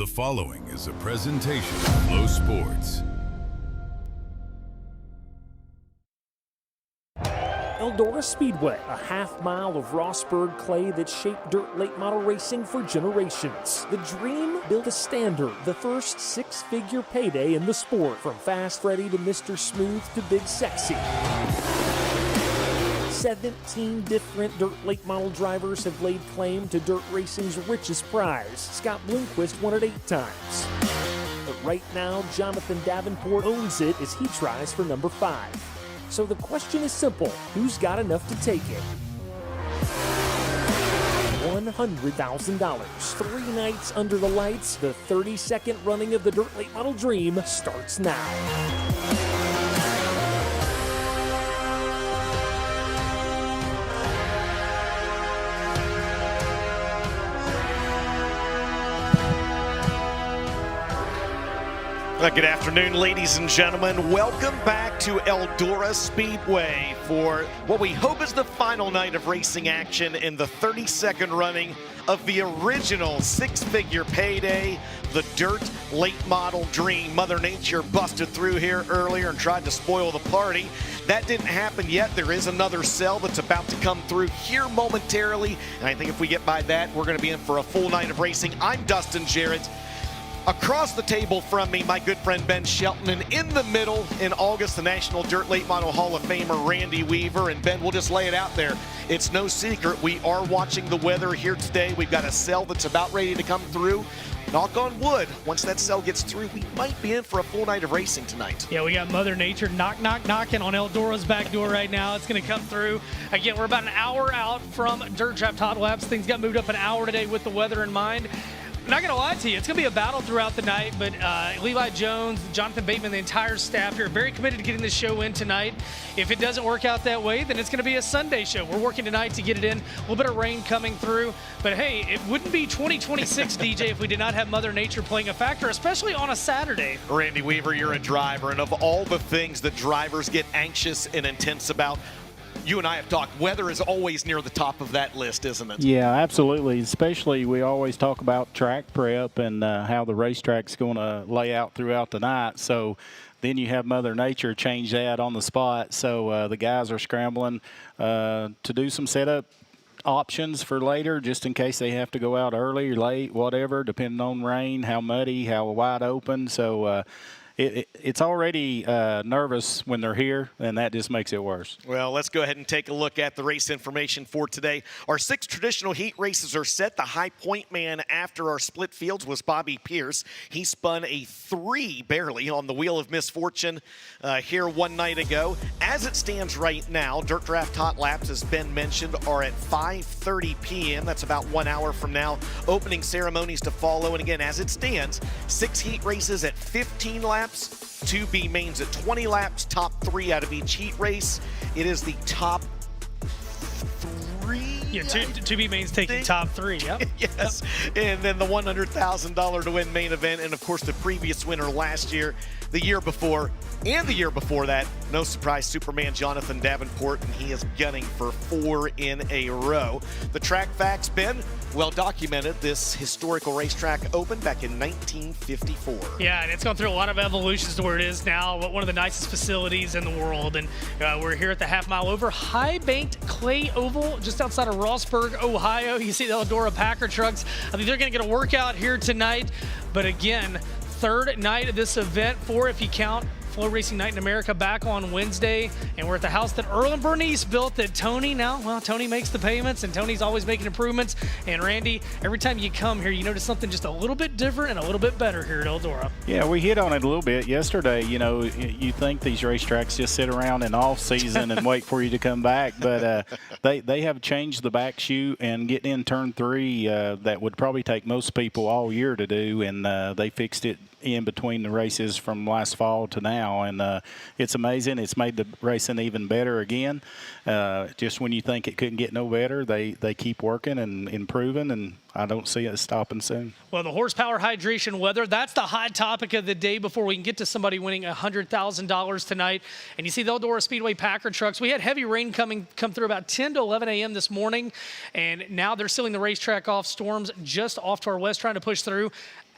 The following is a presentation of Flow Sports. Eldora Speedway, a half-mile of Rossburg clay that shaped dirt late model racing for generations. The dream built a standard, the first six-figure payday in the sport, from Fast Freddy to Mr. Smooth to Big Sexy. 17 different dirt late model drivers have laid claim to dirt racing's richest prize. Scott Bloomquist won it 8 times. But right now, Jonathan Davenport owns it as he tries for number 5. So the question is simple: who's got enough to take it? $100,000. 3 nights under the lights, the 32nd running of the Dirt Late Model Dream starts now. Good afternoon, ladies and gentlemen. Welcome back to Eldora Speedway for what we hope is the final night of racing action in the 32nd running of the original six-figure payday, the Dirt Late Model Dream. Mother Nature busted through here earlier and tried to spoil the party. That didn't happen yet. There is another cell that's about to come through here momentarily, and I think if we get by that, we're going to be in for a full night of racing. I'm Dustin Jarrett. Across the table from me, my good friend Ben Shelton, and in the middle in August, the National Dirt Late Model Hall of Famer Randy Weaver. And Ben, we'll just lay it out there. It's no secret, we are watching the weather here today. We've got a cell that's about ready to come through. Knock on wood, once that cell gets through, we might be in for a full night of racing tonight. Yeah, we got Mother Nature knocking on Eldora's back door right now. It's going to come through. Again, we're about an hour out from Dirt Trapped Hot Laps. Things got moved up an hour today with the weather in mind. Not going to lie to you, it's going to be a battle throughout the night, but Levi Jones, Jonathan Bateman, the entire staff here are very committed to getting this show in tonight. If it doesn't work out that way, then it's going to be a Sunday show. We're working tonight to get it in. A little bit of rain coming through, but hey, it wouldn't be 2026, DJ, if we did not have Mother Nature playing a factor, especially on a Saturday. Randy Weaver, you're a driver, and of all the things that drivers get anxious and intense about, you and I have talked, weather is always near the top of that list, isn't it? Yeah, absolutely. Especially we always talk about track prep and how the racetrack's going to lay out throughout the night. So then you have Mother Nature change that on the spot. So the guys are scrambling to do some setup options for later, just in case they have to go out early or late, whatever, depending on rain, how muddy, how wide open. So it's already nervous when they're here, and that just makes it worse. Well, let's go ahead and take a look at the race information for today. Our 6 traditional heat races are set. The high point man after our split fields was Bobby Pierce. He spun a 3 barely on the Wheel of Misfortune here one night ago. As it stands right now, Dirt Draft Hot Laps, as Ben mentioned, are at 5:30 p.m. That's about 1 hour from now. Opening ceremonies to follow. And again, as it stands, 6 heat races at 15 laps. 2 B mains at 20 laps, top 3 out of each heat race. It is the top 3. Yeah, two B mains taking top 3. Yep. Yes, yep. And then the $100,000 to win main event, and of course the previous winner last year, the year before, and the year before that. No surprise, Superman Jonathan Davenport, and he is gunning for 4 in a row. The track facts, Ben, well documented. This historical racetrack opened back in 1954. Yeah, and it's gone through a lot of evolutions to where it is now, one of the nicest facilities in the world. And we're here at the half-mile over High Banked Clay Oval, just outside of Rossburg, Ohio. You see the Eldora Packer trucks. I think they're going to get a workout here tonight. But again, 3rd night of this event, 4 if you count FloRacing Night in America back on Wednesday, and we're at the house that Earl and Bernice built that Tony Tony makes the payments, and Tony's always making improvements. And Randy, every time you come here, you notice something just a little bit different and a little bit better here at Eldora. Yeah, we hit on it a little bit yesterday. You know, you think these racetracks just sit around in off season and wait for you to come back, but they have changed the back chute and getting in turn 3 that would probably take most people all year to do, and they fixed it in between the races from last fall to now, and it's amazing. It's made the racing even better again. Just when you think it couldn't get no better, they keep working and improving, and I don't see it stopping soon. Well, the horsepower, hydration, weather, that's the hot topic of the day before we can get to somebody winning $100,000 tonight. And you see the Eldora Speedway Packer trucks. We had heavy rain come through about 10 to 11 a.m. this morning, and now they're sealing the racetrack off. Storms just off to our west trying to push through.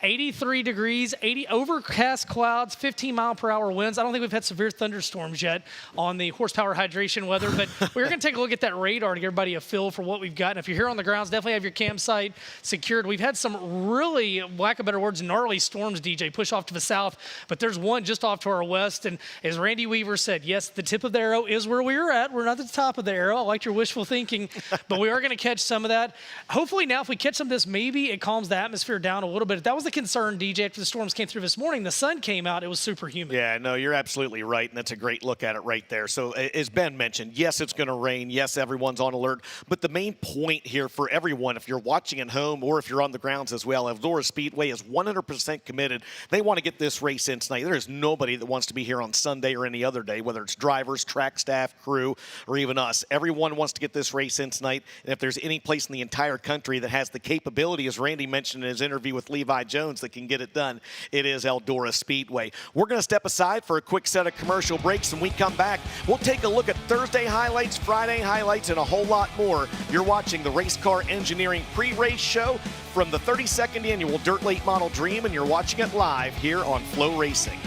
83 degrees, 80 overcast clouds, 15-mile-per-hour winds. I don't think we've had severe thunderstorms yet on the horsepower hydration weather, but we're going to take a look at that radar to give everybody a feel for what we've got. And if you're here on the grounds, definitely have your campsite secured. We've had some really, lack of better words, gnarly storms, DJ, push off to the south, but there's one just off to our west. And as Randy Weaver said, yes, the tip of the arrow is where we are at. We're not at the top of the arrow. I liked your wishful thinking, but we are going to catch some of that. Hopefully now if we catch some of this, maybe it calms the atmosphere down a little bit. If that was the concern, DJ, after the storms came through this morning, the sun came out, it was super humid. Yeah, no, you're absolutely right, and that's a great look at it right there. So as Ben mentioned, yes, it's going to rain. Yes, everyone's on alert. But the main point here for everyone, if you're watching at home or if you're on the grounds as well, Eldora Speedway is 100% committed. They want to get this race in tonight. There is nobody that wants to be here on Sunday or any other day, whether it's drivers, track staff, crew, or even us. Everyone wants to get this race in tonight. And if there's any place in the entire country that has the capability, as Randy mentioned in his interview with Levi Jones, that can get it done, it is Eldora Speedway. We're going to step aside for a quick set of commercial breaks, and we come back. We'll take a look at Thursday highlights, Friday highlights, and a whole lot more. You're watching the Race Car Engineering pre-race show from the 32nd Annual Dirt Late Model Dream, and you're watching it live here on FloRacing.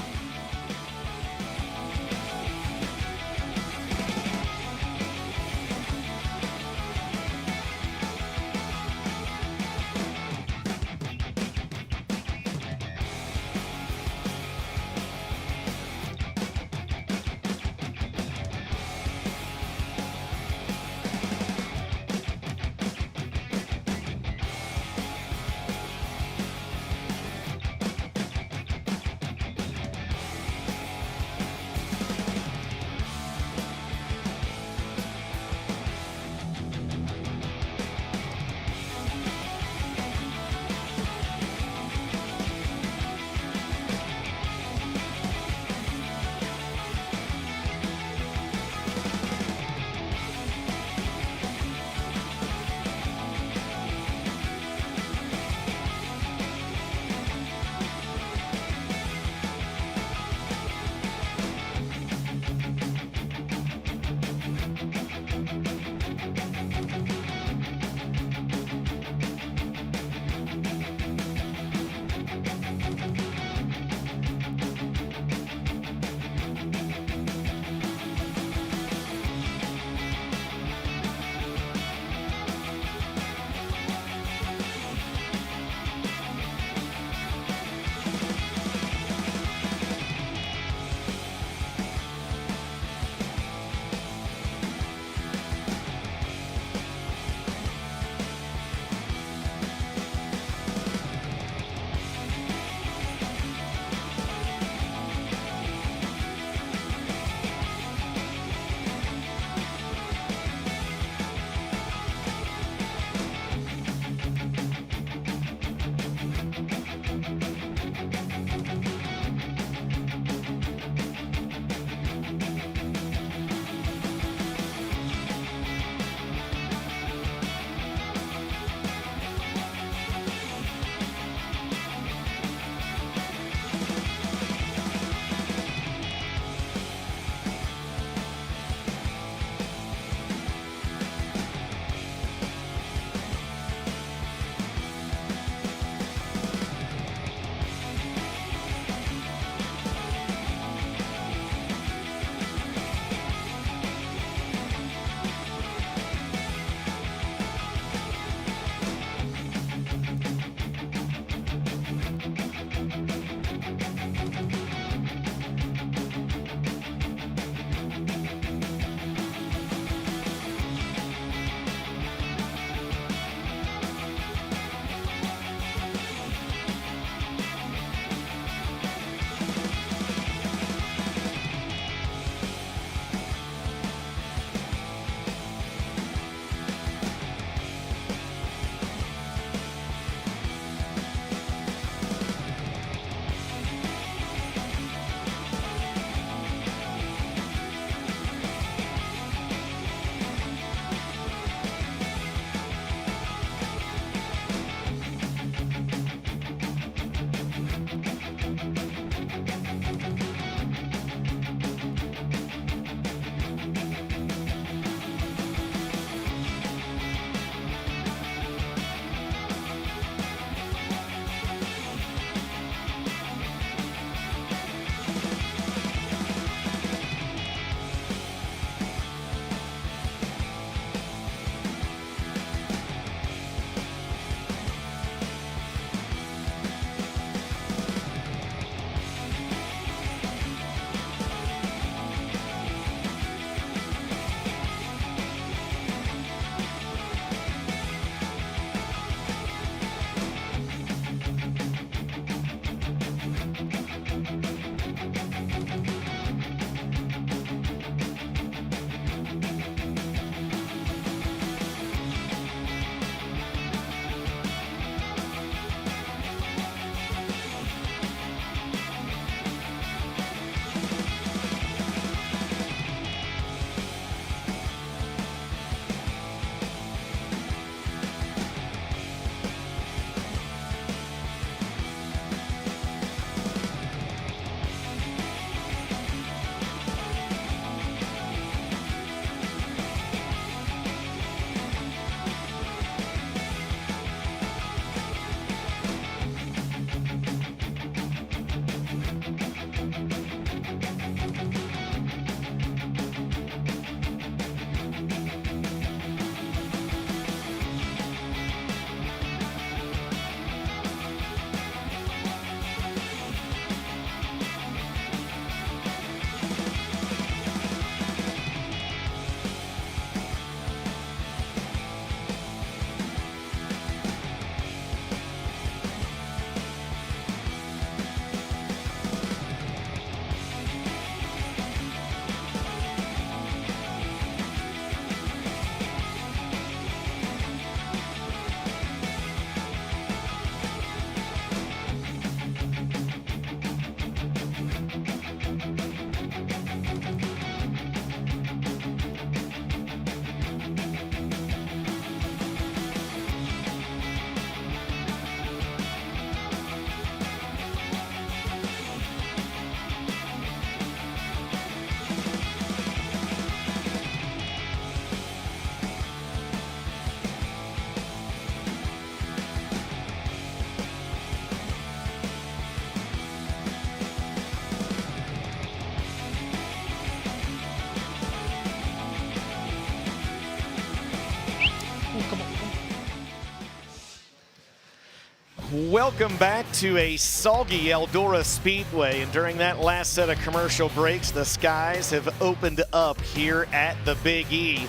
welcome back to a soggy Eldora Speedway. And during that last set of commercial breaks, the skies have opened up here at the Big E.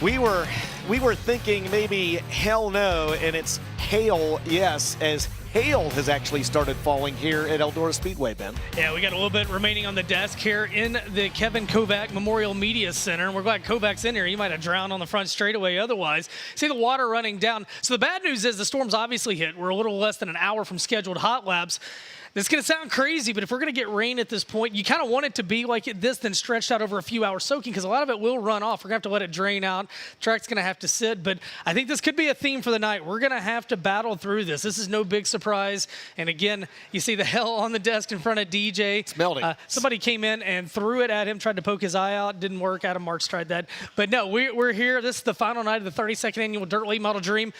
We were thinking maybe hell no, and it's hail yes, as hail has actually started falling here at Eldora Speedway, Ben. Yeah, we got a little bit remaining on the desk here in the Kevin Kovac Memorial Media Center, and we're glad Kovac's in here. He might have drowned on the front straightaway otherwise. See the water running down. So the bad news is the storm's obviously hit. We're a little less than an hour from scheduled hot laps. This is going to sound crazy, but if we're going to get rain at this point, you kind of want it to be like this, then stretched out over a few hours soaking, because a lot of it will run off. We're going to have to let it drain out. Track's going to have to sit, but I think this could be a theme for the night. We're going to have to battle through this. This is no big surprise. And again, you see the hell on the desk in front of DJ. It's melting. Somebody came in and threw it at him, tried to poke his eye out. Didn't work. Adam Marks tried that. But no, we're here. This is the final night of the 32nd Annual Dirt Late Model Dream.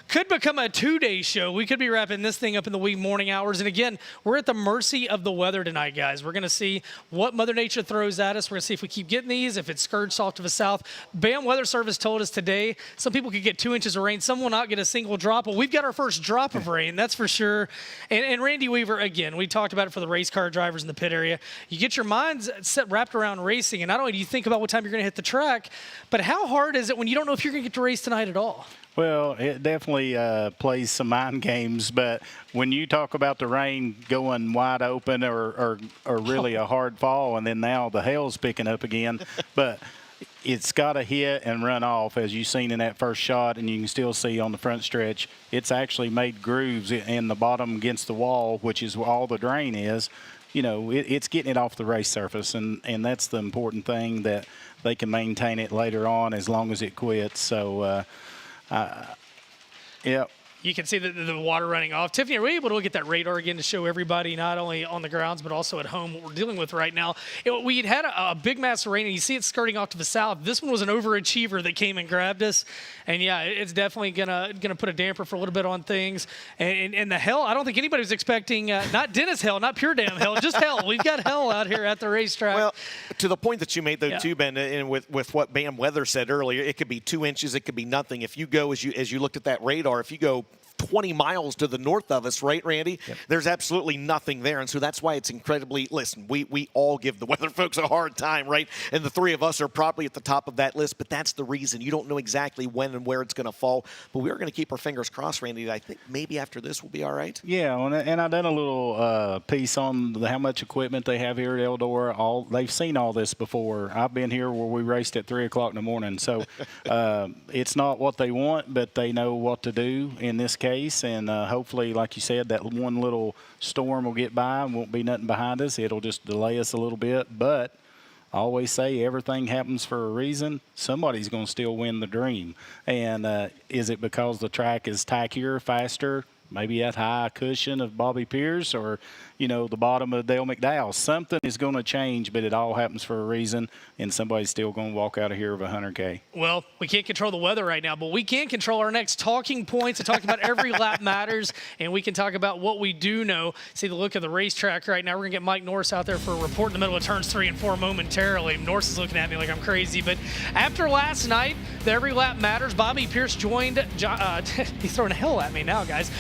Could become a two-day show. We could be wrapping this thing up in the wee morning hours. And again, we're at the mercy of the weather tonight, guys. We're going to see what Mother Nature throws at us. We're going to see if we keep getting these, if it skirts off to the south. BAM Weather Service told us today some people could get 2 inches of rain. Some will not get a single drop. Well, we've got our first drop of rain, that's for sure. And Randy Weaver, again, we talked about it for the race car drivers in the pit area. You get your minds wrapped around racing, and not only do you think about what time you're going to hit the track, but how hard is it when you don't know if you're going to get to race tonight at all? Well, it definitely plays some mind games, but when you talk about the rain going wide open or really a hard fall, and then now the hail's picking up again, but it's got to hit and run off, as you've seen in that first shot, and you can still see on the front stretch, it's actually made grooves in the bottom against the wall, which is where all the drain is. You know, it's getting it off the race surface, and that's the important thing, that they can maintain it later on as long as it quits. So, yeah. You can see the water running off. Tiffany, are we able to look at that radar again to show everybody, not only on the grounds, but also at home, what we're dealing with right now? We had a big mass of rain, and you see it skirting off to the south. This one was an overachiever that came and grabbed us. And, yeah, it's definitely gonna put a damper for a little bit on things. And the hell, I don't think anybody was expecting, not Dennis hell, not pure damn hell, just hell. We've got hell out here at the racetrack. Well, to the point that you made, though, too, Ben, and with what BAM Weather said earlier, it could be 2 inches, it could be nothing. If you go, as you looked at that radar, if you go 20 miles to the north of us, right, Randy? Yep. There's absolutely nothing there, and so that's why it's incredibly, listen, we all give the weather folks a hard time, right? And the three of us are probably at the top of that list, but that's the reason. You don't know exactly when and where it's going to fall, but we are going to keep our fingers crossed, Randy. I think maybe after this we'll be all right. Yeah, and I done a little piece on how much equipment they have here at Eldora. They've seen all this before. I've been here where we raced at 3 o'clock in the morning, so it's not what they want, but they know what to do in this case. And hopefully, like you said, that one little storm will get by and won't be nothing behind us. It'll just delay us a little bit. But I always say everything happens for a reason. Somebody's going to still win the dream. And is it because the track is tackier, faster, maybe that high cushion of Bobby Pierce, or, you know, the bottom of Dale McDowell? Something is going to change, but it all happens for a reason, and somebody's still going to walk out of here with 100K. Well, we can't control the weather right now, but we can control our next talking points and talk about every lap matters, and we can talk about what we do know. See the look of the racetrack right now. We're going to get Mike Norris out there for a report in the middle of turns 3 and 4 momentarily. Norris is looking at me like I'm crazy, but after last night, the every lap matters. Bobby Pierce joined he's throwing a hell at me now, guys.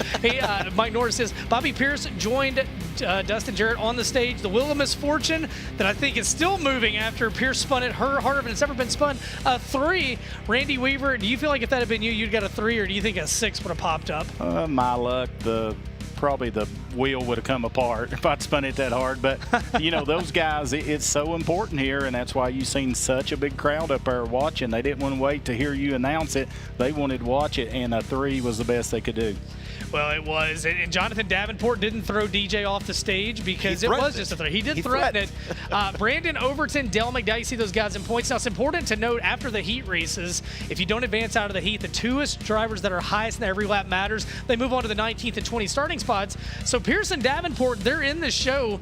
Mike Norris says Bobby Pierce joined Dustin Jarrett on the stage. The wheel of misfortune that I think is still moving after Pierce spun it harder than it's ever been spun. 3. Randy Weaver, do you feel like if that had been you, you'd got a 3, or do you think a 6 would have popped up? My luck, probably the wheel would have come apart if I'd spun it that hard. But, you know, those guys, it's so important here, and that's why you've seen such a big crowd up there watching. They didn't want to wait to hear you announce it. They wanted to watch it, and a 3 was the best they could do. Well, it was. And Jonathan Davenport didn't throw DJ off the stage because it was just a 3. He did threaten it. Brandon Overton, Dale McDowell, you see those guys in points. Now, it's important to note after the heat races, if you don't advance out of the heat, the 2 drivers that are highest in every lap matters, they move on to the 19th and 20th starting spots. So Pierce and Davenport, they're in the show.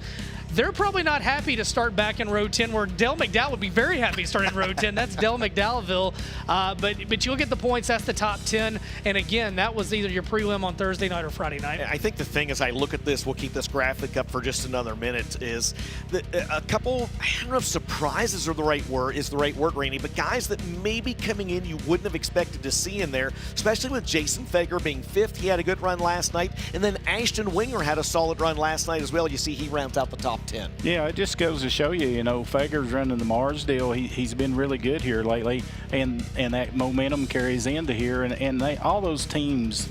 they're probably not happy to start back in row 10, where Dale McDowell would be very happy to start in row 10. That's Dale McDowellville. But you'll get the points. That's the top 10. And again, that was either your prelim on Thursday night or Friday night. I think the thing as I look at this, we'll keep this graphic up for just another minute, is that a couple, I don't know if surprises are the right word, Rainey, but guys that maybe coming in you wouldn't have expected to see in there, especially with Jason Fager being 5th. He had a good run last night. And then Ashton Winger had a solid run last night as well. You see he rounds out the top 10. Yeah, it just goes to show you, Fager's running the Mars deal. He's been really good here lately, and that momentum carries into here. And all those teams,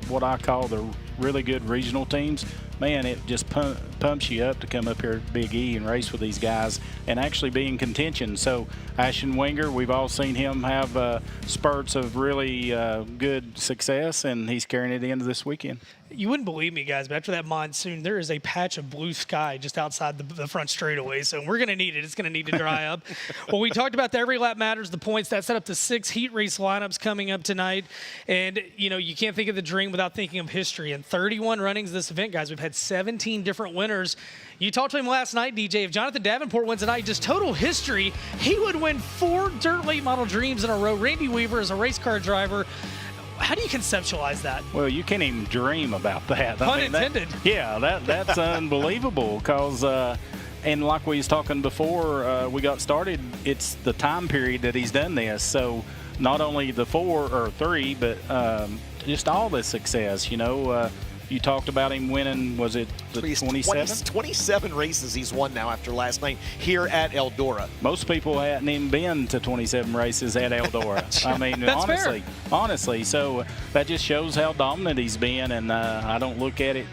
what I call the really good regional teams, man, it just pumps you up to come up here at Big E and race with these guys and actually be in contention. So Ashton Winger, we've all seen him have spurts of really good success, and he's carrying it into this weekend. You wouldn't believe me, guys, but after that monsoon, there is a patch of blue sky just outside the front straightaway, so we're going to need it. It's going to need to dry up. Well, we talked about the Every Lap Matters, the points. That set up the 6 heat race lineups coming up tonight. And, you can't think of the dream without thinking of history. In 31 runnings of this event, guys, we've had 17 different winners. You talked to him last night, DJ. If Jonathan Davenport wins tonight, just total history, he would win 4 Dirt Late Model Dreams in a row. Randy Weaver is a race car driver. How do you conceptualize that? Well, you can't even dream about that. Pun intended. That's unbelievable because, and like we was talking before we got started, it's the time period that he's done this. So not only the 4 or 3, but just all the success, You talked about him winning, was it the 27? 27 races he's won now after last night here at Eldora. Most people hadn't even been to 27 races at Eldora. I mean, honestly. So that just shows how dominant he's been, and I don't look at it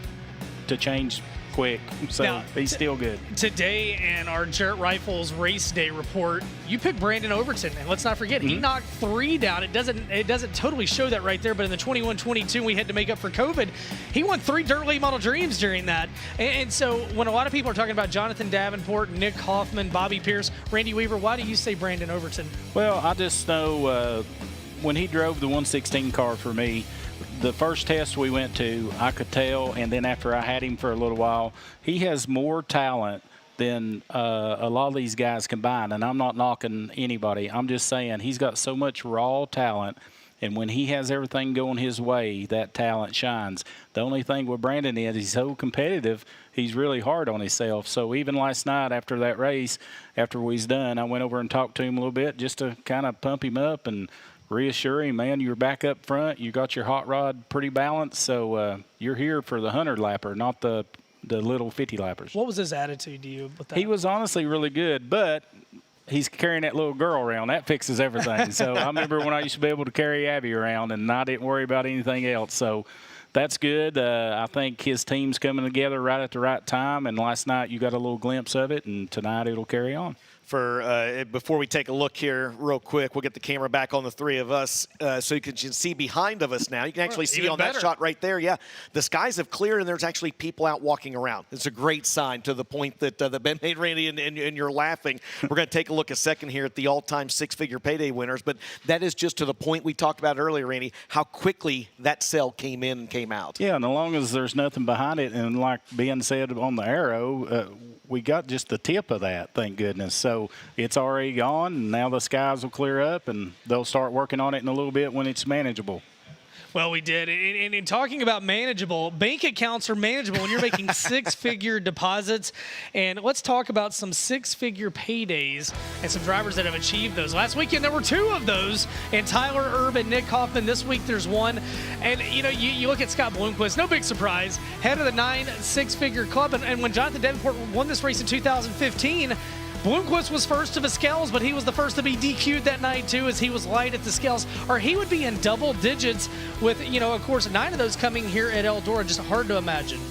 to change quick. So now, he's still good. Today in our Jarrett Rifles race day report, you picked Brandon Overton, and let's not forget he knocked 3 down. It doesn't totally show that right there, but in the 21-22 we had to make up for COVID, he won 3 Dirt Late Model Dreams during that. And so when a lot of people are talking about Jonathan Davenport, Nick Hoffman, Bobby Pierce, Randy Weaver, why do you say Brandon Overton? Well, I just know when he drove the 116 car for me, the first test we went to, I could tell, and then after I had him for a little while, he has more talent than a lot of these guys combined. And I'm not knocking anybody. I'm just saying he's got so much raw talent, and when he has everything going his way, that talent shines. The only thing with Brandon is he's so competitive, he's really hard on himself. So even last night after that race, after we was done, I went over and talked to him a little bit just to kind of pump him up and reassure him, man, you're back up front. You got your hot rod pretty balanced, so you're here for the 100-lapper, not the little 50-lappers. What was his attitude to you with that? He was honestly really good, but he's carrying that little girl around. That fixes everything. So I remember when I used to be able to carry Abby around, and I didn't worry about anything else. So that's good. I think his team's coming together right at the right time, and last night you got a little glimpse of it, and tonight it'll carry on. Before we take a look here real quick, we'll get the camera back on the 3 of us so you can see behind of us now. You can actually see on that shot right there, the skies have cleared and there's actually people out walking around. It's a great sign to the point that Ben made, Randy, and you're laughing. We're going to take a look a second here at the all-time 6-figure payday winners, but that is just to the point we talked about earlier, Randy, how quickly that sell came in and came out. Yeah, and as long as there's nothing behind it, and like Ben said on the arrow, we got just the tip of that, thank goodness. So it's already gone, and now the skies will clear up, and they'll start working on it in a little bit when it's manageable. Well, we did. And in talking about manageable, bank accounts are manageable when you're making 6-figure deposits. And let's talk about some 6-figure paydays and some drivers that have achieved those. Last weekend, there were 2 of those, and Tyler Erb and Nick Hoffman. This week, there's 1. And, you look at Scott Bloomquist, no big surprise, head of the 9 6-figure club. And when Jonathan Davenport won this race in 2015, Bloomquist was first to the scales, but he was the first to be DQ'd that night, too, as he was light at the scales. Or he would be in double digits with, of course, 9 of those coming here at Eldora. Just hard to imagine.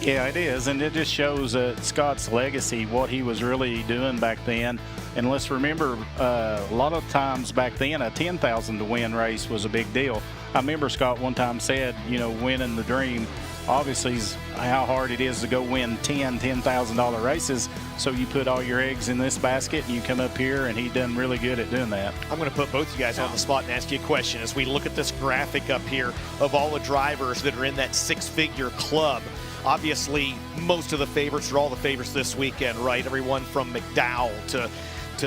Yeah, it is, and it just shows Scott's legacy, what he was really doing back then. And let's remember, a lot of times back then, a $10,000 to win race was a big deal. I remember Scott one time said, winning the dream, obviously, is how hard it is to go win $10,000 races. So you put all your eggs in this basket, and you come up here, and he's done really good at doing that. I'm going to put both you guys on the spot and ask you a question. As we look at this graphic up here of all the drivers that are in that 6-figure club, obviously most of the favorites, or all the favorites this weekend, right? Everyone from McDowell to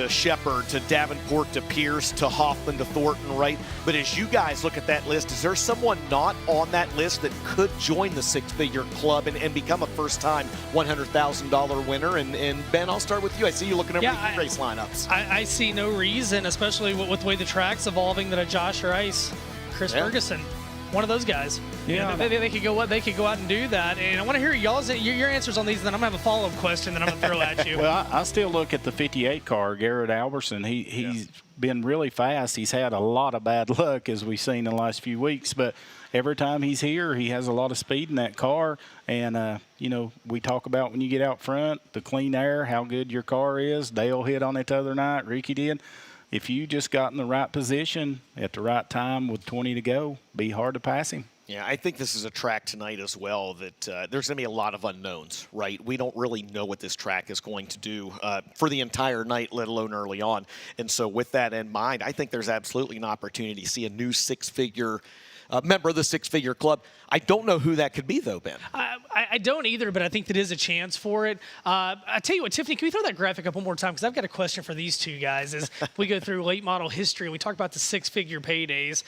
Shepard, to Davenport, to Pierce, to Hoffman, to Thornton, right? But as you guys look at that list, is there someone not on that list that could join the six-figure club and become a first-time $100,000 winner? And Ben, I'll start with you. I see you looking over the race lineups. I see no reason, especially with the way the track's evolving, that a Josh Rice, Chris Ferguson, one of those guys. Yeah, they could go out and do that. And I want to hear your answers on these, and then I'm gonna have a follow-up question that I'm gonna throw at you. Well, I still look at the 58 car, Garrett Alberson. He's been really fast. He's had a lot of bad luck, as we've seen in the last few weeks, but every time he's here, he has a lot of speed in that car. And we talk about when you get out front, the clean air, how good your car is. Dale hit on it the other night. Ricky did. If you just got in the right position at the right time with 20 to go, be hard to pass him. Yeah, I think this is a track tonight as well that there's going to be a lot of unknowns, right? We don't really know what this track is going to do for the entire night, let alone early on. And so with that in mind, I think there's absolutely an opportunity to see a new six-figure member of the six-figure club. I don't know who that could be, though, Ben. I don't either, but I think that is a chance for it. I tell you what, Tiffany, can we throw that graphic up one more time? Because I've got a question for these two guys as we go through late model history and we talk about the six-figure paydays.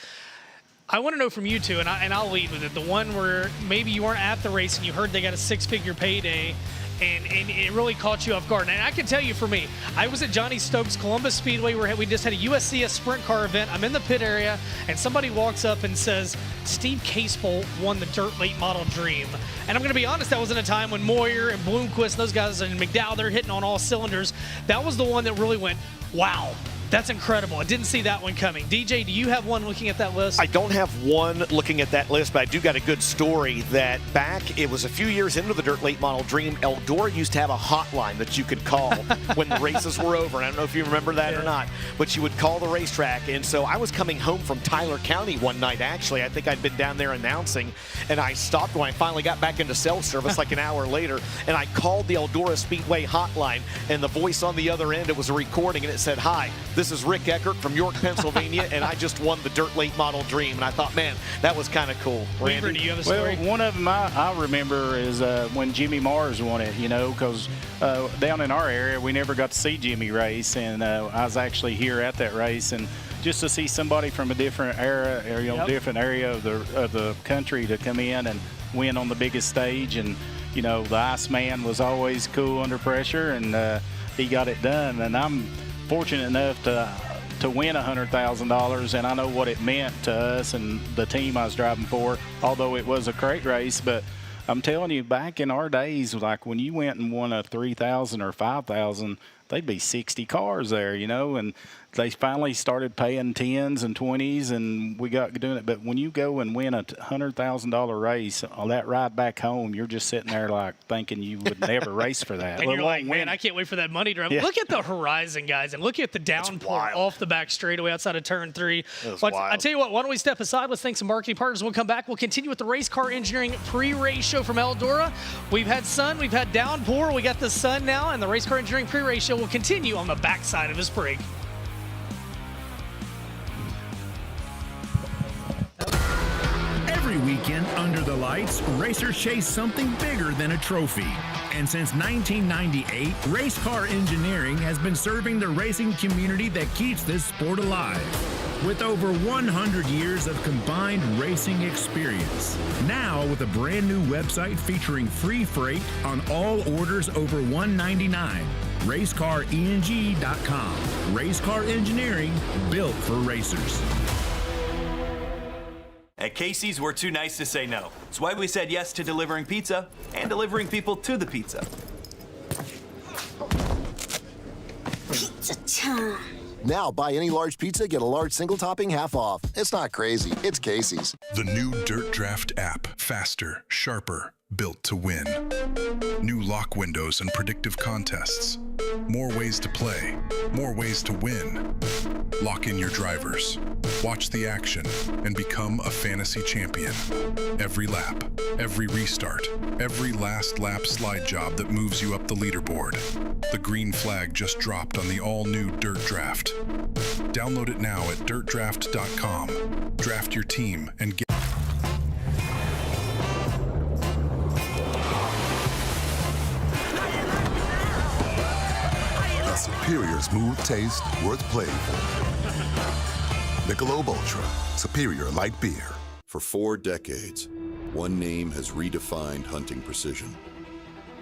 I want to know from you two, and I'll lead with it, the one where maybe you weren't at the race and you heard they got a six-figure payday, and it really caught you off guard. And I can tell you, for me, I was at Johnny Stokes Columbus Speedway where we just had a USCS sprint car event. I'm in the pit area, and somebody walks up and says, Steve Casebolt won the Dirt Late Model Dream. And I'm going to be honest, that was in a time when Moyer and Bloomquist, those guys, and McDowell, they're hitting on all cylinders. That was the one that really went, wow. That's incredible. I didn't see that one coming. DJ, do you have one looking at that list? I don't have one looking at that list, but I do got a good story that back, it was a few years into the Dirt Late Model Dream, Eldora used to have a hotline that you could call when the races were over. And I don't know if you remember that or not, but you would call the racetrack. And so I was coming home from Tyler County one night, actually. I think I'd been down there announcing, and I stopped when I finally got back into cell service like an hour later, and I called the Eldora Speedway hotline, and the voice on the other end, it was a recording, and it said, "Hi, this is Rick Eckert from York, Pennsylvania, and I just won the Dirt Late Model Dream." And I thought, man, that was kind of cool. Weaver, do you have a story? Well, one of them I remember is when Jimmy Mars won it, because down in our area, we never got to see Jimmy race, and I was actually here at that race, and just to see somebody from a different era, or, different area of the country to come in and win on the biggest stage. And, the Iceman was always cool under pressure, and he got it done. And I'm fortunate enough to win $100,000, and I know what it meant to us and the team I was driving for, although it was a crate race. But I'm telling you, back in our days, like when you went and won a 3,000 or 5,000, they'd be 60 cars there, and they finally started paying 10s and 20s, and we got doing it. But when you go and win a $100,000 race, on that ride back home, you're just sitting there like thinking you would never race for that. And you're like, man, I can't wait for that money drive. Yeah. Look at the horizon, guys, and look at the downpour off the back straightaway outside of turn 3. I tell you what, why don't we step aside? Let's thank some marketing partners. We'll come back. We'll continue with the Race Car Engineering pre-race show from Eldora. We've had sun, we've had downpour, we got the sun now, and the Race Car Engineering pre-race show will continue on the backside of his break. Every weekend under the lights, racers chase something bigger than a trophy. And since 1998, Race Car Engineering has been serving the racing community that keeps this sport alive. With over 100 years of combined racing experience. Now with a brand new website featuring free freight on all orders over $199. RaceCarENG.com. Race Car Engineering, built for racers. At Casey's, we're too nice to say no. It's why we said yes to delivering pizza and delivering people to the pizza. Pizza time. Now, buy any large pizza, get a large single topping half off. It's not crazy. It's Casey's. The new Dirt Draft app. Faster, sharper, built to win. New lock windows and predictive contests. More ways to play. More ways to win. Lock in your drivers. Watch the action and become a fantasy champion. Every lap, every restart, every last lap slide job that moves you up the leaderboard. The green flag just dropped on the all-new Dirt Draft. Download it now at dirtdraft.com. Draft your team and get... superior smooth taste worth playing for. Michelob Ultra, superior light beer. For 4 decades, one name has redefined hunting precision.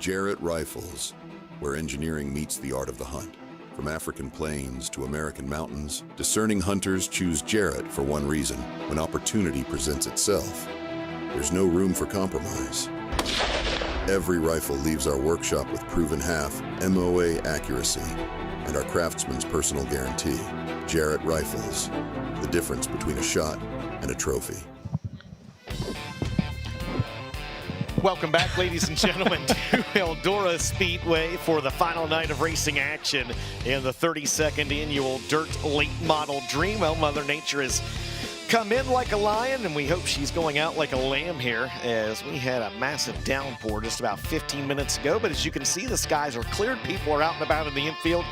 Jarrett Rifles, where engineering meets the art of the hunt. From African plains to American mountains, discerning hunters choose Jarrett for one reason: when opportunity presents itself, there's no room for compromise. Every rifle leaves our workshop with proven half MOA accuracy and our craftsman's personal guarantee. Jarrett Rifles, the difference between a shot and a trophy. Welcome back, ladies and gentlemen, to Eldora Speedway for the final night of racing action in the 32nd annual Dirt Late Model Dream. Well, Mother Nature has come in like a lion, and we hope she's going out like a lamb here, as we had a massive downpour just about 15 minutes ago. But as you can see, the skies are cleared. People are out and about in the infield.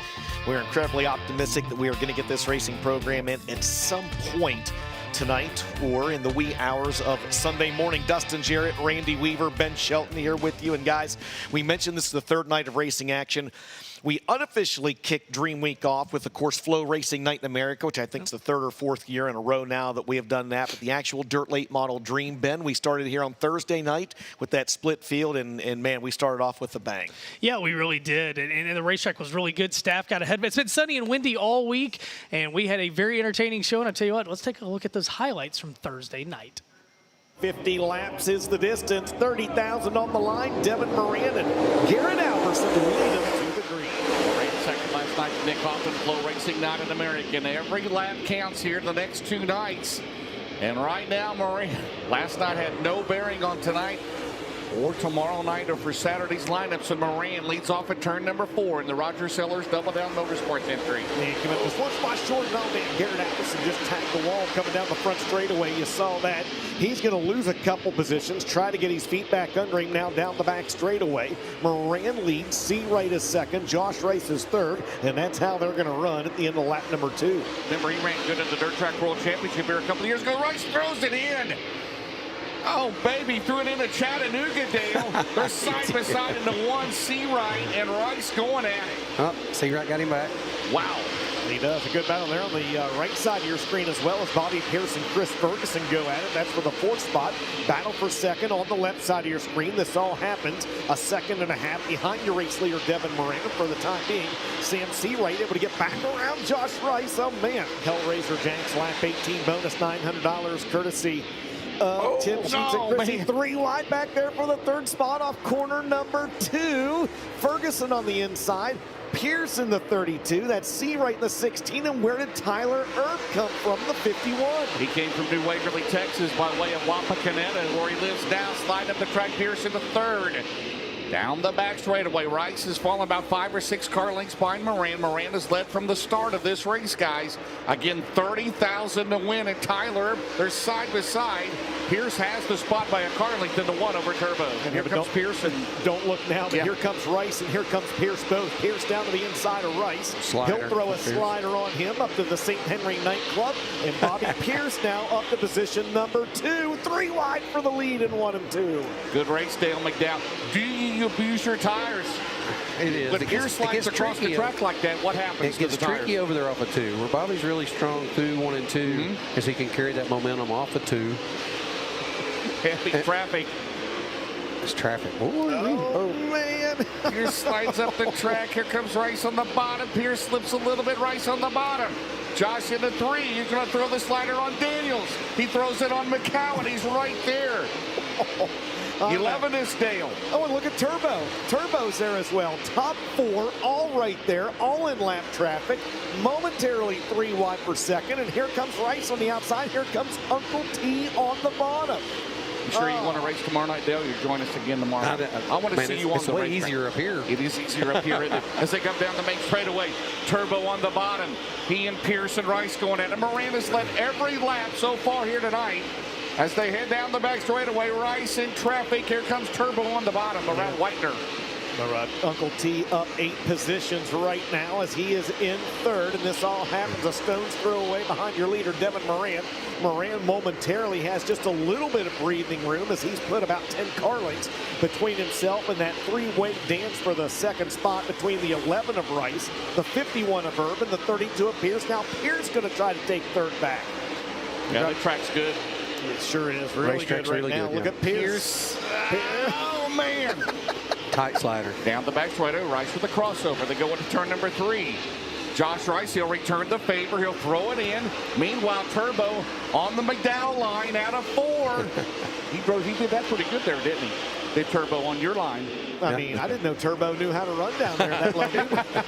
We're incredibly optimistic that we are going to get this racing program in at some point tonight or in the wee hours of Sunday morning. Dustin Jarrett, Randy Weaver, Ben Shelton here with you. And guys, we mentioned this is the 3rd night of racing action. We unofficially kicked Dream Week off with, of course, FloRacing Night in America, which I think is the 3rd or 4th year in a row now that we have done that. But the actual Dirt Late Model Dream, Ben, we started here on Thursday night with that split field, and man, we started off with a bang. Yeah, we really did, and the racetrack was really good. Staff got ahead of it. It's been sunny and windy all week, and we had a very entertaining show. And I tell you what, let's take a look at those highlights from Thursday night. 50 laps is the distance, 30,000 on the line. Devin Moran and Garrett Alverson lead him to the green. Ran second last night to Nick Hoffman, FloRacing Night in American. Every lap counts here the next 2 nights. And right now, Moran, last night had no bearing on tonight or tomorrow night or for Saturday's lineup. So Moran leads off at turn number 4 in the Roger Sellers Double Down Motorsports entry. And came up just 1 spot short of man. Garrett Alverson just tagged the wall coming down the front straightaway. You saw that. He's going to lose a couple positions, try to get his feet back under him now down the back straightaway. Moran leads, C-Wright is second, Josh Rice is third, and that's how they're going to run at the end of lap number 2. Remember, he ran good at the Dirt Track World Championship here a couple of years ago. Rice throws it in. Oh, baby, threw it into Chattanooga, Dale. They're side by side in the 1, C-Wright and Rice going at it. Oh, C-Wright got him back. Wow. He does a good battle there on the right side of your screen, as well as Bobby Pierce and Chris Ferguson go at it. That's for the 4th spot. Battle for second on the left side of your screen. This all happens a second and a half behind your race leader, Devin Moran. For the time being, Sam C-Wright able to get back around Josh Rice. Oh, man. Hellraiser Janks, lap 18, bonus $900, courtesy Tim Sheets and Chrissy. 3 wide back there for the 3rd spot off corner number 2. Ferguson on the inside. Pierce in the 32. That's C-Wright in the 16. And where did Tyler Erb come from? The 51. He came from New Waverly, Texas by way of Wapakoneta, where he lives now. Slide up the track, Pierce in the 3rd. Down the back straightaway, Rice has fallen about 5 or 6 car lengths behind Moran. Moran has led from the start of this race, guys. Again, 30,000 to win, and Tyler, they're side by side. Pierce has the spot by a car length in the 1 over Turbo. And here comes Pierce. And don't look now, but here comes Rice and here comes Pierce both. Pierce down to the inside of Rice. Slider. He'll throw a slider on him up to the St. Henry nightclub. And Bobby Pierce now up to position number 2. 3 wide for the lead in 1 and 2. Good race, Dale McDowell. Do you abuse your tires? It is. But Pierce slides across the track like that, what happens? It gets tricky over there off of 2. Where Bobby's really strong through 1 and 2, as he can carry that momentum off of 2. Heavy traffic. It's traffic. Oh, man. Pierce slides up the track. Here comes Rice on the bottom. Pierce slips a little bit. Rice on the bottom. Josh in the 3. He's going to throw the slider on Daniels. He throws it on McCowan. He's right there. 11 is Dale. Oh, and look at Turbo. Turbo's there as well. Top 4, all right there, all in lap traffic. Momentarily 3 wide per second. And here comes Rice on the outside. Here comes Uncle T on the bottom. You sure you want to race tomorrow night, Dale? You join us again tomorrow night. I want to see you on the racetrack. It's way easier up here. It is easier up here, isn't it? As they come down the main straightaway. Turbo on the bottom. He and Pierce and Rice going at it. Moran has led every lap so far here tonight. As they head down the back straightaway, Rice in traffic. Here comes Turbo on the bottom around Whitener. Uncle T up 8 positions right now as he is in third, and this all happens a stone's throw away behind your leader, Devin Moran. Moran momentarily has just a little bit of breathing room as he's put about 10 car lengths between himself and that 3-way dance for the second spot between the 11 of Rice, the 51 of Urban, the 32 of Pierce. Now Pierce going to try to take third back. Yeah, the track's good. It sure is really good right now. Look at Pierce. Oh, man. Tight slider. Down the back straightaway, Rice with a crossover. They go into turn number 3. Josh Rice, he'll return the favor. He'll throw it in. Meanwhile, Turbo on the McDowell line out of 4. He did that pretty good there, didn't he? Did Turbo on your line. I mean, I didn't know Turbo knew how to run down there that low.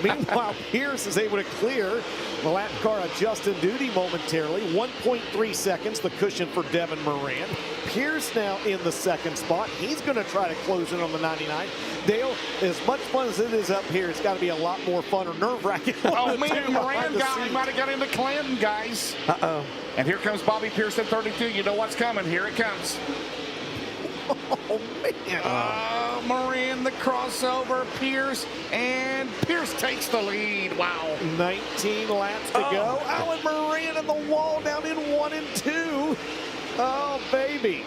Meanwhile, Pierce is able to clear the lap car of Justin Duty momentarily. 1.3 seconds, the cushion for Devin Moran. Pierce now in the second spot. He's going to try to close in on the 99. Dale, as much fun as it is up here, it's got to be a lot more fun or nerve-wracking. Oh, man, Moran might have got into Clinton, guys. Uh-oh. And here comes Bobby Pierce at 32. You know what's coming. Here it comes. Oh, man. Moran, the crossover, Pierce, and Pierce takes the lead. Wow. 19 laps to go. Alan Moran in the wall down in 1 and 2. Oh, baby.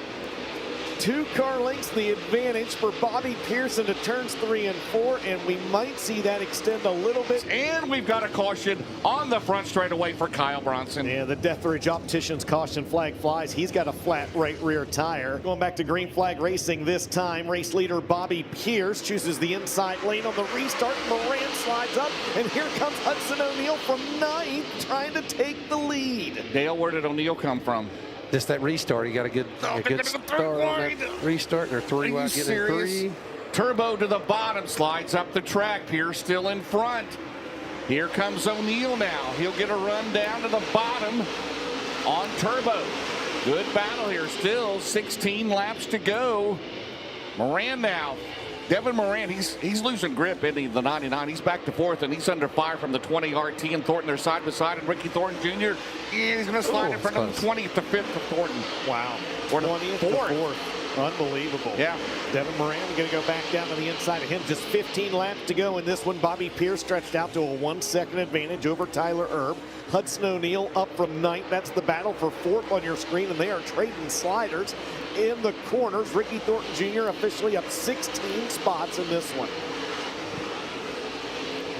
2 car lengths the advantage for Bobby Pierce into turns 3 and 4, and we might see that extend a little bit. And we've got a caution on the front straightaway for Kyle Bronson. Yeah, the Deathridge Opticians caution flag flies. He's got a flat right rear tire. Going back to green flag racing this time, race leader Bobby Pierce chooses the inside lane on the restart. Moran slides up, and here comes Hudson O'Neal from 9th trying to take the lead. Dale, where did O'Neal come from? Just that restart. He got a good start on that restart. They're 3 wide, getting 3. Turbo to the bottom, slides up the track. Pierce still in front. Here comes O'Neal now. He'll get a run down to the bottom on Turbo. Good battle here still. 16 laps to go. Moran now. Devin Moran, he's losing grip, isn't he? The 99, he's back to 4th, and he's under fire from the 20 RT and Thornton. They're side by side, and Ricky Thornton Jr. He's going to slide in front of the 20th to 5th of Thornton. Wow. Or 20th to 4th. Unbelievable. Yeah. Devin Moran going to go back down to the inside of him. Just 15 laps to go in this one. Bobby Pierce stretched out to a 1-second advantage over Tyler Erb. Hudson O'Neal up from 9th. That's the battle for 4th on your screen, and they are trading sliders in the corners. Ricky Thornton Jr. officially up 16 spots in this one.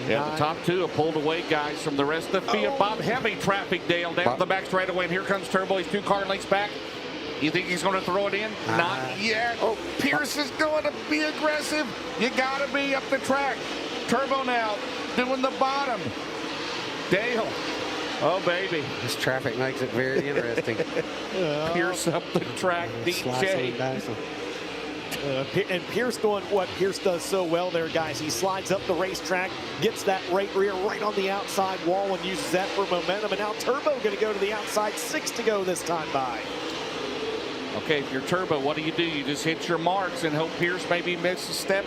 Yeah, the top 2 have pulled away, guys, from the rest of the field. Bob, heavy traffic, Dale, down the back straightaway, and here comes Turbo. He's 2 car lengths back. You think he's going to throw it in? Not yet. Pierce is going to be aggressive. You got to be up the track. Turbo now doing the bottom. Dale. Oh, baby. This traffic makes it very interesting. Pierce up the track, DJ. And Pierce doing what Pierce does so well there, guys. He slides up the racetrack, gets that right rear right on the outside wall and uses that for momentum. And now Turbo going to go to the outside. 6 to go this time by. Okay, if you're Turbo, what do? You just hit your marks and hope Pierce maybe misses a step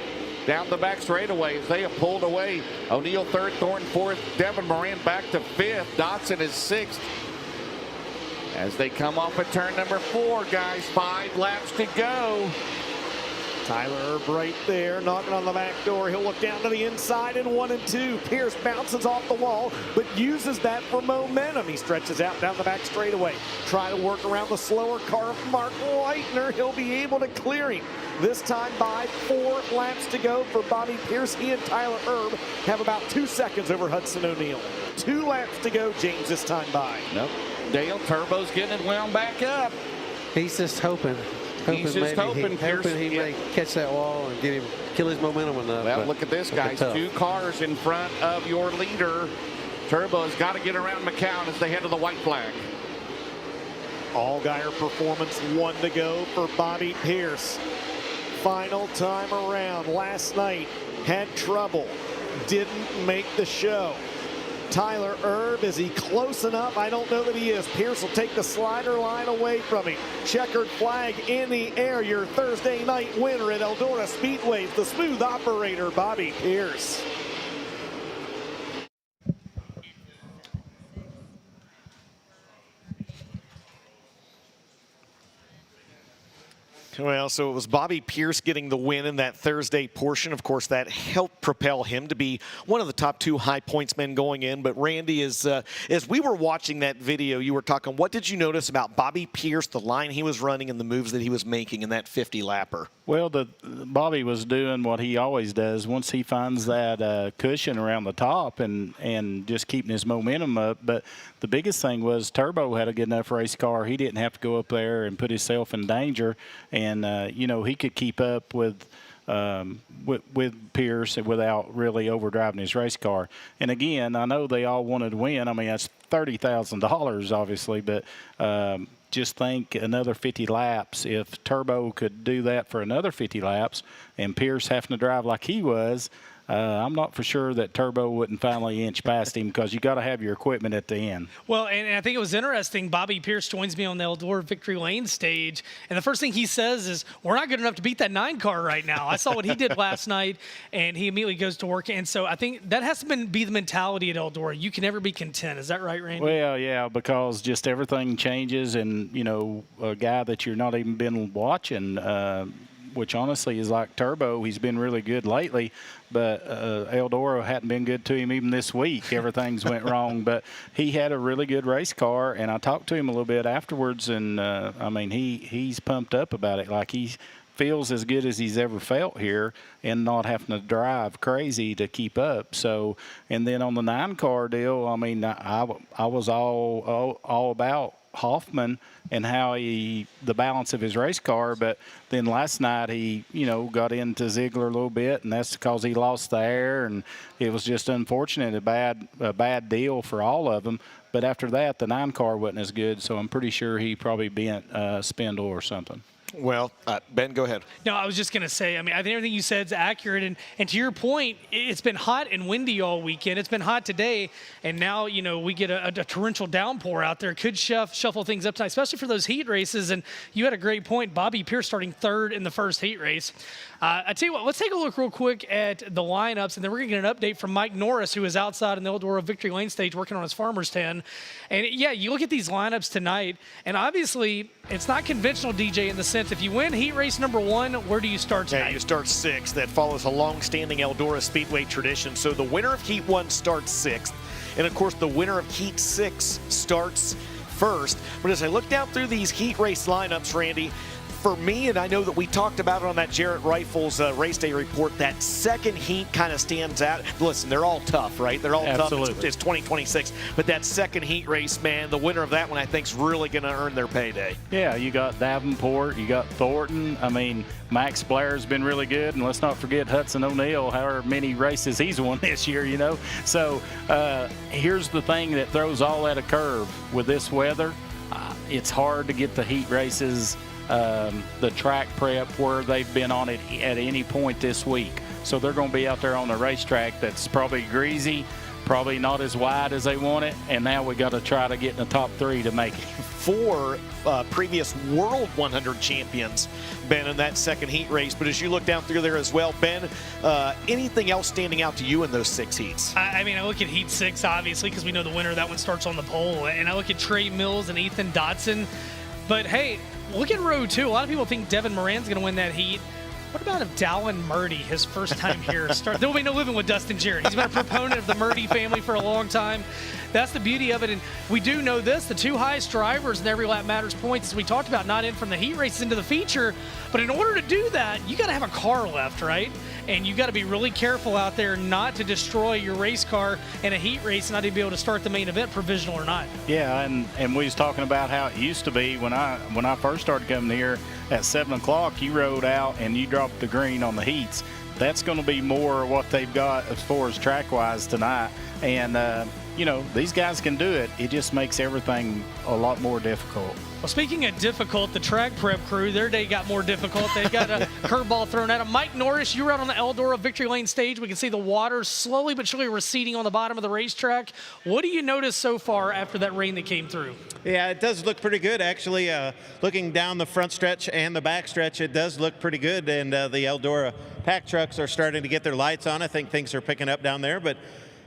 down the back straightaway as they have pulled away. O'Neal 3rd, Thornton 4th, Devin Moran back to 5th, Dotson is 6th. As they come off at turn number 4, guys, 5 laps to go. Tyler Erb right there, knocking on the back door. He'll look down to the inside in 1 and 2. Pierce bounces off the wall, but uses that for momentum. He stretches out down the back straightaway. Try to work around the slower car of Mark Leitner. He'll be able to clear him. This time by 4 laps to go for Bobby Pierce. He and Tyler Erb have about 2 seconds over Hudson O'Neal. 2 laps to go, James, this time by. Nope. Dale, Turbo's getting it wound back up. He's just hoping. He's just hoping he may catch that wall and kill his momentum enough. Well, look at this, guys. 2 cars in front of your leader. Turbo has got to get around McCown as they head to the white flag. Allgaier performance, 1 to go for Bobby Pierce. Final time around. Last night had trouble. Didn't make the show. Tyler Erb, is he close enough? I don't know that he is. Pierce will take the slider line away from him. Checkered flag in the air. Your Thursday night winner at Eldora Speedway, the smooth operator, Bobby Pierce. Well, so it was Bobby Pierce getting the win in that Thursday portion. Of course, that helped propel him to be one of the top 2 high points men going in. But Randy, as we were watching that video, you were talking, what did you notice about Bobby Pierce, the line he was running and the moves that he was making in that 50-lapper? Well, Bobby was doing what he always does. Once he finds that cushion around the top and just keeping his momentum up. But the biggest thing was Turbo had a good enough race car. He didn't have to go up there and put himself in danger. And, he could keep up with Pierce without really overdriving his race car. And, again, I know they all wanted to win. I mean, that's $30,000, obviously, but just think another 50 laps. If Turbo could do that for another 50 laps and Pierce having to drive like he was, I'm not for sure that Turbo wouldn't finally inch past him because you got to have your equipment at the end. Well, and I think it was interesting. Bobby Pierce joins me on the Eldora Victory Lane stage, and the first thing he says is, "We're not good enough to beat that 9 car right now." I saw what he did last night, and he immediately goes to work. And so I think that has to be the mentality at Eldora. You can never be content. Is that right, Randy? Well, yeah, because just everything changes, and a guy that you're not even been watching. Which honestly is like Turbo. He's been really good lately, but Eldora hadn't been good to him even this week. Everything's went wrong, but he had a really good race car, and I talked to him a little bit afterwards, and he's pumped up about it. Like he feels as good as he's ever felt here and not having to drive crazy to keep up. So, and then on the 9-car deal, I mean, I was all about Hoffman and how the balance of his race car, but then last night he got into Ziegler a little bit, and that's because he lost the air, and it was just unfortunate, a bad deal for all of them. But after that, the 9-car wasn't as good, so I'm pretty sure he probably bent a spindle or something. Well, Ben, go ahead. No, I was just going to say, I mean, I think everything you said is accurate. And to your point, it's been hot and windy all weekend. It's been hot today, and now, we get a torrential downpour out there. Could shuffle things up tonight, especially for those heat races. And you had a great point. Bobby Pierce starting 3rd in the first heat race. I tell you what, let's take a look real quick at the lineups, and then we're going to get an update from Mike Norris, who is outside in the Eldora Victory Lane stage working on his Farmer's 10. And, yeah, you look at these lineups tonight, and obviously it's not conventional, DJ, in the sense if you win heat race number 1, where do you start tonight? Yeah, you start 6th. That follows a long-standing Eldora Speedway tradition. So the winner of Heat 1 starts 6th. And, of course, the winner of Heat 6 starts 1st. But as I look down through these heat race lineups, Randy, for me, and I know that we talked about it on that Jarrett Rifles race day report, that second heat kind of stands out. Listen, they're all tough, right? They're all Absolutely. tough. It's 2026. But that second heat race, man, the winner of that one I think is really going to earn their payday. Yeah, you got Davenport, you got Thornton. I mean, Max Blair's been really good, and let's not forget Hudson O'Neal, however many races he's won this year, So here's the thing that throws all at a curve with this weather. It's hard to get the heat races, the track prep where they've been on it at any point this week. So they're going to be out there on the racetrack that's probably greasy, probably not as wide as they want it, and now we got to try to get in the top 3 to make it. 4 previous World 100 champions, Ben, in that second heat race. But as you look down through there as well, Ben, anything else standing out to you in those 6 heats? I mean, I look at Heat 6, obviously, because we know the winner of that one starts on the pole. And I look at Trey Mills and Ethan Dotson. But, hey, look at row 2. A lot of people think Devin Moran's going to win that heat. What about if Dallin Murdy, his first time here, there will be no living with Dustin Jarrett. He's been a proponent of the Murdy family for a long time. That's the beauty of it. And we do know this, the 2 highest drivers in every lap matters points, as we talked about, not in from the heat races into the feature. But in order to do that, you got to have a car left, right? And you got to be really careful out there not to destroy your race car in a heat race, not to be able to start the main event, provisional or not. Yeah, and we was talking about how it used to be when I first started coming here at 7 o'clock, you rode out and you dropped the green on the heats. That's going to be more what they've got as far as track-wise tonight. And, these guys can do it. It just makes everything a lot more difficult. Well, speaking of difficult, the track prep crew, their day got more difficult. They got a curveball thrown at them. Mike Norris, you were out on the Eldora Victory Lane stage. We can see the water slowly but surely receding on the bottom of the racetrack. What do you notice so far after that rain that came through? Yeah, it does look pretty good, actually. Looking down the front stretch and the back stretch, it does look pretty good. And the Eldora pack trucks are starting to get their lights on. I think things are picking up down there. But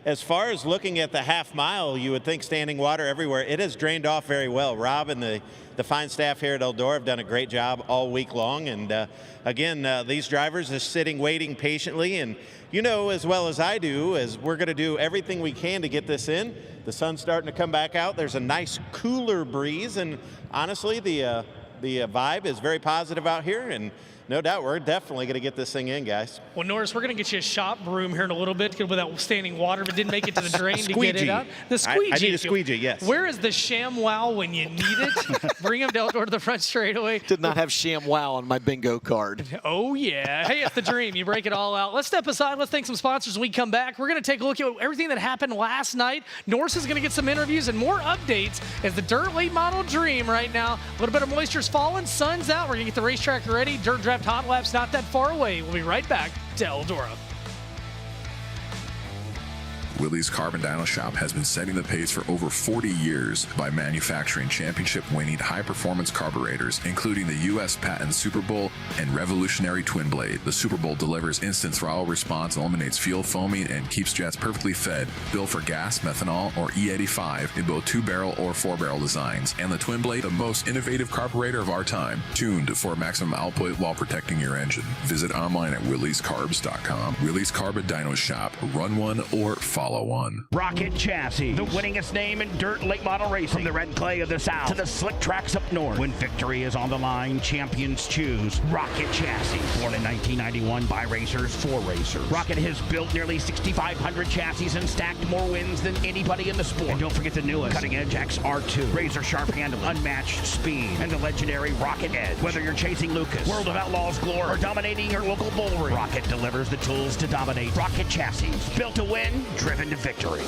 as far as looking at the half mile, you would think standing water everywhere. It has drained off very well. Rob and the fine staff here at Eldora have done a great job all week long. And again, these drivers are sitting, waiting patiently. And you know as well as I do, as we're going to do everything we can to get this in. The sun's starting to come back out. There's a nice cooler breeze. And honestly, the vibe is very positive out here. And no doubt, we're definitely going to get this thing in, guys. Well, Norris, we're going to get you a shop broom here in a little bit without standing water, but didn't make it to the drain to get it out. The squeegee. I need a squeegee, yes. Where is the ShamWow when you need it? Bring him to Eldora to the front straightaway. Did not have ShamWow on my bingo card. Oh, yeah. Hey, it's the dream. You break it all out. Let's step aside. Let's thank some sponsors when we come back. We're going to take a look at everything that happened last night. Norris is going to get some interviews and more updates as the dirt late model dream right now. A little bit of moisture's falling. Sun's out. We're going to get the racetrack ready. Dirt Draft Hot Laps not that far away. We'll be right back to Eldora. Willie's Carb and Dyno Shop has been setting the pace for over 40 years by manufacturing championship-winning high-performance carburetors, including the U.S. patent Super Bowl and revolutionary Twin Blade. The Super Bowl delivers instant throttle response, eliminates fuel foaming, and keeps jets perfectly fed, built for gas, methanol, or E85 in both 2-barrel or 4-barrel designs. And the Twin Blade, the most innovative carburetor of our time, tuned for maximum output while protecting your engine. Visit online at Willie'sCarbs.com. Willie's Carb and Dyno Shop. Run one or follow one. Rocket Chassis, the winningest name in dirt late model racing. From the red clay of the south to the slick tracks up north. When victory is on the line, champions choose Rocket Chassis. Born in 1991 by racers for racers. Rocket has built nearly 6,500 chassis and stacked more wins than anybody in the sport. And don't forget the newest cutting-edge XR2. Razor sharp handle, unmatched speed, and the legendary Rocket Edge. Whether you're chasing Lucas, World of Outlaws glory, or dominating your local bull ring, Rocket delivers the tools to dominate. Rocket Chassis, built to win, driven to victory.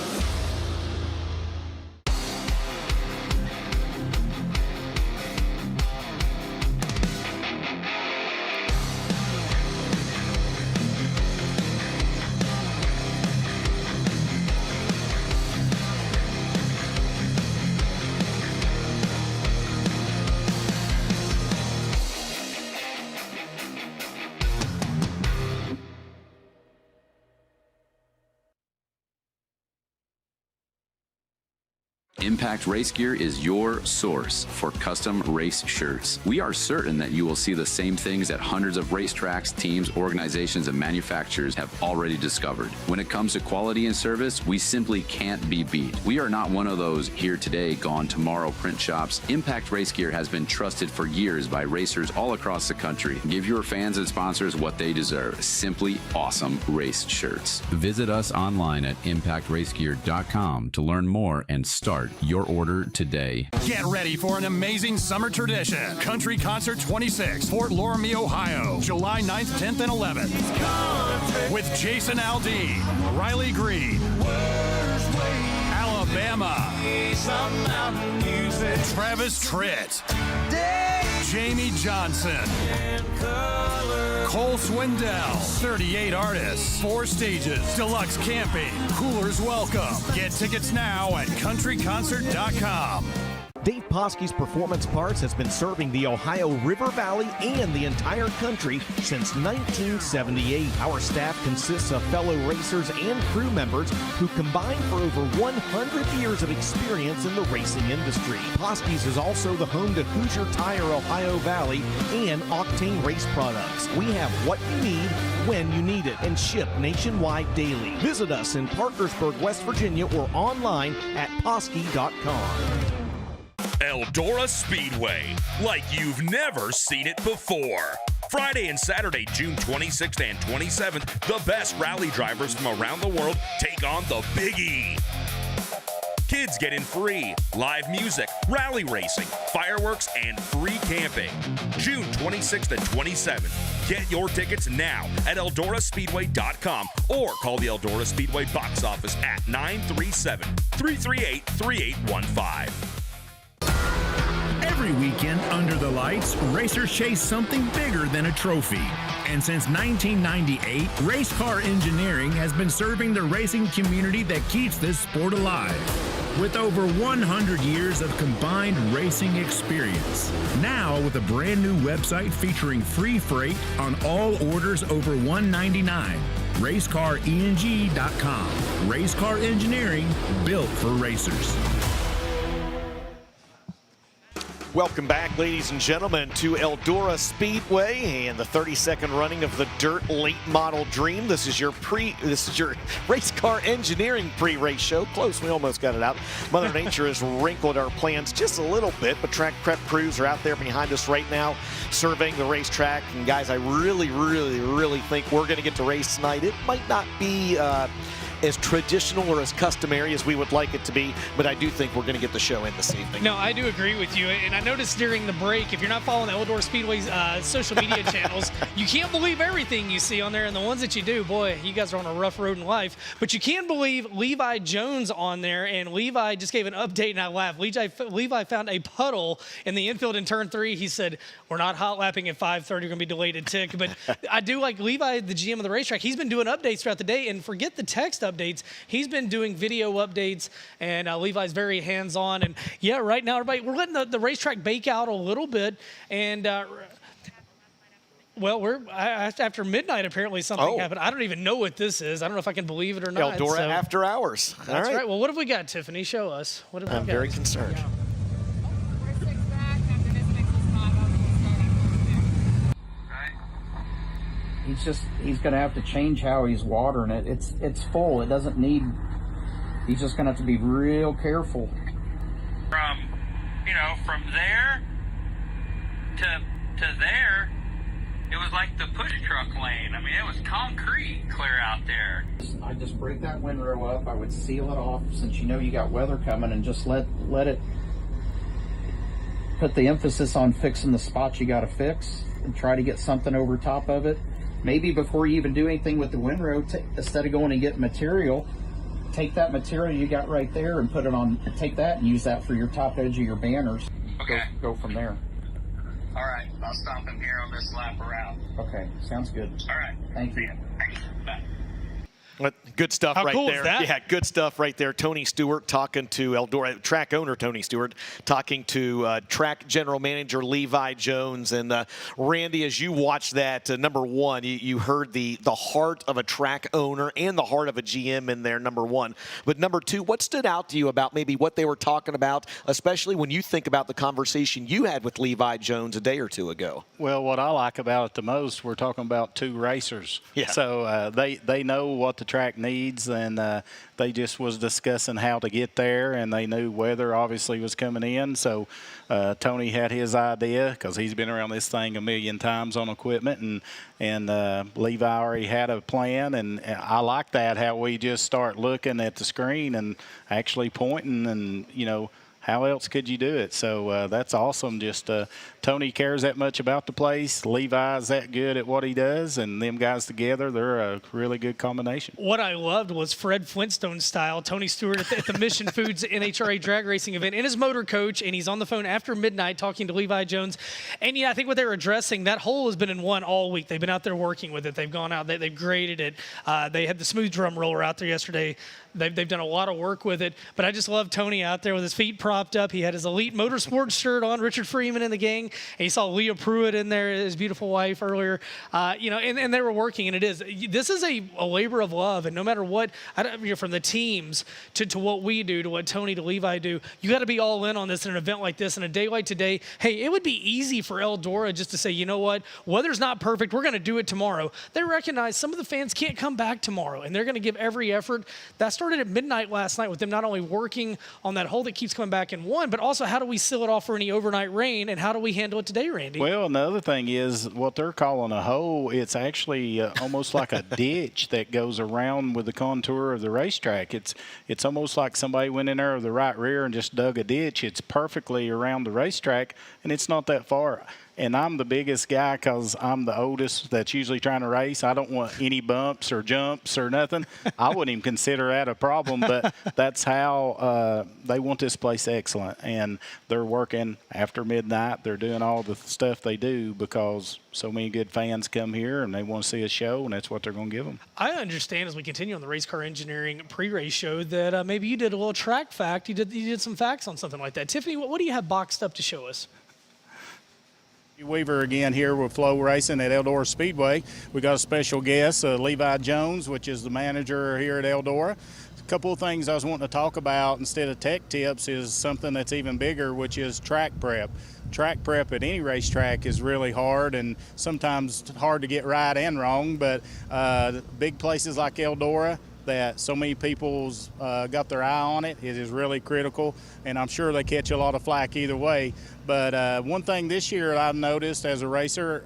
Impact Race Gear is your source for custom race shirts. We are certain that you will see the same things that hundreds of racetracks, teams, organizations, and manufacturers have already discovered. When it comes to quality and service, we simply can't be beat. We are not one of those here today, gone tomorrow print shops. Impact Race Gear has been trusted for years by racers all across the country. Give your fans and sponsors what they deserve. Simply awesome race shirts. Visit us online at impactracegear.com to learn more and start your order today. Get ready for an amazing summer tradition. Country Concert 26, Fort Loramie, Ohio, July 9th, 10th, and 11th. With Jason Aldean, Riley Green, Alabama, Travis Tritt, Jamie Johnson, Cole Swindell, 38 artists, 4 stages, deluxe camping, coolers welcome. Get tickets now at countryconcert.com. Dave Poske's Performance Parts has been serving the Ohio River Valley and the entire country since 1978. Our staff consists of fellow racers and crew members who combine for over 100 years of experience in the racing industry. Poske's is also the home to Hoosier Tire Ohio Valley and Octane Race Products. We have what you need when you need it and ship nationwide daily. Visit us in Parkersburg, West Virginia or online at Poske.com. Eldora Speedway, like you've never seen it before. Friday and Saturday, June 26th and 27th, the best rally drivers from around the world take on the Big E. Kids get in free, live music, rally racing, fireworks, and free camping. June 26th and 27th. Get your tickets now at EldoraSpeedway.com or call the Eldora Speedway box office at 937-338-3815. Every weekend under the lights, racers chase something bigger than a trophy. And since 1998, Race Car Engineering has been serving the racing community that keeps this sport alive. With over 100 years of combined racing experience. Now with a brand new website featuring free freight on all orders over $199. RaceCarENG.com. Race car engineering built for racers. Welcome back, ladies and gentlemen, to Eldora Speedway and the 32nd running of the Dirt Late Model Dream. This is your race car engineering pre-race show. Close, we almost got it out. Mother Nature has wrinkled our plans just a little bit, but track prep crews are out there behind us right now, surveying the racetrack. And guys, I really, really, really think we're going to get to race tonight. It might not be as traditional or as customary as we would like it to be, but I do think we're going to get the show in this evening. No, I do agree with you, and I noticed during the break, if you're not following the Eldora Speedway's social media channels, you can't believe everything you see on there, and the ones that you do, boy, you guys are on a rough road in life, but you can believe Levi Jones on there, and Levi just gave an update, and I laughed. Levi found a puddle in the infield in turn 3. He said, we're not hot lapping at 5:30, we're going to be delayed a tick, but I do like Levi, the GM of the racetrack. He's been doing updates throughout the day, and forget the text updates. He's been doing video updates, and Levi's very hands-on. And yeah, right now, everybody, we're letting the racetrack bake out a little bit. And well, after midnight, apparently something happened. I don't even know what this is. I don't know if I can believe it or not. Eldora After Hours. That's right. Well, what have we got, Tiffany? Show us. What have we got? I'm very concerned. He's going to have to change how he's watering it. It's full. It doesn't need. He's just going to have to be real careful. From there to there, it was like the push truck lane. I mean, it was concrete clear out there. I just break that windrow up. I would seal it off since you know you got weather coming, and just let it. Put the emphasis on fixing the spots you got to fix, and try to get something over top of it. Maybe before you even do anything with the windrow, instead of going and getting material, take that material you got right there and put it on, take that and use that for your top edge of your banners. Okay. Go from there. All right. I'll stop him here on this lap around. Okay. Sounds good. All right. Thank you. Bye. Good stuff right cool there. Is that? Yeah, good stuff right there. Tony Stewart talking to Eldora, track owner Tony Stewart, talking to track general manager Levi Jones. And Randy, as you watch that, number one, you heard the heart of a track owner and the heart of a GM in there, number one. But number two, what stood out to you about maybe what they were talking about, especially when you think about the conversation you had with Levi Jones a day or two ago? Well, what I like about it the most, we're talking about two racers. Yeah. So they know what the track needs, and they just was discussing how to get there, and they knew weather obviously was coming in. So Tony had his idea because he's been around this thing a million times on equipment, and Levi already had a plan, and I like that, how we just start looking at the screen and actually pointing, and how else could you do it? So that's awesome. Just Tony cares that much about the place. Levi's that good at what he does, and them guys together, they're a really good combination. What I loved was Fred Flintstone style, Tony Stewart at the Mission Foods NHRA drag racing event in his motor coach, and he's on the phone after midnight talking to Levi Jones. And I think what they were addressing, that hole has been in one all week. They've been out there working with it. They've gone out, they've graded it. They had the smooth drum roller out there yesterday. They've done a lot of work with it, but I just love Tony out there with his feet propped up. He had his Elite Motorsports shirt on, Richard Freeman in the gang, and you saw Leah Pruitt in there, his beautiful wife earlier, and they were working, and this is a labor of love, and no matter what, from the teams to what we do, to what Tony, to Levi do, you got to be all in on this in an event like this, and a day like today. Hey, it would be easy for Eldora just to say, you know what, weather's not perfect, we're going to do it tomorrow. They recognize some of the fans can't come back tomorrow, and they're going to give every effort. That started at midnight last night with them not only working on that hole that keeps coming back in one, but also how do we seal it off for any overnight rain, and how do we handle it today, Randy? Well, another thing is what they're calling a hole. It's actually almost like a ditch that goes around with the contour of the racetrack. It's almost like somebody went in there with the right rear and just dug a ditch. It's perfectly around the racetrack, and it's not that far. And I'm the biggest guy because I'm the oldest that's usually trying to race. I don't want any bumps or jumps or nothing. I wouldn't even consider that a problem, but that's how they want this place excellent. And they're working after midnight. They're doing all the stuff they do because so many good fans come here and they want to see a show, and that's what they're going to give them. I understand as we continue on the race car engineering pre-race show that maybe you did a little track fact. You did some facts on something like that. Tiffany, what do you have boxed up to show us? Weaver again here with FloRacing at Eldora Speedway. We got a special guest, Levi Jones, which is the manager here at Eldora. A couple of things I was wanting to talk about instead of tech tips is something that's even bigger, which is track prep. Track prep at any racetrack is really hard and sometimes hard to get right and wrong, but big places like Eldora that so many people's got their eye on it, it is really critical, and I'm sure they catch a lot of flack either way. But one thing this year I've noticed as a racer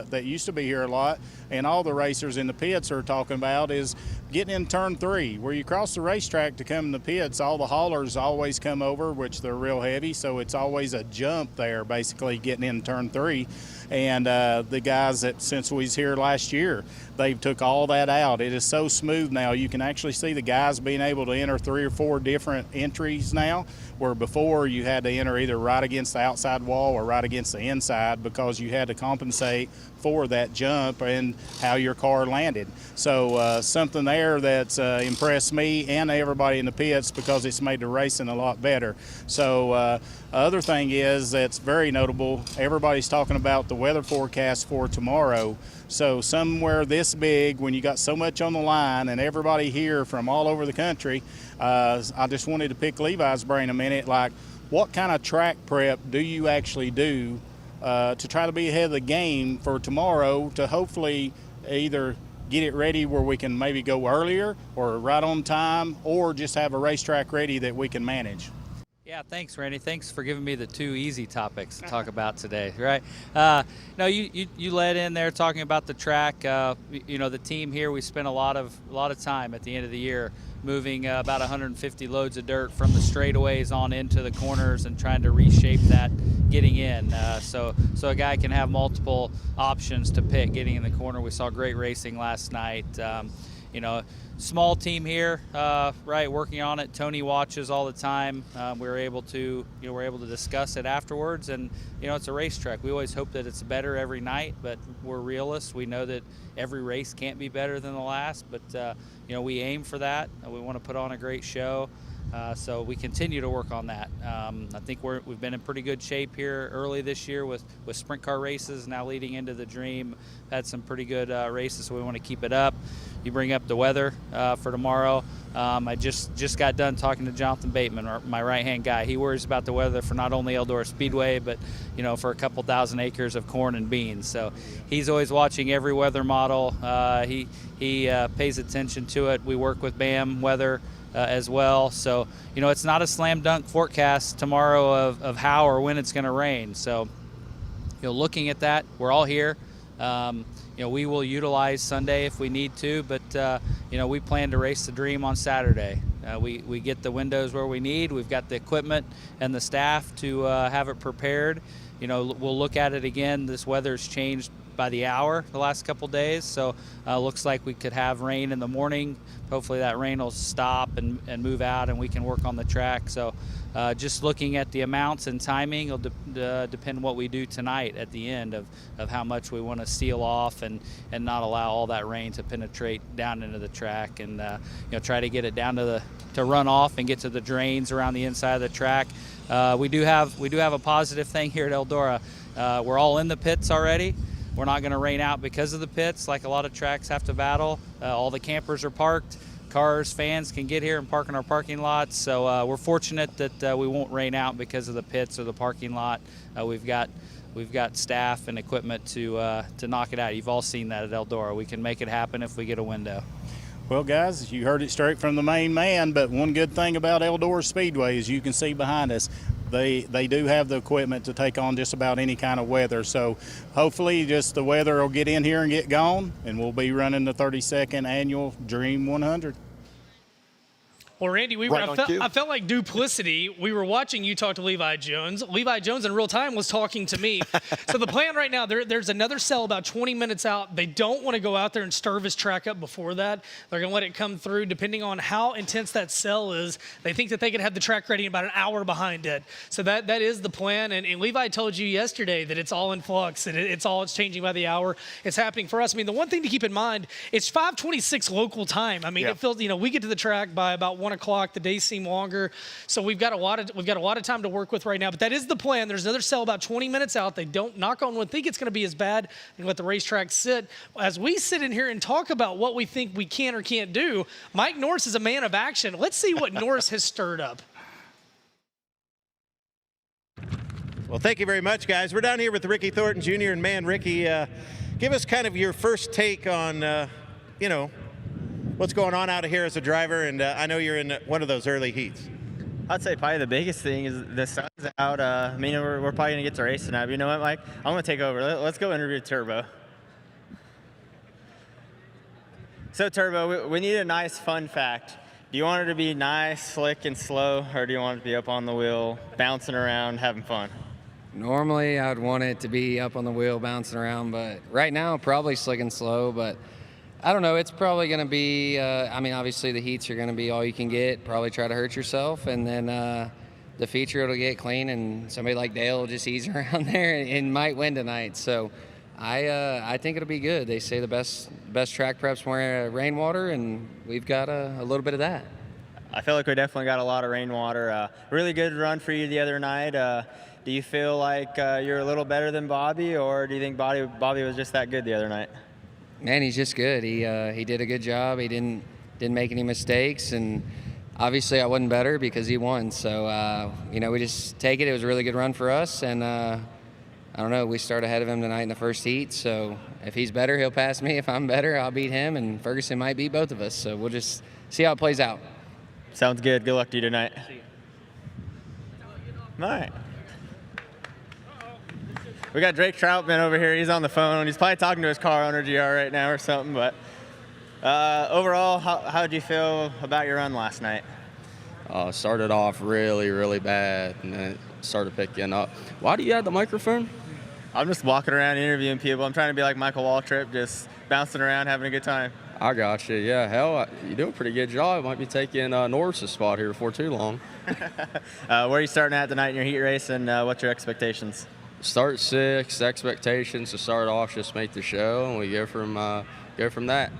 that used to be here a lot, and all the racers in the pits are talking about, is getting in turn 3. Where you cross the racetrack to come in the pits, all the haulers always come over, which they're real heavy, so it's always a jump there, basically getting in turn 3. And the guys that, since we was here last year, they've took all that out. It is so smooth now. You can actually see the guys being able to enter 3 or 4 different entries now, where before you had to enter either right against the outside wall or right against the inside because you had to compensate for that jump and how your car landed. So something there that's impressed me and everybody in the pits because it's made the racing a lot better. So other thing is that's very notable, everybody's talking about the weather forecast for tomorrow. So somewhere this big, when you got so much on the line and everybody here from all over the country, I just wanted to pick Levi's brain a minute, like what kind of track prep do you actually do to try to be ahead of the game for tomorrow to hopefully either get it ready where we can maybe go earlier or right on time, or just have a racetrack ready that we can manage? Yeah, thanks, Randy. Thanks for giving me the 2 easy topics to talk about today, right? No, you led in there talking about the track. You know, the team here, we spent a lot of time at the end of the year moving about 150 loads of dirt from the straightaways on into the corners and trying to reshape that getting in. So a guy can have multiple options to pick getting in the corner. We saw great racing last night. You know, small team here, right, working on it. Tony watches all the time. We were able to discuss it afterwards, and you know, it's a racetrack. We always hope that it's better every night, but we're realists. We know that every race can't be better than the last, but you know, we aim for that. We want to put on a great show. So we continue to work on that. I think we've been in pretty good shape here early this year with sprint car races, now leading into the Dream. Had some pretty good races, so we want to keep it up. You bring up the weather for tomorrow. I just got done talking to Jonathan Bateman, my right-hand guy. He worries about the weather for not only Eldora Speedway, but you know, for a couple thousand acres of corn and beans. So he's always watching every weather model. He pays attention to it. We work with BAM Weather as well. So, you know, it's not a slam dunk forecast tomorrow of how or when it's going to rain. So, you know, looking at that, we're all here. You know, we will utilize Sunday if we need to, but, you know, we plan to race the Dream on Saturday. We get the windows where we need. We've got the equipment and the staff to have it prepared. You know, we'll look at it again. This weather's changed by the hour the last couple days, so looks like we could have rain in the morning. Hopefully that rain will stop and move out and we can work on the track. So just looking at the amounts and timing will depend what we do tonight at the end of how much we want to seal off and not allow all that rain to penetrate down into the track, and you know, try to get it down to run off and get to the drains around the inside of the track. We do have a positive thing here at Eldora. We're all in the pits already. We're not going to rain out because of the pits like a lot of tracks have to battle. All the campers are parked. Cars, fans can get here and park in our parking lots. So we're fortunate that we won't rain out because of the pits or the parking lot. We've got staff and equipment to knock it out. You've all seen that at Eldora. We can make it happen if we get a window. Well, guys, you heard it straight from the main man, but one good thing about Eldora Speedway is you can see behind us, they do have the equipment to take on just about any kind of weather. So hopefully just the weather will get in here and get gone, and we'll be running the 32nd annual Dream 100. Well, Randy, I felt like duplicity. We were watching you talk to Levi Jones. Levi Jones in real time was talking to me. So the plan right now, there's another cell about 20 minutes out. They don't want to go out there and stir his track up before that. They're going to let it come through. Depending on how intense that cell is, they think that they could have the track ready in about an hour behind it. So that is the plan. And Levi told you yesterday that it's all in flux and it's changing by the hour. It's happening for us. I mean, the one thing to keep in mind, it's 5:26 local time. I mean, It feels, you know, we get to the track by about 1 o'clock. The days seem longer, so we've got a lot of time to work with right now. But that is the plan. There's another cell about 20 minutes out. They don't, knock on wood, think it's going to be as bad, and let the racetrack sit. As we sit in here and talk about what we think we can or can't do, Mike Norris is a man of action. Let's see what Norris has stirred up. Well, thank you very much, guys. We're down here with Ricky Thornton Jr. and man, Ricky, give us kind of your first take on, you know, what's going on out here as a driver, and I know you're in one of those early heats. I'd say probably the biggest thing is the sun's out. I mean, we're probably going to get to race tonight. But you know what, Mike? I'm going to take over. Let's go interview Turbo. So, Turbo, we need a nice fun fact. Do you want it to be nice, slick, and slow, or do you want it to be up on the wheel, bouncing around, having fun? Normally, I'd want it to be up on the wheel, bouncing around, but right now, probably slick and slow, but I don't know. It's probably going to be, I mean, obviously the heats are going to be all you can get, probably try to hurt yourself, and then the feature will get clean, and somebody like Dale will just ease around there and might win tonight. So I think it'll be good. They say the best track prep's more rainwater, and we've got a little bit of that. I feel like we definitely got a lot of rainwater. Really good run for you the other night. Do you feel like you're a little better than Bobby, or do you think Bobby was just that good the other night? Man, he's just good. He did a good job. He didn't make any mistakes, and obviously I wasn't better because he won. So you know, we just take it. It was a really good run for us, and I don't know. We start ahead of him tonight in the first heat. So if he's better, he'll pass me. If I'm better, I'll beat him, and Ferguson might beat both of us. So we'll just see how it plays out. Sounds good. Good luck to you tonight. All right. We got Drake Troutman over here. He's on the phone. He's probably talking to his car owner, GR, right now or something. But overall, how did you feel about your run last night? Started off really, really bad, and then it started picking up. Why do you have the microphone? I'm just walking around interviewing people. I'm trying to be like Michael Waltrip, just bouncing around, having a good time. I got you. Yeah, hell, you do a pretty good job. Might be taking Norris's spot here before too long. Where are you starting at tonight in your heat race, and what's your expectations? Start 6, expectations to start off, just make the show, and we go from that.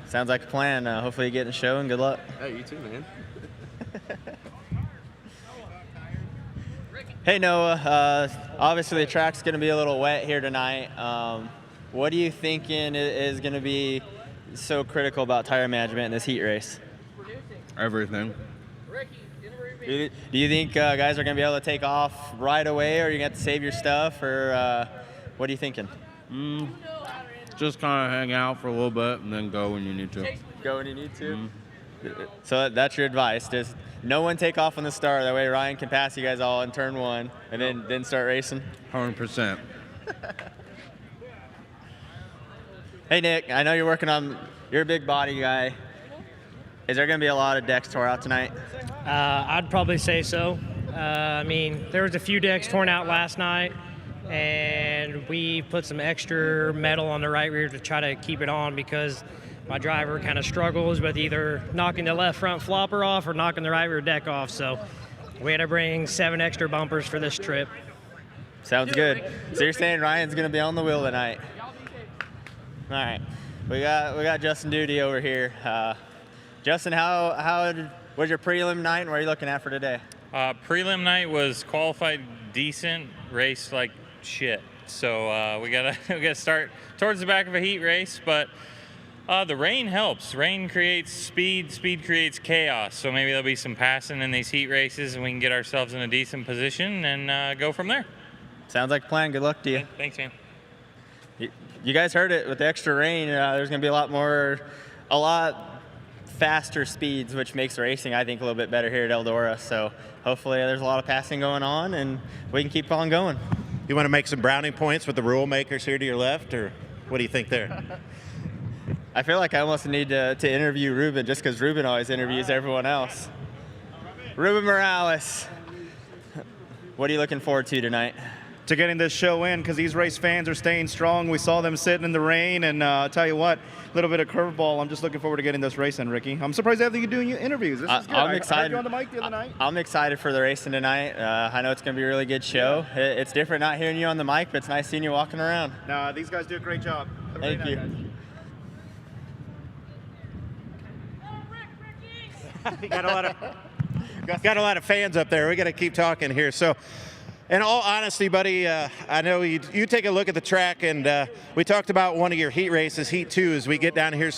Sounds like a plan. Hopefully you get in the show, and good luck. Hey, you too, man. Hey, Noah. Obviously the track's going to be a little wet here tonight. What are you thinking is going to be so critical about tire management in this heat race? Everything. Do you think guys are going to be able to take off right away, or are you going to have to save your stuff, or what are you thinking? Just kind of hang out for a little bit and then go when you need to. Go when you need to? So that's your advice. Just no one take off on the start. That way Ryan can pass you guys all in turn 1 and then start racing? 100%. Hey, Nick, I know you're a big body guy. Is there going to be a lot of decks tore out tonight? I'd probably say so. I mean, there was a few decks torn out last night, and we put some extra metal on the right rear to try to keep it on because my driver kind of struggles with either knocking the left front flopper off or knocking the right rear deck off. So we had to bring 7 extra bumpers for this trip. Sounds good. So you're saying Ryan's going to be on the wheel tonight? All right. We got Justin Duty over here. Justin, how was your prelim night, and what are you looking at for today? Prelim night was qualified decent, raced like shit. So we gotta start towards the back of a heat race, but the rain helps. Rain creates speed, speed creates chaos. So maybe there'll be some passing in these heat races, and we can get ourselves in a decent position and go from there. Sounds like a plan. Good luck to you. Thanks, man. You guys heard it. With the extra rain, there's going to be a lot faster speeds, which makes racing, I think, a little bit better here at Eldora. So hopefully there's a lot of passing going on, and we can keep on going. You want to make some brownie points with the rule makers here to your left, or what do you think there? I feel like I almost need to interview Ruben, just because Ruben always interviews everyone else. Ruben Morales, what are you looking forward to tonight? To getting this show in, because these race fans are staying strong. We saw them sitting in the rain, and I'll tell you what, a little bit of curveball. I'm just looking forward to getting this race in, Ricky. I'm surprised that you're doing interviews. This is good. I'm excited. I heard you on the mic the other night. I'm excited for the racing tonight. I know it's going to be a really good show. Yeah. It's different not hearing you on the mic, but it's nice seeing you walking around. No, these guys do a great job. Thank you. You got a lot of fans up there. We got to keep talking here. So, in all honesty, buddy, I know you take a look at the track, and we talked about one of your heat races, Heat 2, as we get down here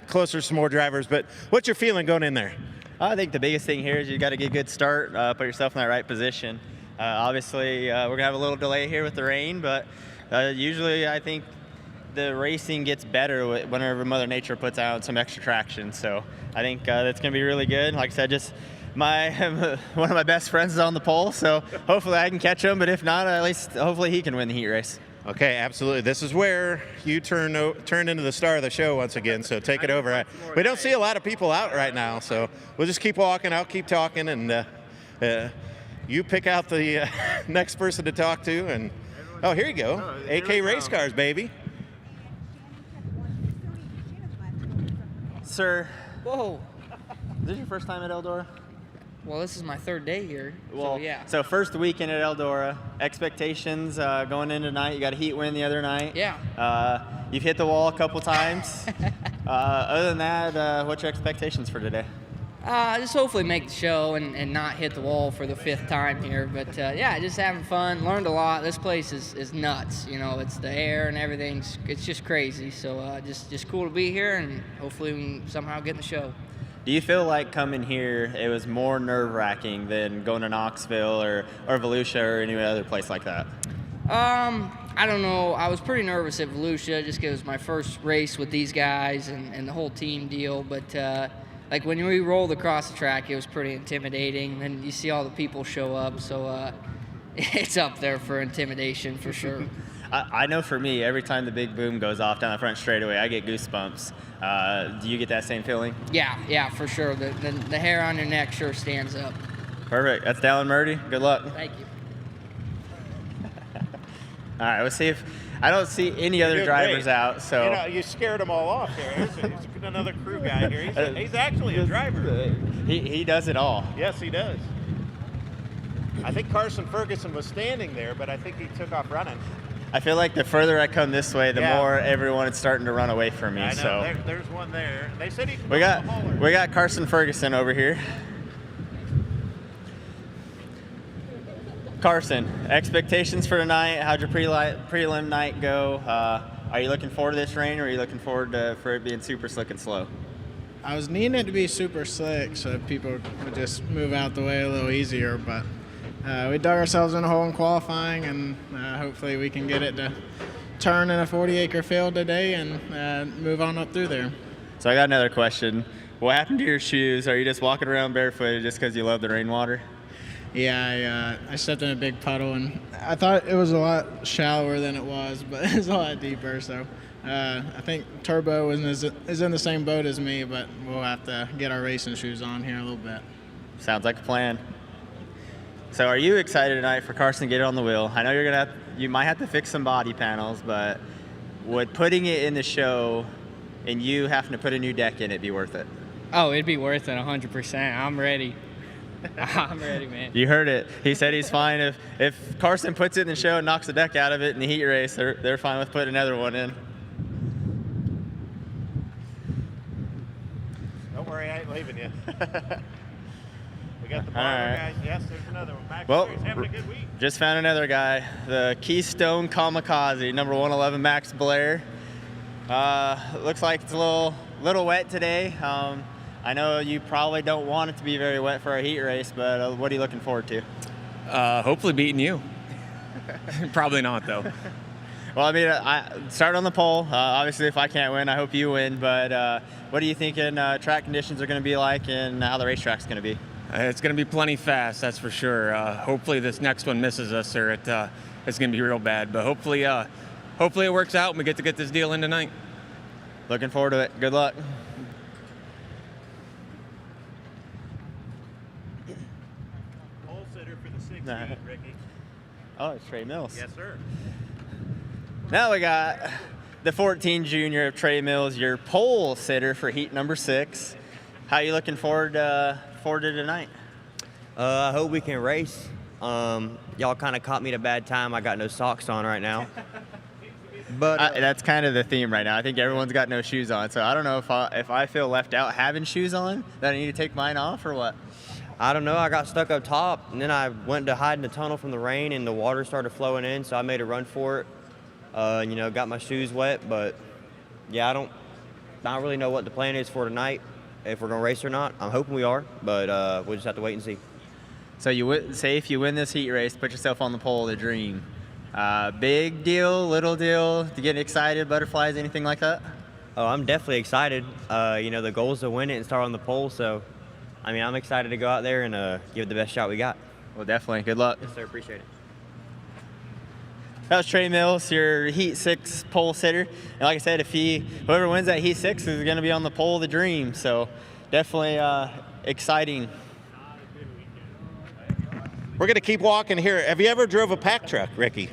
closer to some more drivers. But what's your feeling going in there? I think the biggest thing here is you got to get a good start, put yourself in that right position. Obviously, we're going to have a little delay here with the rain, but usually I think the racing gets better whenever Mother Nature puts out some extra traction. So I think that's going to be really good. Like I said, just one of my best friends is on the pole, so hopefully I can catch him, but if not, at least hopefully he can win the heat race. Okay, absolutely. This is where you turn into the star of the show once again, so take it over. We don't see a lot of people out right now, so we'll just keep walking. I'll keep talking, and you pick out the next person to talk to. And oh, here you go. AK Race Cars, baby. Sir. Whoa. Is this your first time at Eldora? Well, this is my third day here. Well, so yeah. So first weekend at Eldora. Expectations going in tonight. You got a heat win the other night. Yeah. You've hit the wall a couple times. Other than that, what's your expectations for today? Just hopefully make the show and not hit the wall for the 5th time here. But yeah, just having fun. Learned a lot. This place is nuts. You know, it's the air and everything. It's just crazy. So just cool to be here, and hopefully we can somehow get in the show. Do you feel like coming here, it was more nerve-wracking than going to Knoxville or Volusia or any other place like that? I don't know. I was pretty nervous at Volusia just because it was my first race with these guys and the whole team deal. But like when we rolled across the track, it was pretty intimidating. And you see all the people show up, so it's up there for intimidation for sure. I know for me, every time the big boom goes off down the front straightaway, I get goosebumps. Do you get that same feeling? Yeah, for sure. The hair on your neck sure stands up. Perfect. That's Dallin Murdy. Good luck. Thank you. All right, let's see if I don't see any other drivers great. out. So you know, you scared them all off here. Here's another crew guy here. He's actually a driver. He does it all. Yes, he does. I think Carson Ferguson was standing there, but I think he took off running. I feel like the further I come this way, the more everyone is starting to run away from me. I know. So There's one there. They said he. we got Carson Ferguson over here. Carson, expectations for tonight? How'd your prelim night go? Are you looking forward to this rain, or are you looking forward for it being super slick and slow? I was needing it to be super slick so people would just move out the way a little easier, but we dug ourselves in a hole in qualifying, and hopefully we can get it to turn in a 40-acre field today and move on up through there. So I got another question. What happened to your shoes? Are you just walking around barefooted just because you love the rainwater? Yeah, I stepped in a big puddle, and I thought it was a lot shallower than it was, but it's a lot deeper. So I think Turbo is in the same boat as me, but we'll have to get our racing shoes on here in a little bit. Sounds like a plan. So are you excited tonight for Carson to get it on the wheel? I know you might have to fix some body panels, but would putting it in the show and you having to put a new deck in it be worth it? Oh, it'd be worth it 100%. I'm ready. I'm ready, man. You heard it. He said he's fine if Carson puts it in the show and knocks the deck out of it in the heat race. They're fine with putting another one in. Don't worry, I ain't leaving you. We got the bar right. guys. Yes, there's another one. Max Well, Blair's having a good week. Just found another guy, the Keystone Kamikaze, number 111, Max Blair. Looks like it's a little wet today. I know you probably don't want it to be very wet for a heat race, but what are you looking forward to? Hopefully beating you. Probably not, though. Well, I mean, I start on the pole. Obviously, if I can't win, I hope you win. But what are you thinking track conditions are going to be like and how the racetrack's going to be? It's going to be plenty fast, that's for sure. Hopefully this next one misses us, or it's going to be real bad. But hopefully it works out and we get to get this deal in tonight. Looking forward to it. Good luck. Pole sitter for the 16, Ricky. Oh, it's Trey Mills. Yes, sir. Now we got the 14 junior of Trey Mills, your pole sitter for heat number 6. How are you looking forward to tonight? I hope we can race. Y'all kind of caught me at a bad time. I got no socks on right now. But that's kind of the theme right now. I think everyone's got no shoes on, so I don't know if I feel left out having shoes on, that I need to take mine off or what. I don't know. I got stuck up top, and then I went to hide in the tunnel from the rain, and the water started flowing in, so I made a run for it. Got my shoes wet, but yeah, I don't really know what the plan is for tonight, if we're gonna race or not. I'm hoping we are, but we'll just have to wait and see. So say if you win this heat race, put yourself on the pole of the dream. Big deal, little deal, to get excited, butterflies, anything like that? Oh, I'm definitely excited. The goal is to win it and start on the pole, so I'm excited to go out there and give it the best shot we got. Well, definitely. Good luck. Yes, sir. Appreciate it. That was Trey Mills, your Heat 6 pole sitter. And like I said, whoever wins that Heat 6 is going to be on the pole of the dream. So definitely exciting. We're going to keep walking here. Have you ever drove a pack truck, Ricky?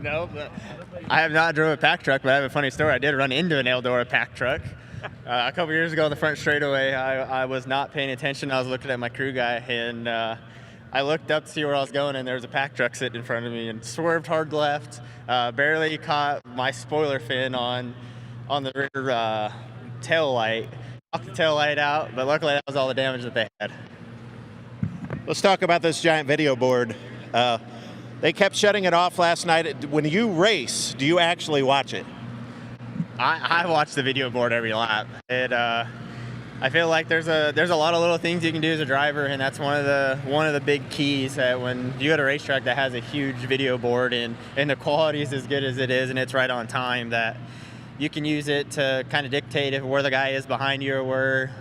No, but I have not drove a pack truck, but I have a funny story. I did run into an Eldora pack truck. A couple years ago on the front straightaway, I was not paying attention. I was looking at my crew guy, and I looked up to see where I was going, and there was a pack truck sitting in front of me and swerved hard left. Barely caught my spoiler fin on the rear tail light. Knocked the tail light out, but luckily that was all the damage that they had. Let's talk about this giant video board. They kept shutting it off last night. When you race, do you actually watch it? I watch the video board every lap. I feel like there's a lot of little things you can do as a driver, and that's one of the big keys, that when you go to a racetrack that has a huge video board and the quality is as good as it is and it's right on time, that you can use it to kind of dictate where the guy is behind you or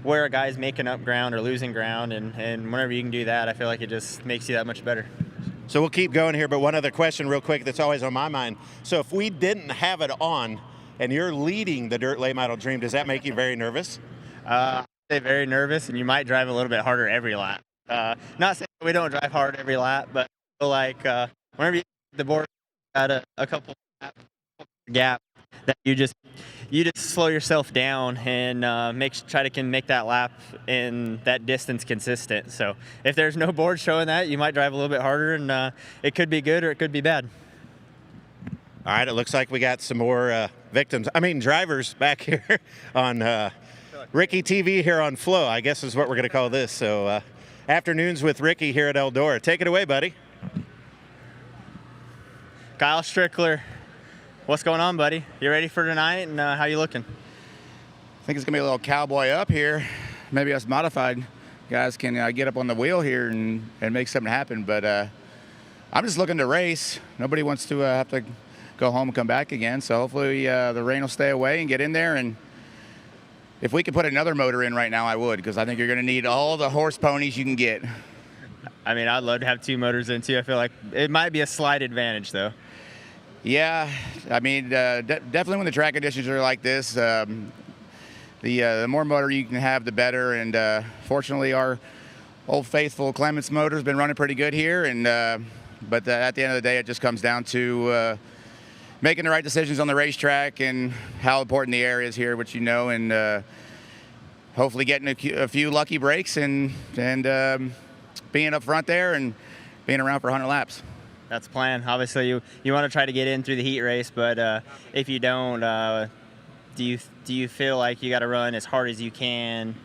where a guy's making up ground or losing ground, and whenever you can do that, I feel like it just makes you that much better. So we'll keep going here, but one other question real quick that's always on my mind. So if we didn't have it on and you're leading the Dirt Late Model Dream, does that make you very nervous? I'd say very nervous, and you might drive a little bit harder every lap. Not saying we don't drive hard every lap, but I feel like whenever you the board got a couple gap, that you just slow yourself down and try to make that lap and that distance consistent. So if there's no board showing that, you might drive a little bit harder, and it could be good or it could be bad. All right, it looks like we got some more drivers back here on Ricky TV here on Flow, I guess is what we're going to call this. So afternoons with Ricky here at Eldora. Take it away, buddy. Kyle Strickler, what's going on, buddy? You ready for tonight, and how you looking? I think it's going to be a little cowboy up here. Maybe us modified guys can get up on the wheel here and make something happen. But I'm just looking to race. Nobody wants to have to go home and come back again. So hopefully the rain will stay away and get in there. And if we could put another motor in right now, I would, because I think you're going to need all the horse ponies you can get. I'd love to have two motors in too. I feel like it might be a slight advantage, though. Yeah, definitely when the track conditions are like this, the more motor you can have, the better. And fortunately, our old faithful Clements motor has been running pretty good here. And but at the end of the day, it just comes down to making the right decisions on the racetrack and how important the area is here, which and hopefully getting a few lucky breaks and being up front there and being around for 100 laps. That's the plan. Obviously, you want to try to get in through the heat race, but if you don't, do you feel like you got to run as hard as you can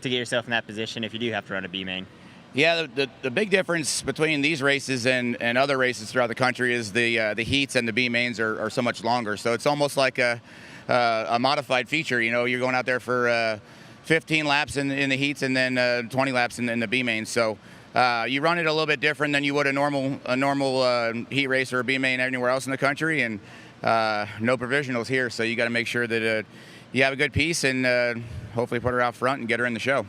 to get yourself in that position if you do have to run a B main? Yeah, the big difference between these races and other races throughout the country is the heats and the B mains are so much longer. So it's almost like a modified feature. You're going out there for 15 laps in the heats and then 20 laps in the B mains. So you run it a little bit different than you would a normal heat race or a B main anywhere else in the country, and no provisionals here. So you got to make sure that you have a good piece and hopefully put her out front and get her in the show.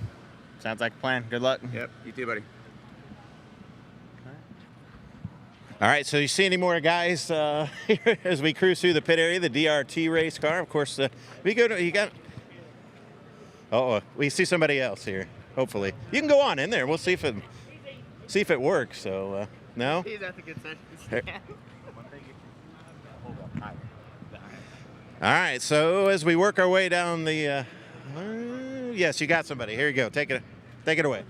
Sounds like a plan. Good luck. Yep. You too, buddy. All right, so you see any more guys as we cruise through the pit area, the DRT race car? Of course, we see somebody else here, hopefully. You can go on in there. We'll see if it works. So, no? He's at the concession stand. All right, so as we work our way down the yes, you got somebody. Here you go. Take it away.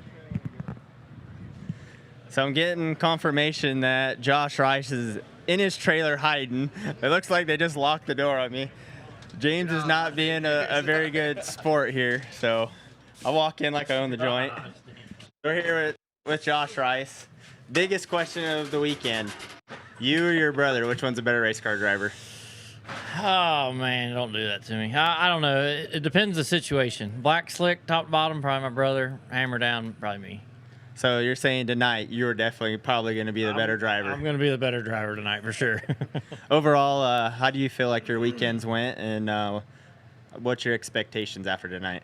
So I'm getting confirmation that Josh Rice is in his trailer hiding. It looks like they just locked the door on me. James is not being a very good sport here, so I'll walk in like I own the joint. We're here with Josh Rice. Biggest question of the weekend. You or your brother, which one's a better race car driver? Oh, man, don't do that to me. I don't know. It depends the situation. Black slick, top to bottom, probably my brother. Hammer down, probably me. So you're saying tonight you're definitely probably going to be the better driver. I'm going to be the better driver tonight for sure. Overall, how do you feel like your weekends went, and what's your expectations after tonight?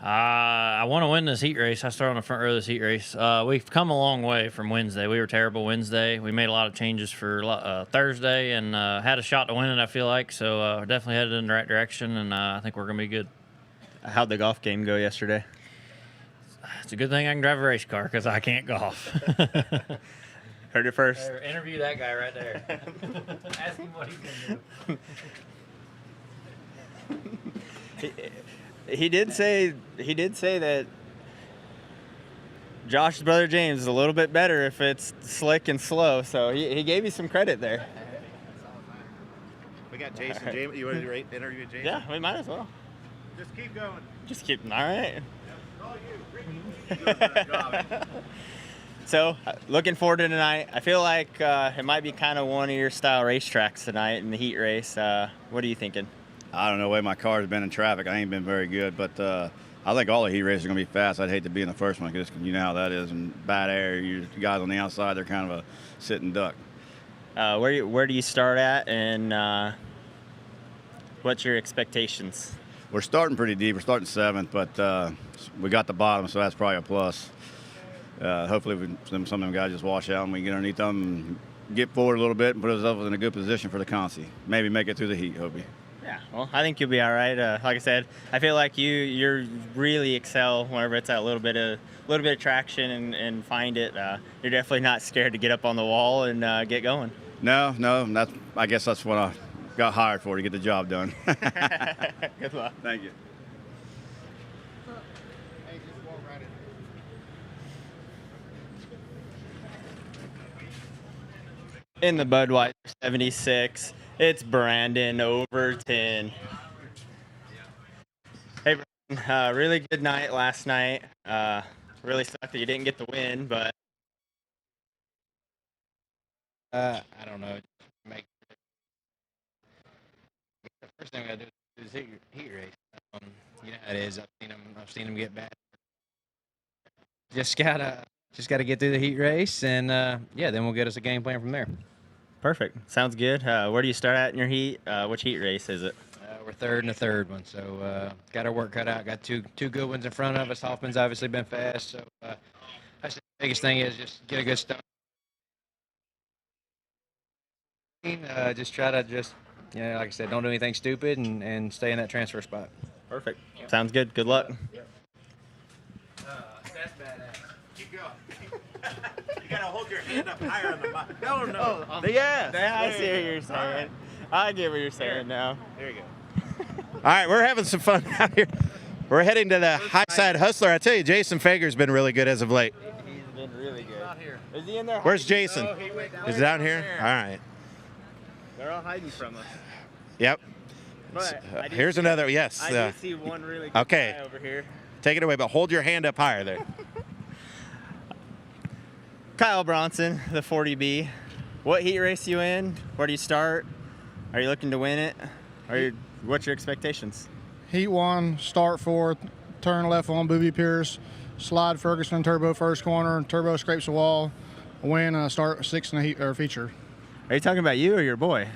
I want to win this heat race. I started on the front row of this heat race. We've come a long way from Wednesday. We were terrible Wednesday. We made a lot of changes for Thursday and had a shot to win it, I feel like. So definitely headed in the right direction, and I think we're going to be good. How'd the golf game go yesterday? It's a good thing I can drive a race car because I can't golf. Heard it first. Interview that guy right there. Ask him what he's going to do. He did say that Josh's brother James is a little bit better if it's slick and slow, so he gave you some credit there. We got Jason. Right. James, you want to interview Jason? Yeah, we might as well. Just keep going. Just keep. All right. So, looking forward to tonight. I feel like it might be kind of one of your style racetracks tonight in the heat race. What are you thinking? I don't know the way my car's been in traffic. I ain't been very good, but I think all the heat races are going to be fast. I'd hate to be in the first one because you know how that is. In bad air, you guys on the outside, they're kind of a sitting duck. Where do you start at, and what's your expectations? We're starting pretty deep. We're starting 7th, but we got the bottom, so that's probably a plus. Hopefully some of them guys just wash out and we can get underneath them and get forward a little bit and put ourselves in a good position for the consi. Maybe make it through the heat, hopefully. Yeah, well, I think you'll be all right. Like I said, I feel like you really excel whenever it's a little bit of traction and find it. You're definitely not scared to get up on the wall and get going. No, I guess that's what I got hired for, to get the job done. Good luck. Thank you. In the Budweiser 76, it's Brandon Overton. Hey, Brandon, really good night last night. Really sucked that you didn't get the win, but I don't know. The first thing we gotta do is heat race. You know how it is. I've seen them get bad. Just gotta get through the heat race, and yeah, then we'll get us a game plan from there. Perfect. Sounds good. Where do you start at in your heat? Which heat race is it? We're third in the third one, so got our work cut out. Got two good ones in front of us. Hoffman's obviously been fast, so that's the biggest thing is just get a good start. Just try to like I said, don't do anything stupid and stay in that transfer spot. Perfect. Sounds good. Good luck. That's badass. Keep going. You gotta hold your hand up higher on the mic. No. Yeah, I see what you're saying. I get what you're saying now. There you go. All right, we're having some fun out here. We're heading to the High Side Hustler. I tell you, Jason Fager's been really good as of late. He's been really good. Is he in there? Where's Jason? Is it down here? All right. They're all hiding from us. Yep. But Here's another. Yes. I do see one really good okay. guy over here. Take it away, but hold your hand up higher there. Kyle Bronson, the 40B. What heat race you in? Where do you start? Are you looking to win it? What's your expectations? Heat 1, start 4th, turn left on Booby Pierce, slide Ferguson turbo first corner, turbo scrapes the wall, win, start 6th in the heat or feature. Are you talking about you or your boy?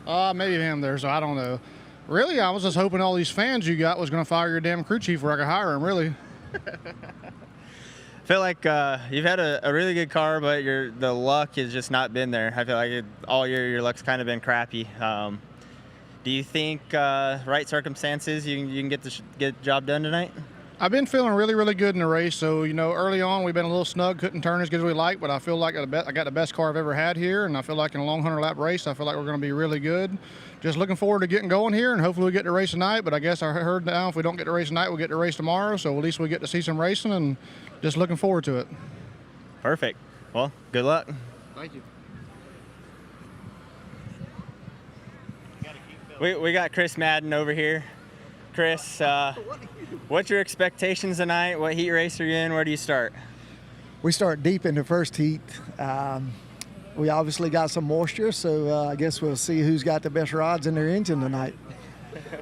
Maybe him there, so I don't know. Really, I was just hoping all these fans you got was going to fire your damn crew chief where I could hire him, really. I feel like you've had a really good car, but the luck has just not been there. I feel like all year your luck's kind of been crappy. Do you think right circumstances you can get the job done tonight? I've been feeling really, really good in the race. So, early on we've been a little snug, couldn't turn as good as we like, but I feel like I got the best car I've ever had here, and I feel like in a long 100-lap race, I feel like we're going to be really good. Just looking forward to getting going here, and hopefully we get to race tonight, but I guess I heard now if we don't get to race tonight, we'll get to race tomorrow, so at least we get to see some racing, and just looking forward to it. Perfect. Well, good luck. Thank you. We got Chris Madden over here. Chris, what's your expectations tonight? What heat race are you in? Where do you start? We start deep in the first heat. We obviously got some moisture, so I guess we'll see who's got the best rods in their engine tonight.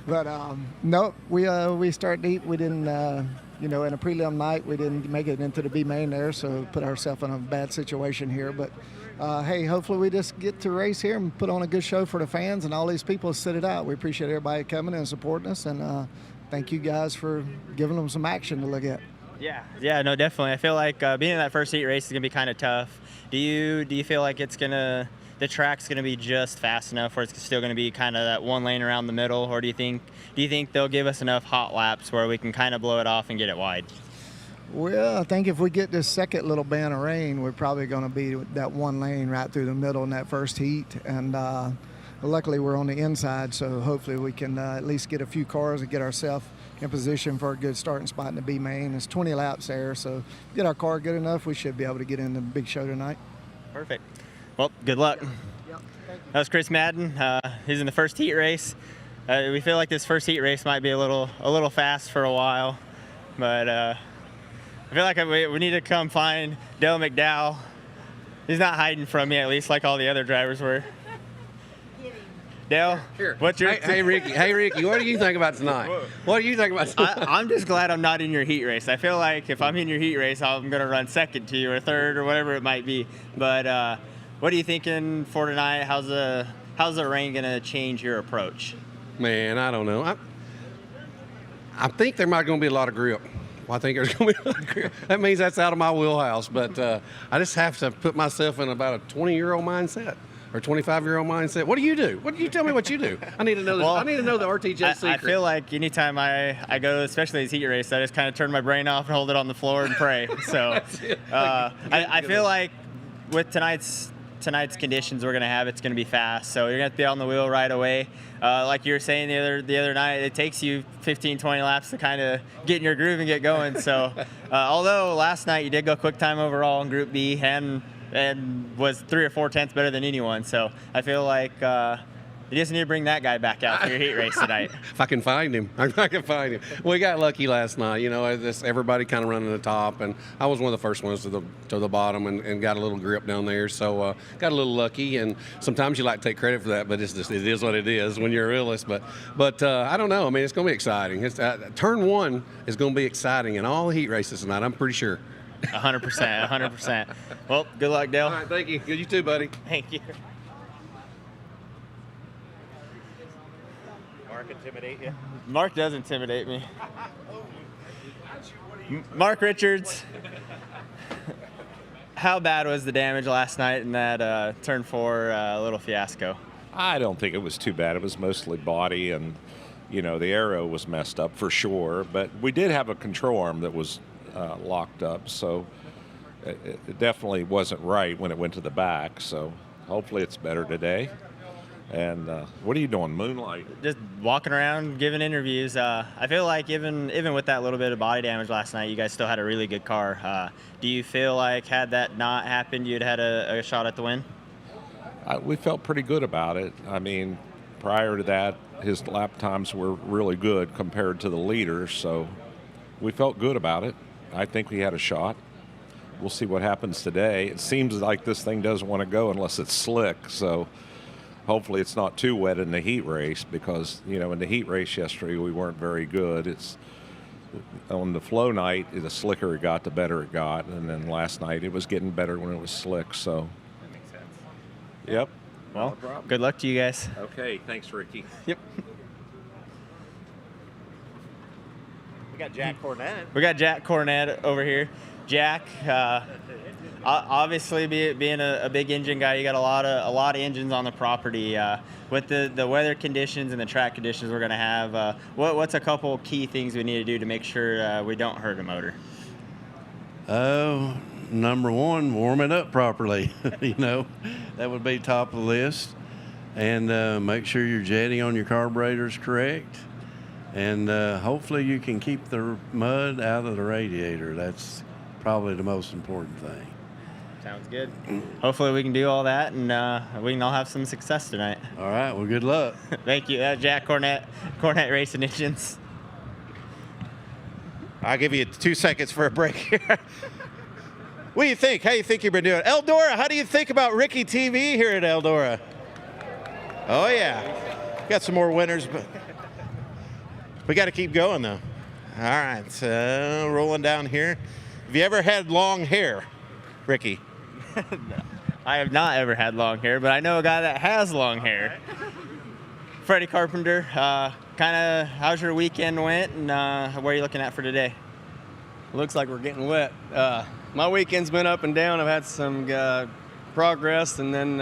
But no, we start deep. We didn't, in a prelim night, we didn't make it into the B main there, so put ourselves in a bad situation here. But hey, hopefully we just get to race here and put on a good show for the fans and all these people who sit it out. We appreciate everybody coming and supporting us, and thank you guys for giving them some action to look at. Yeah, no, definitely. I feel like being in that first heat race is gonna be kind of tough. Do you feel like the track's gonna be just fast enough, where it's still gonna be kind of that one lane around the middle, or do you think they'll give us enough hot laps where we can kind of blow it off and get it wide? Well, I think if we get this second little band of rain, we're probably going to be that one lane right through the middle in that first heat. And luckily, we're on the inside, so hopefully we can at least get a few cars and get ourselves in position for a good starting spot in the B main. It's 20 laps there, so get our car good enough, we should be able to get in the big show tonight. Perfect. Well, good luck. That was Chris Madden. He's in the first heat race. We feel like this first heat race might be a little fast for a while, but I feel like we need to come find Dale McDowell. He's not hiding from me, at least like all the other drivers were. Dale, what's your... Hey, Ricky, what do you think about tonight? What do you think about tonight? I'm just glad I'm not in your heat race. I feel like if I'm in your heat race, I'm going to run second to you or third or whatever it might be. But what are you thinking for tonight? How's the rain going to change your approach? Man, I don't know. I think there might going to be a lot of grip. Well, I think there's going to be a lot of grip. That means that's out of my wheelhouse. But I just have to put myself in about a 20-year-old mindset or 25-year-old mindset. What do you do? What do you tell me what you do? I need to know this. Well, I need to know the RTJ secret. I feel like anytime I go, especially these heat races, I just kind of turn my brain off and hold it on the floor and pray. So I feel like with tonight's conditions we're going to have, it's going to be fast. So you're going to have to be on the wheel right away. Like you were saying the other night, it takes you 15, 20 laps to kind of get in your groove and get going. So although last night you did go quick time overall in Group B and was 3 or 4 tenths better than anyone. So I feel like you just need to bring that guy back out for your heat race tonight. If I can find him. We got lucky last night. Everybody kind of running the top, and I was one of the first ones to the bottom and got a little grip down there. So got a little lucky, and sometimes you like to take credit for that, but it is what it is when you're a realist. But I don't know. I mean, it's going to be exciting. Turn 1 is going to be exciting in all the heat races tonight, I'm pretty sure. 100%. Well, good luck, Dale. All right, thank you. You too, buddy. Thank you. Mark intimidate you? Mark does intimidate me. Mark Richards, how bad was the damage last night in that turn 4 little fiasco? I don't think it was too bad. It was mostly body, and the aero was messed up for sure. But we did have a control arm that was locked up, so it definitely wasn't right when it went to the back. So hopefully it's better today. And what are you doing, moonlight? Just walking around, giving interviews. I feel like even with that little bit of body damage last night, you guys still had a really good car. Do you feel like had that not happened, you'd had a shot at the win? We felt pretty good about it. I mean, prior to that, his lap times were really good compared to the leaders, so we felt good about it. I think we had a shot. We'll see what happens today. It seems like this thing doesn't want to go unless it's slick, so hopefully it's not too wet in the heat race, because in the heat race yesterday we weren't very good. It's on the flow night, the slicker it got, the better it got, and then last night it was getting better when it was slick. So that makes sense. Yep. Well, good luck to you guys. Okay, thanks, Ricky. Yep. We got Jack Cornett. We got Jack Cornett over here. Jack, obviously being a big engine guy, you got a lot of engines on the property. With the weather conditions and the track conditions we're going to have, what's a couple key things we need to do to make sure we don't hurt a motor? Number one, warm it up properly. That would be top of the list. And make sure your jetting on your carburetor is correct. And hopefully you can keep the mud out of the radiator. That's probably the most important thing. Sounds good. Hopefully we can do all that, and we can all have some success tonight. All right, well, good luck. Thank you. Jack Cornett Racing Engines. I'll give you 2 seconds for a break here. What do you think? How do you think you've been doing? Eldora, how do you think about Ricky TV here at Eldora? Oh, yeah. Got some more winners, but we got to keep going, though. All right, so rolling down here. Have you ever had long hair, Ricky? I have not ever had long hair, but I know a guy that has long hair. Freddie Carpenter, kind of how's your weekend went, and what are you looking at for today? Looks like we're getting wet. My weekend's been up and down. I've had some progress and then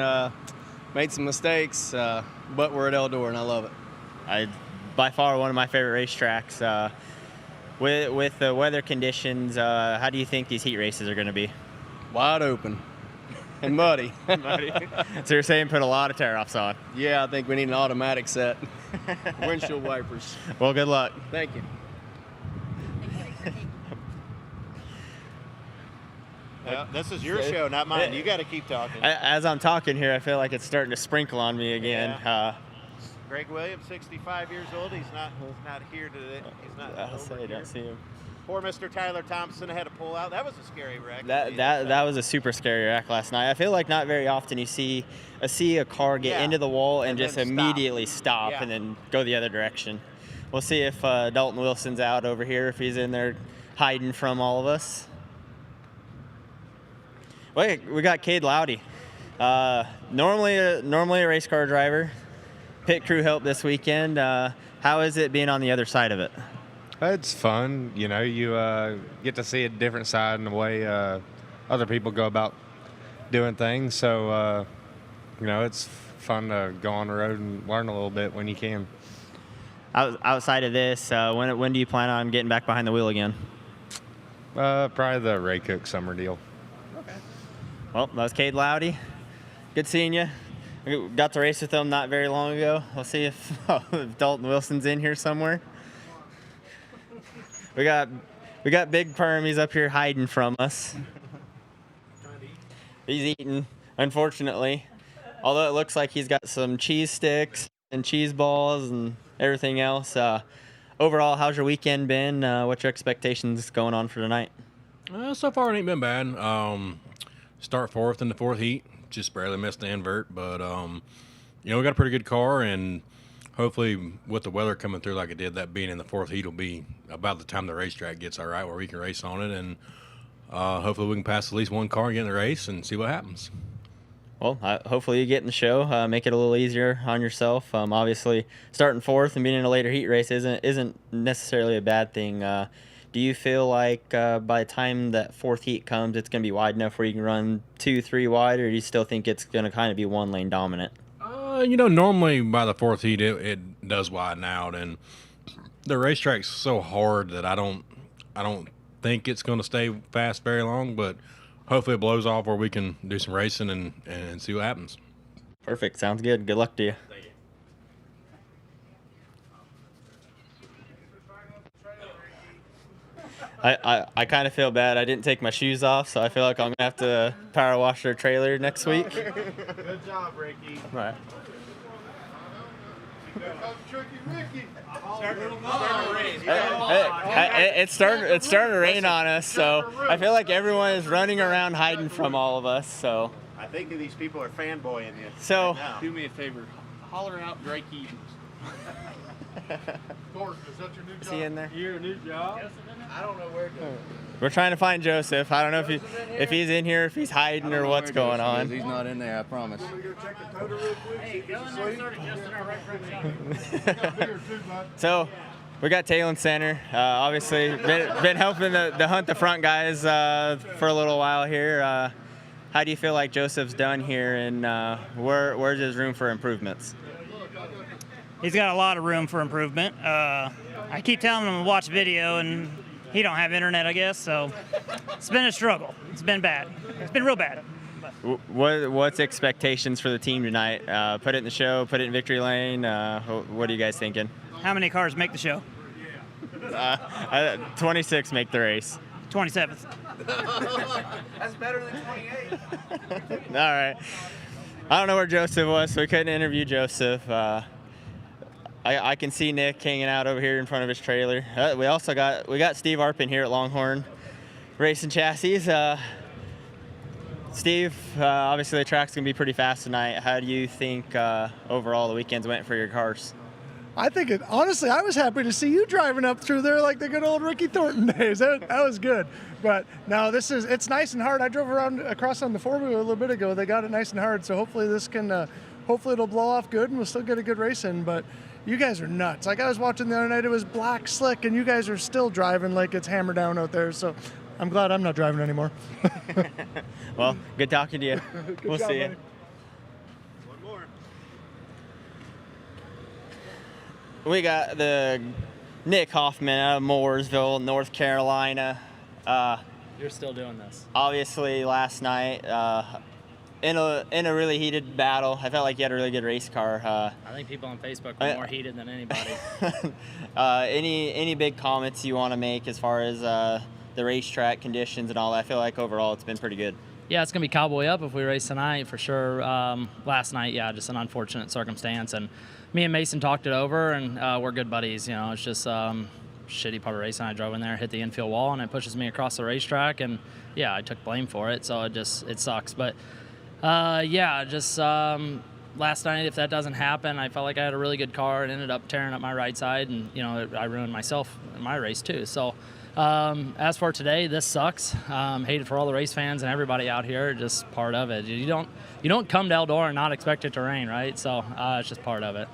made some mistakes, but we're at Eldora and I love it. By far one of my favorite racetracks. With the weather conditions, how do you think these heat races are going to be? Wide open and muddy. So you're saying put a lot of tear-offs on? Yeah, I think we need an automatic set. Windshield wipers. Well, good luck. Thank you. This is your show, not mine. You got to keep talking. As I'm talking here, I feel like it's starting to sprinkle on me again. Yeah. Greg Williams, 65 years old. He's not here today. He's not. I don't see him. Poor Mr. Tyler Thompson had to pull out. That was a scary wreck. That was a super scary wreck last night. I feel like not very often you see a car get into the wall and just immediately stop and then go the other direction. We'll see if Dalton Wilson's out over here, if he's in there hiding from all of us. Wait, we got Cade Loudy. Normally a race car driver. Pit crew help this weekend. How is it being on the other side of it? It's fun. You know, you get to see a different side and the way other people go about doing things. So, you know, it's fun to go on the road and learn a little bit when you can. Outside of this, when do you plan on getting back behind the wheel again? Probably the Ray Cook summer deal. Okay. Well, that was Cade Loudy. Good seeing you. We got to race with him not very long ago. We'll see if Dalton Wilson's in here somewhere. We got Big Perm. He's up here hiding from us. He's eating, unfortunately. Although it looks like he's got some cheese sticks and cheese balls and everything else. Overall, how's your weekend been? What's your expectations going on for tonight? So far, it ain't been bad. Start fourth in the fourth heat. Just barely missed the invert, but you know, we got a pretty good car, and hopefully with the weather coming through like it did, that being in the fourth heat will be about the time the racetrack gets all right where we can race on it, and hopefully we can pass at least one car and get in the race and see what happens. Well, hopefully you get in the show, make it a little easier on yourself. Obviously, starting fourth and being in a later heat race isn't necessarily a bad thing. Do you feel like by the time that fourth heat comes, it's going to be wide enough where you can run 2-3 wide, or do you still think it's going to kind of be one lane dominant? You know, normally by the fourth heat, it does widen out, and the racetrack's so hard that I don't think it's going to stay fast very long, but hopefully it blows off where we can do some racing and see what happens. Perfect. Sounds good. Good luck to you. Thank you. I kind of feel bad. I didn't take my shoes off, so I feel like I'm going to have to power wash their trailer next week. Good job, Ricky. All right. It's starting to rain on us, so I feel like everyone is running around hiding from all of us. So I think these people are fanboying you. So do me a favor, holler out Drake Edens. Gordon, is that your new job? Is he in there? Your new job? I don't know where to go. We're trying to find Joseph. I don't know if he's in here, if he's hiding, or what's going on. He's not in there, I promise. So we got Talon Center. Obviously, been helping the Hunt the Front guys for a little while here. How do you feel like Joseph's done here, and where's his room for improvements? He's got a lot of room for improvement. I keep telling him to watch video, and he don't have internet, I guess. So it's been a struggle. It's been bad. It's been real bad. What's expectations for the team tonight? Put it in the show, put it in victory lane. What are you guys thinking? How many cars make the show? 26 make the race. 27th. That's better than 28. All right. I don't know where Joseph was, so we couldn't interview Joseph. I can see Nick hanging out over here in front of his trailer. We also got Steve Arpin here at Longhorn Racing Chassis. Steve, obviously the track's gonna be pretty fast tonight. How do you think overall the weekends went for your cars? I think honestly, I was happy to see you driving up through there like the good old Ricky Thornton days. That was good. But no, it's nice and hard. I drove across on the four-wheeler a little bit ago. They got it nice and hard. So hopefully hopefully it'll blow off good and we'll still get a good race in. But you guys are nuts. Like I was watching the other night, it was black slick and you guys are still driving like it's hammered down out there. So I'm glad I'm not driving anymore. Well, good talking to you. We'll job, see you. buddy. We got the Nick Hoffman out of Mooresville, North Carolina. You're still doing this. Obviously, last night in a really heated battle, I felt like you had a really good race car. I think people on Facebook were more heated than anybody. Any big comments you want to make as far as the racetrack conditions and all that? I feel like overall it's been pretty good. Yeah, it's going to be cowboy up if we race tonight for sure. Last night, yeah, just an unfortunate circumstance. And me and Mason talked it over, and we're good buddies. You know, it's just shitty part of racing. I drove in there, hit the infield wall, and it pushes me across the racetrack. And, yeah, I took blame for it, so it sucks. But, yeah, just last night, if that doesn't happen, I felt like I had a really good car and ended up tearing up my right side. And, you know, I ruined myself in my race too. So, as for today, this sucks. Hated for all the race fans and everybody out here. Just part of it. You don't come to Eldora and not expect it to rain, right? So it's just part of it.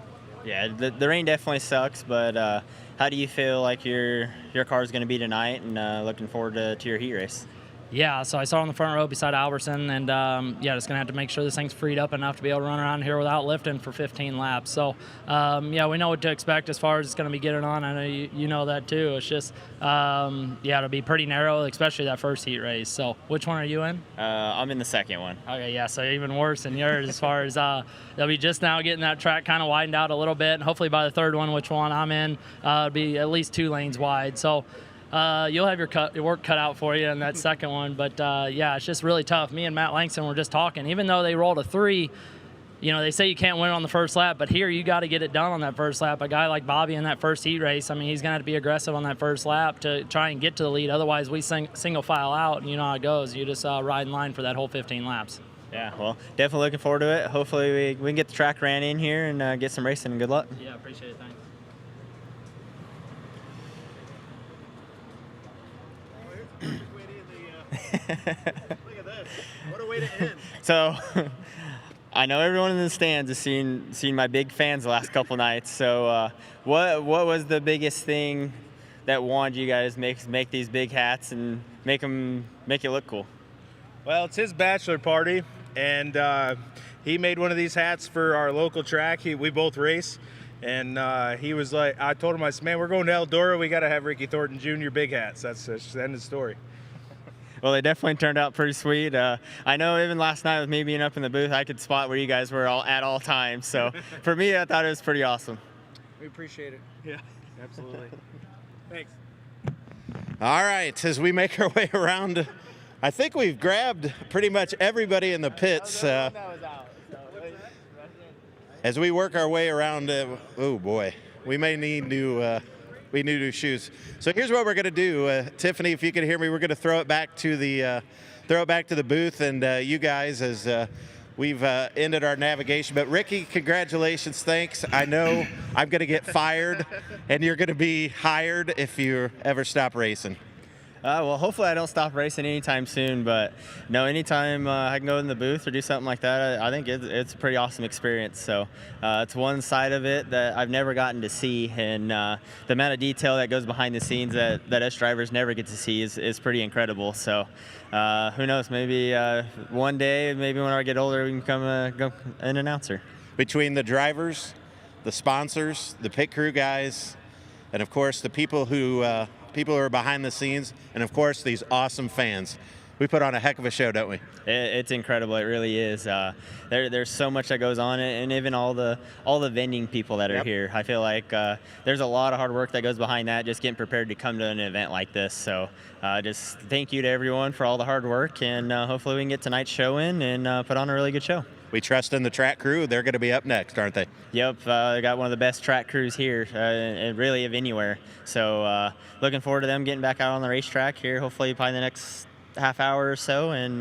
Yeah, the rain definitely sucks. But how do you feel like your car is going to be tonight? And looking forward to your heat race. Yeah, so I saw on the front row beside Albertson, and yeah, just gonna have to make sure this thing's freed up enough to be able to run around here without lifting for 15 laps. So yeah, we know what to expect as far as it's gonna be getting on. I know you know that too. It's just yeah, it'll be pretty narrow, especially that first heat race. So which one are you in? I'm in the second one. Okay, yeah, so even worse than yours as far as they'll be just now getting that track kind of widened out a little bit. And hopefully by the third one, which one I'm in, it'll be at least 2 lanes wide. So. You'll have your work cut out for you in that second one, but yeah, it's just really tough. Me and Matt Langston were just talking. Even though they rolled a 3, you know, they say you can't win on the first lap, but here you got to get it done on that first lap. A guy like Bobby in that first heat race, I mean, he's going to have to be aggressive on that first lap to try and get to the lead. Otherwise, we single file out, and you know how it goes. You just ride in line for that whole 15 laps. Yeah, well, definitely looking forward to it. Hopefully we can get the track ran in here and get some racing, and good luck. Yeah, appreciate it. Thanks. Look at this. What a way to end. So, I know everyone in the stands has seen my big fans the last couple nights. So, what was the biggest thing that wanted you guys make these big hats and make it look cool? Well, it's his bachelor party, and he made one of these hats for our local track. We both race, and he was like, I told him, I said, man, we're going to Eldora. We got to have Ricky Thornton Jr. big hats. That's the end of the story. Well, they definitely turned out pretty sweet. I know even last night with me being up in the booth, I could spot where you guys were at all times. So for me, I thought it was pretty awesome. We appreciate it. Yeah, absolutely. Thanks. All right, as we make our way around, I think we've grabbed pretty much everybody in the pits. As we work our way around, oh boy, we may need new shoes. So here's what we're going to do, Tiffany. If you can hear me, we're going to throw it back to the booth, and you guys, as we've ended our navigation. But Ricky, congratulations, thanks. I know I'm going to get fired, and you're going to be hired if you ever stop racing. Well, hopefully I don't stop racing anytime soon, but no, anytime I can go in the booth or do something like that, I think it's a pretty awesome experience. So it's one side of it that I've never gotten to see, and the amount of detail that goes behind the scenes that us drivers never get to see is pretty incredible. So who knows, maybe one day, maybe when I get older, we can become an announcer. Between the drivers, the sponsors, the pit crew guys, and of course the people who are behind the scenes, and of course these awesome fans. we put on a heck of a show, don't we? It's incredible. It really is. There's so much that goes on, and even all the vending people that are here. I feel like there's a lot of hard work that goes behind that, just getting prepared to come to an event like this. So just thank you to everyone for all the hard work, and hopefully we can get tonight's show in and put on a really good show. We trust in the track crew. They're going to be up next, aren't they? Yep, I got one of the best track crews here, and really of anywhere. So looking forward to them getting back out on the racetrack here, hopefully probably the next half hour or so, and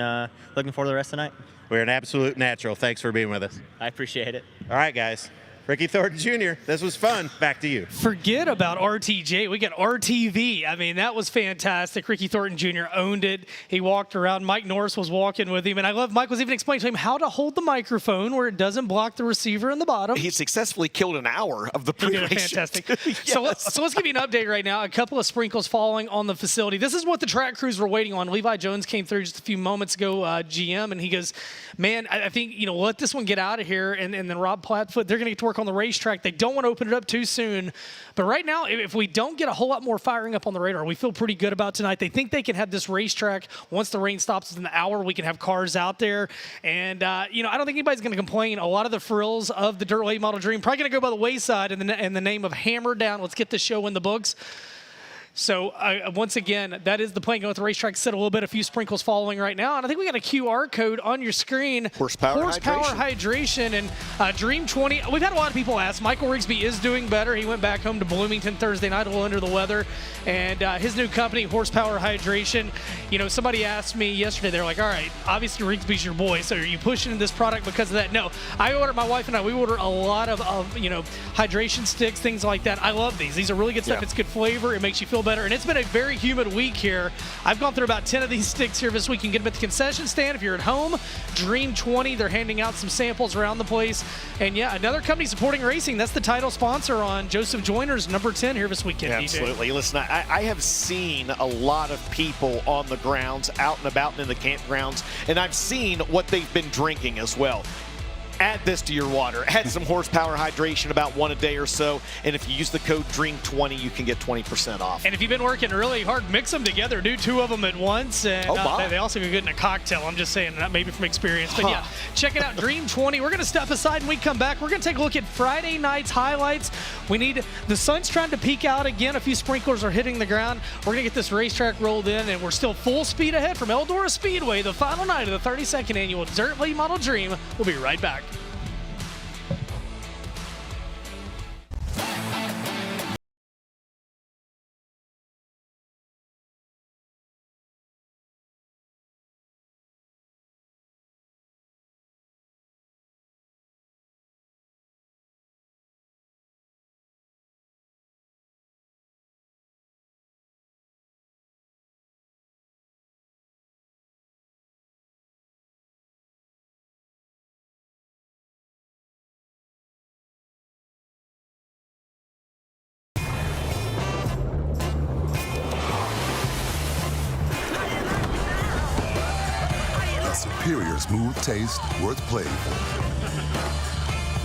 looking forward to the rest of the night. We're an absolute natural. Thanks for being with us. I appreciate it. All right, guys. Ricky Thornton Jr., this was fun. Back to you. Forget about RTJ. We got RTV. I mean, that was fantastic. Ricky Thornton Jr. owned it. He walked around. Mike Norris was walking with him. And I love Mike was even explaining to him how to hold the microphone where it doesn't block the receiver in the bottom. He successfully killed an hour of the pre-race. Fantastic. Yes. So let's give you an update right now. A couple of sprinkles falling on the facility. This is what the track crews were waiting on. Levi Jones came through just a few moments ago, GM, and he goes, man, I think, let this one get out of here. And then Rob Plattfoot, they're going to get to work on the racetrack. They don't want to open it up too soon. But right now, if we don't get a whole lot more firing up on the radar, we feel pretty good about tonight. They think they can have this racetrack, once the rain stops in the hour, we can have cars out there. And, I don't think anybody's going to complain. A lot of the frills of the Dirt Late Model Dream probably going to go by the wayside in the name of Hammer Down. Let's get this show in the books. So, once again, that is the plan. Going with the racetrack, said a little bit, a few sprinkles following right now. And I think we got a QR code on your screen. Horsepower hydration. And Dream 20. We've had a lot of people ask. Michael Rigsby is doing better. He went back home to Bloomington Thursday night, a little under the weather. And his new company, Horsepower Hydration. Somebody asked me yesterday, they're like, all right, obviously Rigsby's your boy, so are you pushing this product because of that? No. My wife and I, we order a lot of hydration sticks, things like that. I love these. These are really good stuff. Yeah. It's good flavor. It makes you feel better. And it's been a very humid week here. I've gone through about 10 of these sticks here this week. You can get them at the concession stand if you're at home. Dream 20, they're handing out some samples around the place. And yeah, another company supporting racing. That's the title sponsor on Joseph Joyner's number 10 here this weekend. Absolutely. DJ. Listen, I have seen a lot of people on the grounds, out and about and in the campgrounds, and I've seen what they've been drinking as well. Add this to your water. Add some Horsepower Hydration about one a day or so. And if you use the code DREAM20, you can get 20% off. And if you've been working really hard, mix them together. Do two of them at once. And they also go good in a cocktail. I'm just saying that maybe from experience. But yeah, check it out. DREAM20. We're going to step aside and we come back. We're going to take a look at Friday night's highlights. The sun's trying to peek out again. A few sprinklers are hitting the ground. We're going to get this racetrack rolled in. And we're still full speed ahead from Eldora Speedway, the final night of the 32nd annual Dirt Late Model Dream. We'll be right back. Superior smooth taste worth playing for.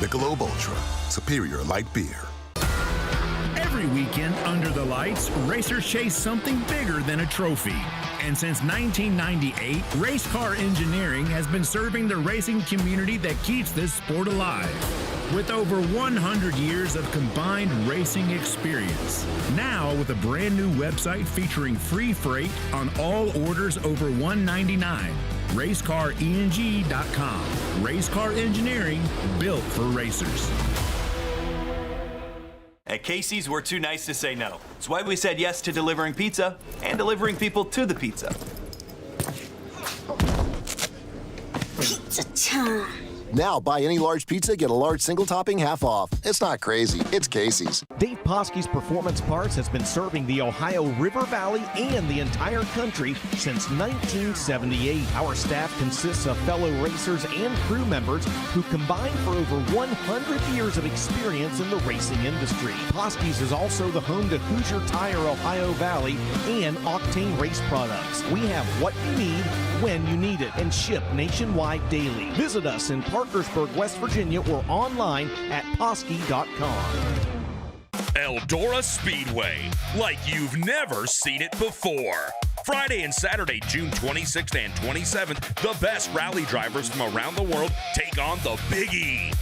Michelob Ultra, superior light beer. Every weekend under the lights, racers chase something bigger than a trophy. And since 1998, Race Car Engineering has been serving the racing community that keeps this sport alive. With over 100 years of combined racing experience. Now with a brand new website featuring free freight on all orders over $199. RaceCarENG.com. Race Car Engineering, built for racers. At Casey's, we're too nice to say no. It's why we said yes to delivering pizza and delivering people to the pizza. Pizza time. Now, buy any large pizza, get a large single topping half off. It's not crazy. It's Casey's. Dave Poske's Performance Parts has been serving the Ohio River Valley and the entire country since 1978. Our staff consists of fellow racers and crew members who combine for over 100 years of experience in the racing industry. Poske's is also the home to Hoosier Tire Ohio Valley and Octane Race Products. We have what you need when you need it and ship nationwide daily. Visit us in Parkersburg, West Virginia, or online at Posky.com. Eldora Speedway, like you've never seen it before. Friday and Saturday, June 26th and 27th, the best rally drivers from around the world take on the Big E.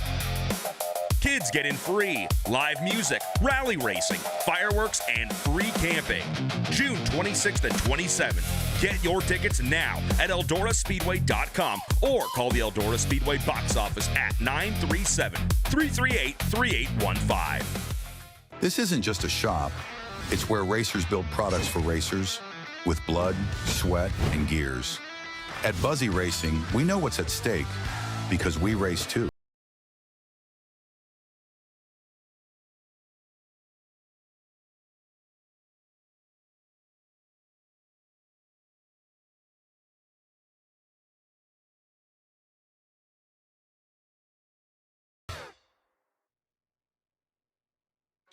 Kids get in free, live music, rally racing, fireworks, and free camping. June 26th and 27th. Get your tickets now at EldoraSpeedway.com or call the Eldora Speedway box office at 937-338-3815. This isn't just a shop. It's where racers build products for racers with blood, sweat, and gears. At Buzzy Racing, we know what's at stake because we race too.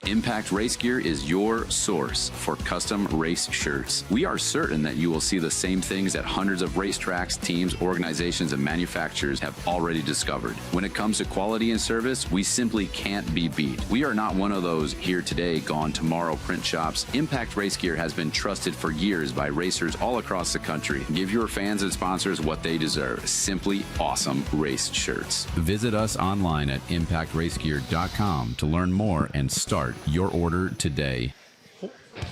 Impact Race Gear is your source for custom race shirts. We are certain that you will see the same things that hundreds of racetracks, teams, organizations, and manufacturers have already discovered. When it comes to quality and service, we simply can't be beat. We are not one of those here today, gone tomorrow print shops. Impact Race Gear has been trusted for years by racers all across the country. Give your fans and sponsors what they deserve. Simply awesome race shirts. Visit us online at impactracegear.com to learn more and start your order today.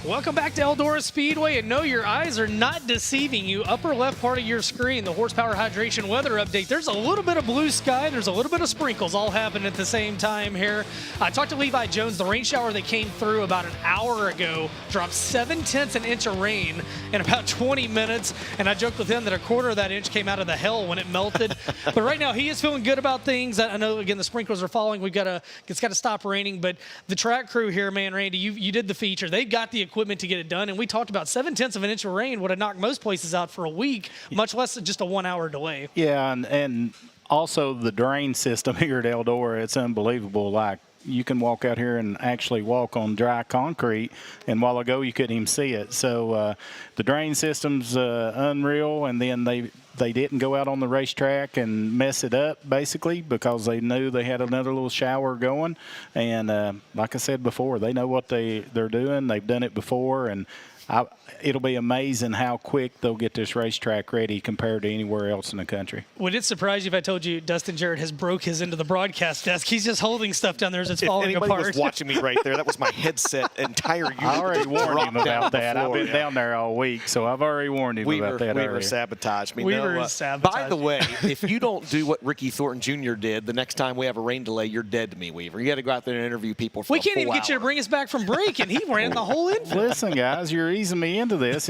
Welcome back to Eldora Speedway, and no, your eyes are not deceiving you. Upper left part of your screen, the horsepower hydration weather update. There's a little bit of blue sky. There's a little bit of sprinkles all happening at the same time here. I talked to Levi Jones. The rain shower that came through about an hour ago dropped 7/10 an inch of rain in about 20 minutes, and I joked with him that a quarter of that inch came out of the hell when it melted. But right now, he is feeling good about things. I know, again, the sprinkles are falling. It's got to stop raining, but the track crew here, man, Randy, you did the feature. They've got the equipment to get it done, and we talked about 7/10 of an inch of rain would have knocked most places out for a week, much less just a 1 hour delay. Yeah, and also the drain system here at Eldora, it's unbelievable. Like, you can walk out here and actually walk on dry concrete, and while ago you couldn't even see it. So the drain system's unreal, and then they didn't go out on the racetrack and mess it up, basically, because they knew they had another little shower going. And like I said before, they know what they're doing. They've done it before, and it'll be amazing how quick they'll get this racetrack ready compared to anywhere else in the country. Would it surprise you if I told you Dustin Jarrett has broke his into the broadcast desk? He's just holding stuff down there as it's falling apart. If anybody was watching me right there, that was my headset entire unit. I already warned him about that. I've been Yeah. down there all week, so I've already warned him about that. We were sabotaged. We were sabotaged. By the way, if you don't do what Ricky Thornton Jr. did, the next time we have a rain delay, you're dead to me, Weaver. You got to go out there and interview people for We can't even get you to bring us back from break, and he ran the whole infield. Listen, guys, you're easing me into this.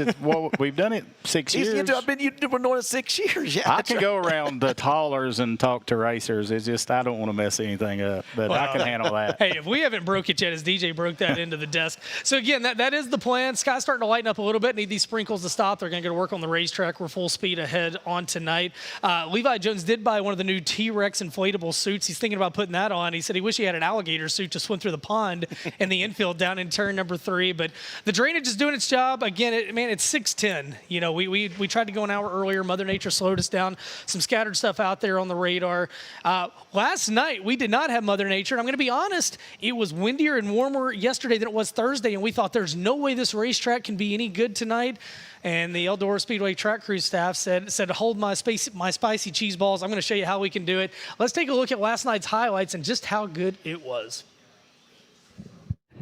We've done it 6 years. I've been doing it 6 years. Yeah, I can go around the haulers and talk to racers. It's just I don't want to mess anything up, but I can handle that. Hey, if we haven't broke it yet, as DJ broke that into the desk. So again, that is the plan. Sky's starting to lighten up a little bit. Need these sprinkles to stop. They're going to go to work on the racetrack. We're full speed ahead on tonight. Levi Jones did buy one of the new T-Rex inflatable suits. He's thinking about putting that on. He said he wished he had an alligator suit to swim through the pond in the infield down in turn number 3. But the drainage is doing its job. Again, it's 6:10. You know, we tried to go an hour earlier. Mother Nature slowed us down. Some scattered stuff out there on the radar. Last night, we did not have Mother Nature. And I'm going to be honest, it was windier and warmer yesterday than it was Thursday, and we thought there's no way this racetrack can be any good tonight. And the Eldora Speedway track crew staff said, hold my spicy cheese balls. I'm going to show you how we can do it. Let's take a look at last night's highlights and just how good it was.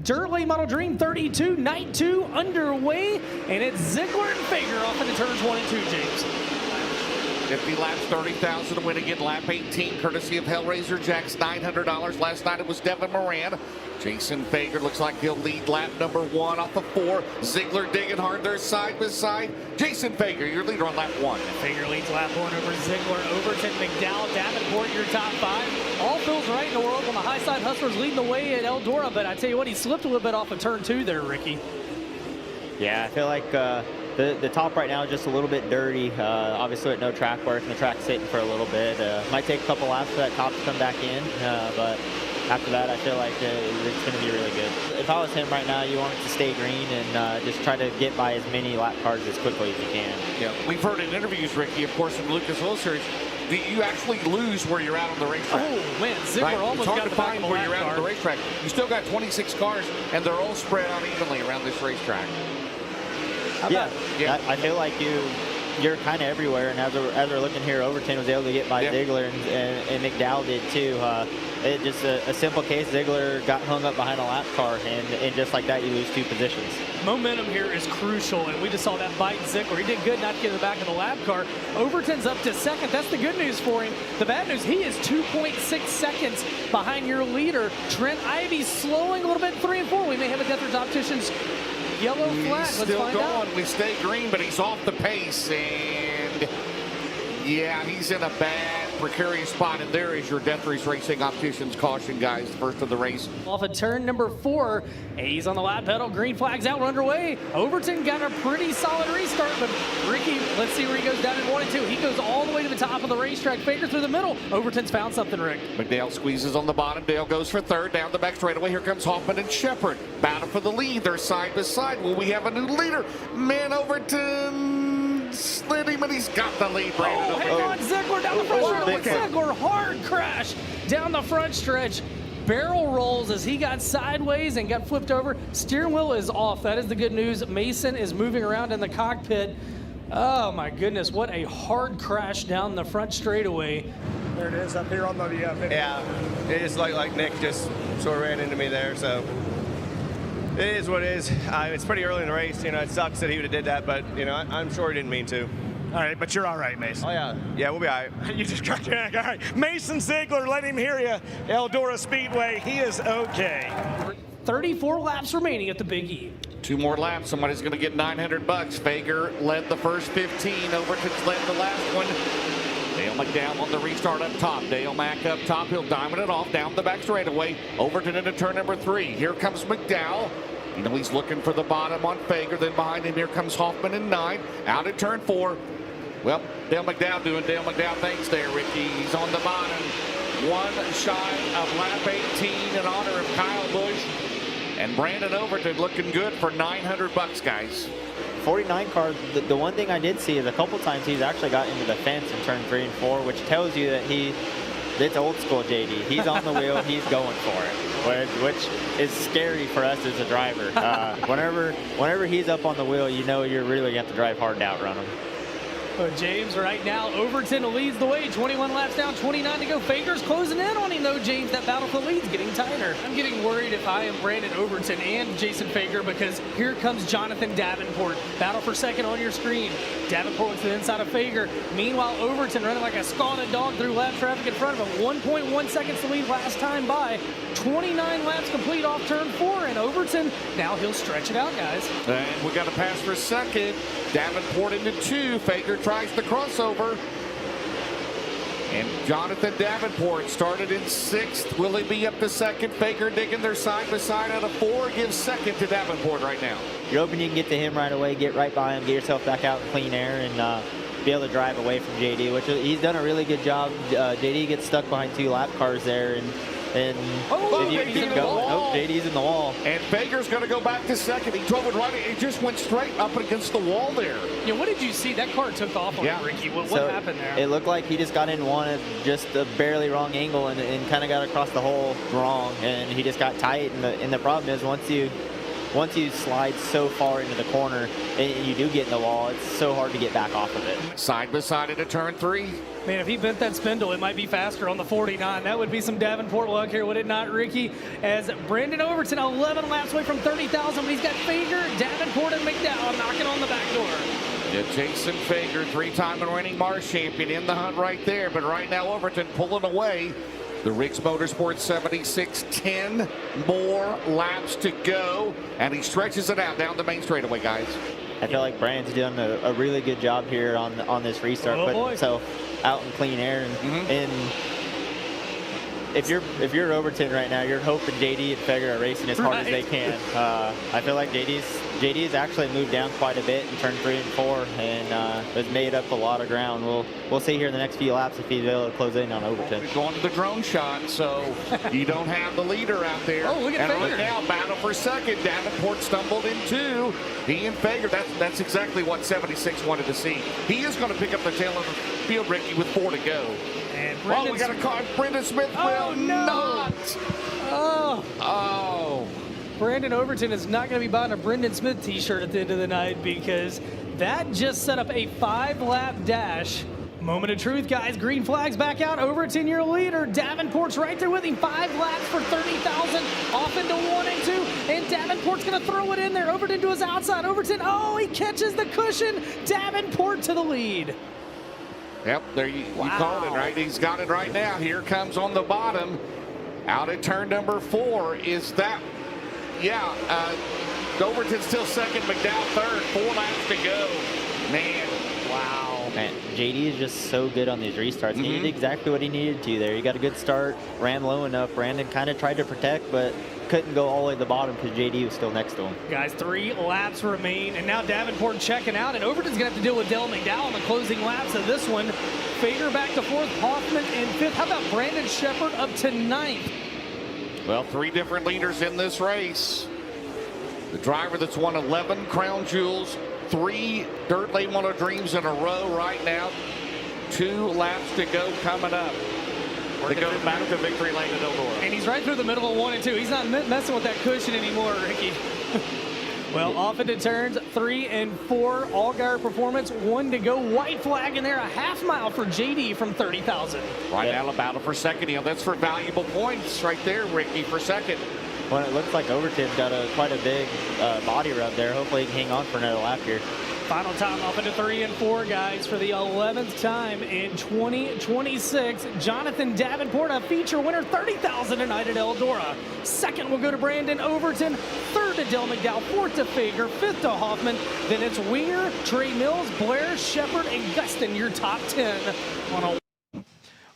Dirt Late Model Dream 32, night 2 underway, and it's Ziegler and Fager off into turns 1 and 2, James. 50 laps, 30,000 to win again. Lap 18, courtesy of Hellraiser Jacks, $900. Last night it was Devin Moran. Jason Fager looks like he'll lead lap number 1 off of 4. Ziegler digging hard there side by side. Jason Fager, your leader on lap 1. Fager leads lap 1 over Ziegler, Overton, McDowell, Davenport, your top 5. All feels right in the world on the high side. Hustlers leading the way at Eldora, but I tell you what, he slipped a little bit off of turn 2 there, Ricky. Yeah, I feel like the top right now is just a little bit dirty. Obviously with no track work, and the track's sitting for a little bit. Might take a couple laps for that top to come back in, but after that, I feel like it's going to be really good. If I was him right now, you want it to stay green and just try to get by as many lap cars as quickly as you can. Yeah, we've heard in interviews, Ricky, of course, in the Lucas Oil Series, that you actually lose where you're at on the racetrack. Oh, man, Ziegler almost got the back of the where lap you're at on the racetrack. You still got 26 cars, and they're all spread out evenly around this racetrack. Yeah, I feel like you're kind of everywhere, and as we're looking here, Overton was able to get by Ziegler, and McDowell did too. It just a simple case. Ziegler got hung up behind a lap car, and just like that, you lose 2 positions. Momentum here is crucial, and we just saw that bite Ziegler. He did good not to get in the back of the lap car. Overton's up to second. That's the good news for him. The bad news, he is 2.6 seconds behind your leader. Trent Ivey slowing a little bit, 3 and 4. We may have a Deathers Opticians yellow flag. He's Let's still find going. out. We stay green, but he's off the pace, and yeah, he's in a bad, precarious spot. And there is your Death Race Racing Opticians caution, guys. First of the race. Off of turn number 4, he's on the lap pedal. Green flag's out. We're underway. Overton got a pretty solid restart, but Ricky, let's see where he goes down in 1 and 2. He goes all the way to the top of the racetrack. Faker through the middle. Overton's found something, Rick. McDowell squeezes on the bottom. Dale goes for third. Down the back straightaway. Here comes Hoffman and Shepard. Battle for the lead. They're side by side. Will we have a new leader? Man, Overton slid him, and he's got the lead. Brandon Hang on, Ziegler down the front stretch. Ziegler, hard crash down the front stretch. Barrel rolls as he got sideways and got flipped over. Steering wheel is off. That is the good news. Mason is moving around in the cockpit. Oh my goodness, what a hard crash down the front straightaway. There it is up here on the video. Yeah, it is like Nick just sort of ran into me there, so it is what it is. It's pretty early in the race. You know, it sucks that he would have did that, but you know, I'm sure he didn't mean to. All right, but you're all right, Mason. Oh, yeah. Yeah, we'll be all right. You just got your neck. All right. Mason Ziegler, let him hear you. Eldora Speedway, he is okay. 34 laps remaining at the Big E. 2 more laps. Somebody's going to get $900. Fager led the first 15. Overton's led the last one. Dale McDowell on the restart up top. Dale Mack up top. He'll diamond it off down the back straightaway. Overton into turn number 3. Here comes McDowell. You know he's looking for the bottom on Fager. Then behind him, here comes Hoffman in 9. Out at turn 4. Well, Dale McDowell doing Dale McDowell things there, Ricky. He's on the bottom. 1 shy of lap 18 in honor of Kyle Busch. And Brandon Overton looking good for $900, guys. 49 car, the one thing I did see is a couple times he's actually got into the fence in turn 3 and 4, which tells you that it's old school JD. He's on the wheel, he's going for it, which is scary for us as a driver. Whenever he's up on the wheel, you know you're really going to have to drive hard to outrun him. James right now, Overton leads the way, 21 laps down, 29 to go. Fager's closing in on him though, James. That battle for the lead's getting tighter. I'm getting worried if I am Brandon Overton and Jason Fager, because here comes Jonathan Davenport. Battle for second on your screen. Davenport to the inside of Fager. Meanwhile, Overton running like a scalded dog through lap traffic in front of him. 1.1 seconds to lead last time by. 29 laps complete off turn 4, and Overton, now he'll stretch it out, guys. And we got a pass for second. Davenport into 2. Fager tries the crossover. And Jonathan Davenport started in 6th. Will he be up to second? Fager digging their side by side out of 4. Gives second to Davenport right now. You're hoping you can get to him right away, get right by him, get yourself back out in clean air, and be able to drive away from JD, which he's done a really good job. JD gets stuck behind 2 lap cars there, and if you keep going, JD's in the wall. And Fager's going to go back to second. He drove it right. He just went straight up against the wall there. Yeah, what did you see? That car took off on Ricky. What happened there? It looked like he just got in one at just a barely wrong angle and kind of got across the hole wrong, and he just got tight. And the problem is once you slide so far into the corner and you do get in the wall, it's so hard to get back off of it. Side by side into turn 3. Man, if he bent that spindle, it might be faster on the 49. That would be some Davenport luck here, would it not, Ricky? As Brandon Overton, 11 laps away from 30,000, but he's got Fager, Davenport, and McDowell knocking on the back door. Yeah, Jason Fager, 3-time and reigning Mars champion, in the hunt right there. But right now, Overton pulling away. The Riggs Motorsports 76, 10 more laps to go. And he stretches it out down the main straightaway, guys. I feel like Brandon's doing a really good job here on this restart, putting himself out in clean air. And if you're Overton right now, you're hoping JD and Fager are racing as hard as they can. I feel like JD's actually moved down quite a bit in turn 3 and 4, and has made up a lot of ground. We'll see here in the next few laps if he's able to close in on Overton. Going to the drone shot, so you don't have the leader out there. Oh, look at Fager. And now battle for second. Davenport stumbled in 2. He and Fager, that's exactly what 76 wanted to see. He is going to pick up the tail of the field, Ricky, with 4 to go. And we got a car. Brendan Smith will not. Oh. Brandon Overton is not going to be buying a Brendan Smith t-shirt at the end of the night, because that just set up a 5-lap dash. Moment of truth, guys. Green flag's back out. Overton, your leader. Davenport's right there with him. 5 laps for 30,000. Off into 1 and 2. And Davenport's going to throw it in there. Overton to his outside. Overton, oh, he catches the cushion. Davenport to the lead. Yep, there you called it, right? He's got it right now. Here comes on the bottom. Out at turn number 4. Is that, Overton's still second, McDowell third. 4 laps to go. Man, wow. Man, JD is just so good on these restarts. He did exactly what he needed to there. He got a good start, ran low enough. Brandon kind of tried to protect, but couldn't go all the way to the bottom because JD was still next to him. Guys, 3 laps remain, and now Davenport checking out, and Overton's going to have to deal with Dale McDowell on the closing laps of this one. Fager back to 4th, Hoffman in 5th. How about Brandon Shepard up to 9th? Well, 3 different leaders in this race. The driver that's won 11 Crown Jewels, 3 Dirt Late Model Dreams in a row right now. 2 laps to go coming up. They go back to victory lane at Eldora. And he's right through the middle of 1 and 2. He's not messing with that cushion anymore, Ricky. Well, off into turns 3 and 4. Allgaier Performance, 1 to go. White flag in there, a half mile for JD from 30,000. Right now, a battle for second. That's for valuable points right there, Ricky, for second. Well, it looks like Overton's got quite a big body rub there. Hopefully he can hang on for another lap here. Final time off into 3 and 4, guys, for the 11th time in 2026. Jonathan Davenport, a feature winner, 30,000 tonight at Eldora. Second will go to Brandon Overton. Third to Dale McDowell. 4th to Fager. 5th to Hoffman. Then it's Winger, Trey Mills, Blair, Shepard, and Gustin, your top 10 on a.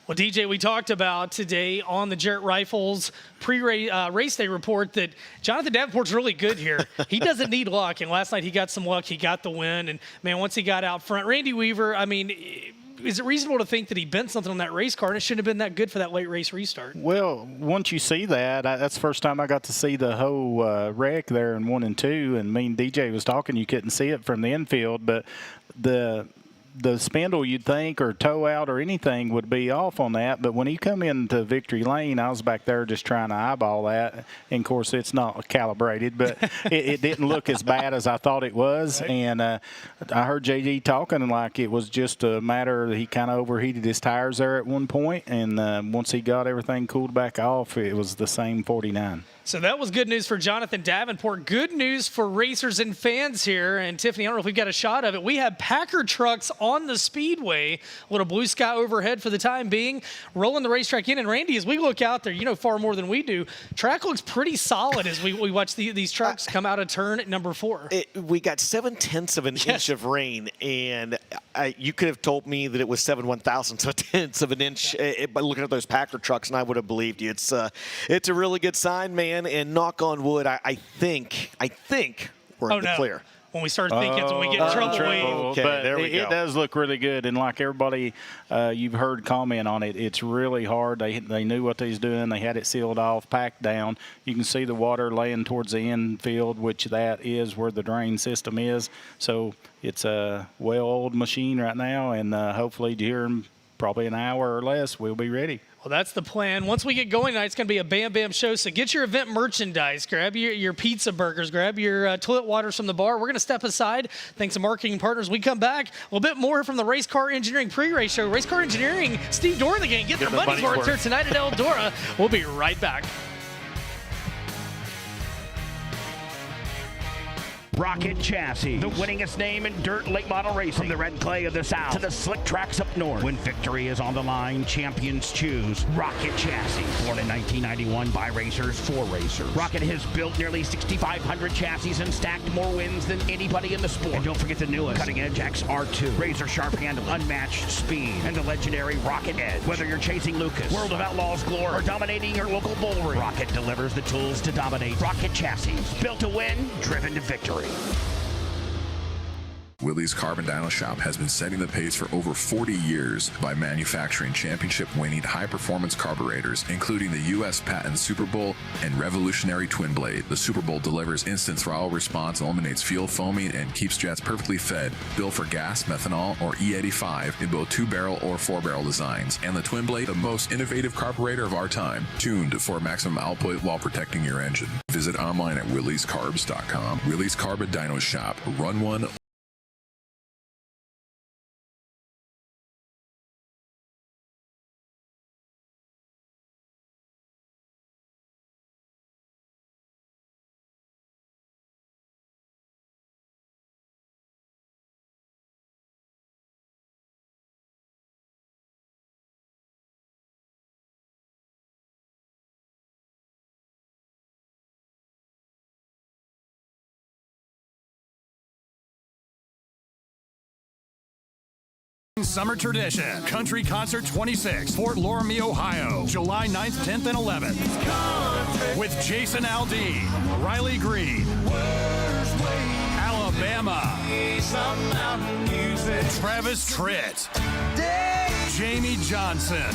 Well, DJ, we talked about today on the Jarrett Rifles race day report that Jonathan Davenport's really good here. He doesn't need luck, and last night he got some luck. He got the win, and, man, once he got out front, Randy Weaver, I mean, is it reasonable to think that he bent something on that race car, and it shouldn't have been that good for that late race restart? Well, once you see that, that's the first time I got to see the whole wreck there in 1 and 2, and me and DJ was talking. You couldn't see it from the infield, but the spindle, you'd think, or toe out or anything would be off on that. But when he come into victory lane, I was back there just trying to eyeball that. And, of course, it's not calibrated, but it didn't look as bad as I thought it was. And I heard JD talking like it was just a matter of he kind of overheated his tires there at one point. And once he got everything cooled back off, it was the same 49. So that was good news for Jonathan Davenport. Good news for racers and fans here. And Tiffany, I don't know if we've got a shot of it. We have Packer trucks on the Speedway. A little blue sky overhead for the time being. Rolling the racetrack in. And Randy, as we look out there, you know far more than we do. Track looks pretty solid as we watch these trucks come out of turn at number 4. We got 7/10 of an inch of rain, and you could have told me that it was 7/1000 of an inch by looking at those Packer trucks, and I would have believed you. It's a really good sign, man. And knock on wood, I think we're in the clear. When we start thinking, when we get in trouble. Okay, but there we go. It does look really good, and like everybody you've heard comment on it, it's really hard. They knew what they was doing. They had it sealed off, packed down. You can see the water laying towards the infield, which that is where the drain system is. So it's a well-oiled machine right now, and hopefully during probably an hour or less, we'll be ready. Well, that's the plan. Once we get going tonight, it's going to be a Bam Bam show. So get your event merchandise. Grab your pizza burgers. Grab your toilet waters from the bar. We're going to step aside. Thanks to marketing partners. We come back. A little bit more from the Race Car Engineering pre-race show. Race Car Engineering, Steve Dorr and the gang. Get their money's worth here tonight at Eldora. We'll be right back. Rocket Chassis, the winningest name in dirt late model racing. From the red clay of the south to the slick tracks up north. When victory is on the line, champions choose Rocket Chassis. Born in 1991 by racers for racers. Rocket has built nearly 6,500 chassis and stacked more wins than anybody in the sport. And don't forget the newest cutting-edge XR2. Razor sharp handle, unmatched speed, and the legendary Rocket Edge. Whether you're chasing Lucas, World of Outlaws glory, or dominating your local bull ring, Rocket delivers the tools to dominate. Rocket Chassis, built to win, driven to victory. Willys Carbon Dyno Shop has been setting the pace for over 40 years by manufacturing championship-winning high-performance carburetors, including the U.S. patent Super Bowl and revolutionary Twin Blade. The Super Bowl delivers instant throttle response, eliminates fuel foaming, and keeps jets perfectly fed, built for gas, methanol, or E85 in both 2-barrel or 4-barrel designs. And the Twin Blade, the most innovative carburetor of our time, tuned for maximum output while protecting your engine. Visit online at WillysCarbs.com. Willys Carbon Dyno Shop. Run one. Summer tradition, Country Concert 26, Fort Loramie, Ohio, July 9th, 10th, and 11th. With Jason Aldean, Riley Green, Alabama, Travis Tritt, Jamie Johnson,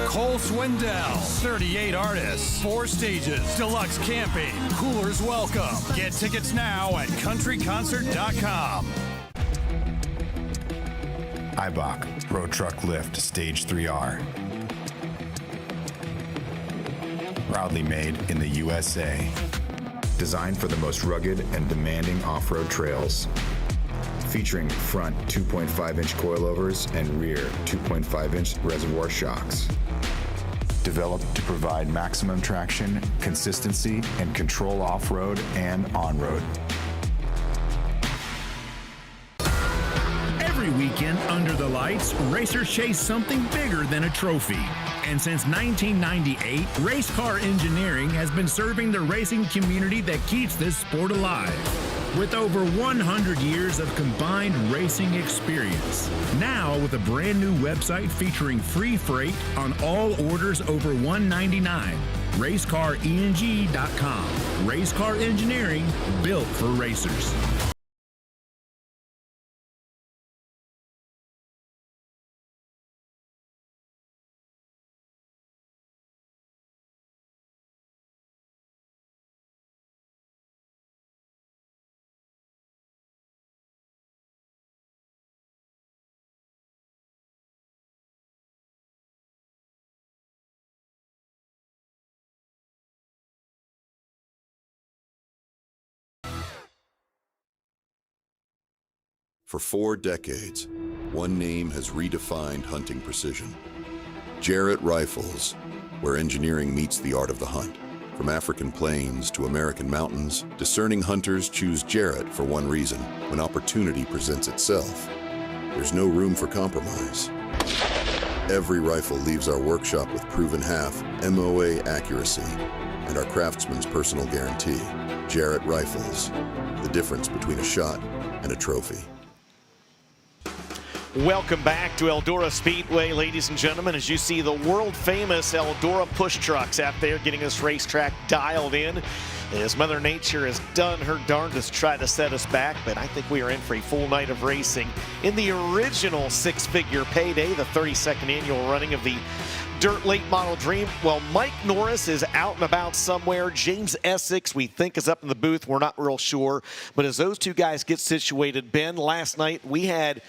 Cole Swindell, 38 artists, 4 stages, deluxe camping, coolers welcome. Get tickets now at countryconcert.com. Eibach Road Truck Lift Stage 3R. Proudly made in the USA. Designed for the most rugged and demanding off-road trails. Featuring front 2.5-inch coilovers and rear 2.5-inch reservoir shocks. Developed to provide maximum traction, consistency, and control off-road and on-road. Every weekend under the lights, racers chase something bigger than a trophy. And since 1998, Race Car Engineering has been serving the racing community that keeps this sport alive. With over 100 years of combined racing experience. Now with a brand new website featuring free freight on all orders over $199. RaceCarENG.com. Race Car Engineering, built for racers. For 4 decades, one name has redefined hunting precision. Jarrett Rifles, where engineering meets the art of the hunt. From African plains to American mountains, discerning hunters choose Jarrett for one reason: when opportunity presents itself, there's no room for compromise. Every rifle leaves our workshop with proven half MOA accuracy and our craftsman's personal guarantee. Jarrett Rifles, the difference between a shot and a trophy. Welcome back to Eldora Speedway, ladies and gentlemen. As you see the world-famous Eldora push trucks out there getting this racetrack dialed in. As Mother Nature has done her darndest to try to set us back, but I think we are in for a full night of racing in the original 6-figure payday, the 32nd annual running of the Dirt Late Model Dream. Well, Mike Norris is out and about somewhere. James Essex, we think, is up in the booth. We're not real sure. But as those two guys get situated, Ben, last night we had,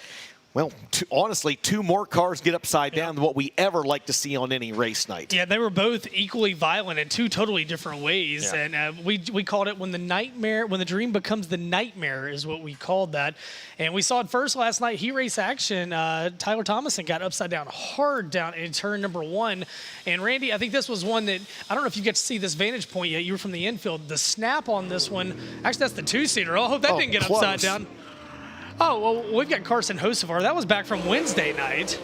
well, honestly, 2 more cars get upside down than what we ever like to see on any race night. Yeah, they were both equally violent in 2 totally different ways. Yeah. And we called it when the dream becomes the nightmare is what we called that. And we saw it first last night. Heat race action. Tyler Thomason got upside down hard down in turn number 1. And Randy, I think this was one that, I don't know if you get to see this vantage point yet. You were from the infield. The snap on this one, actually that's the 2-seater. I hope that didn't get close. upside down. Oh, well, we've got Carson Hocevar. That was back from Wednesday night.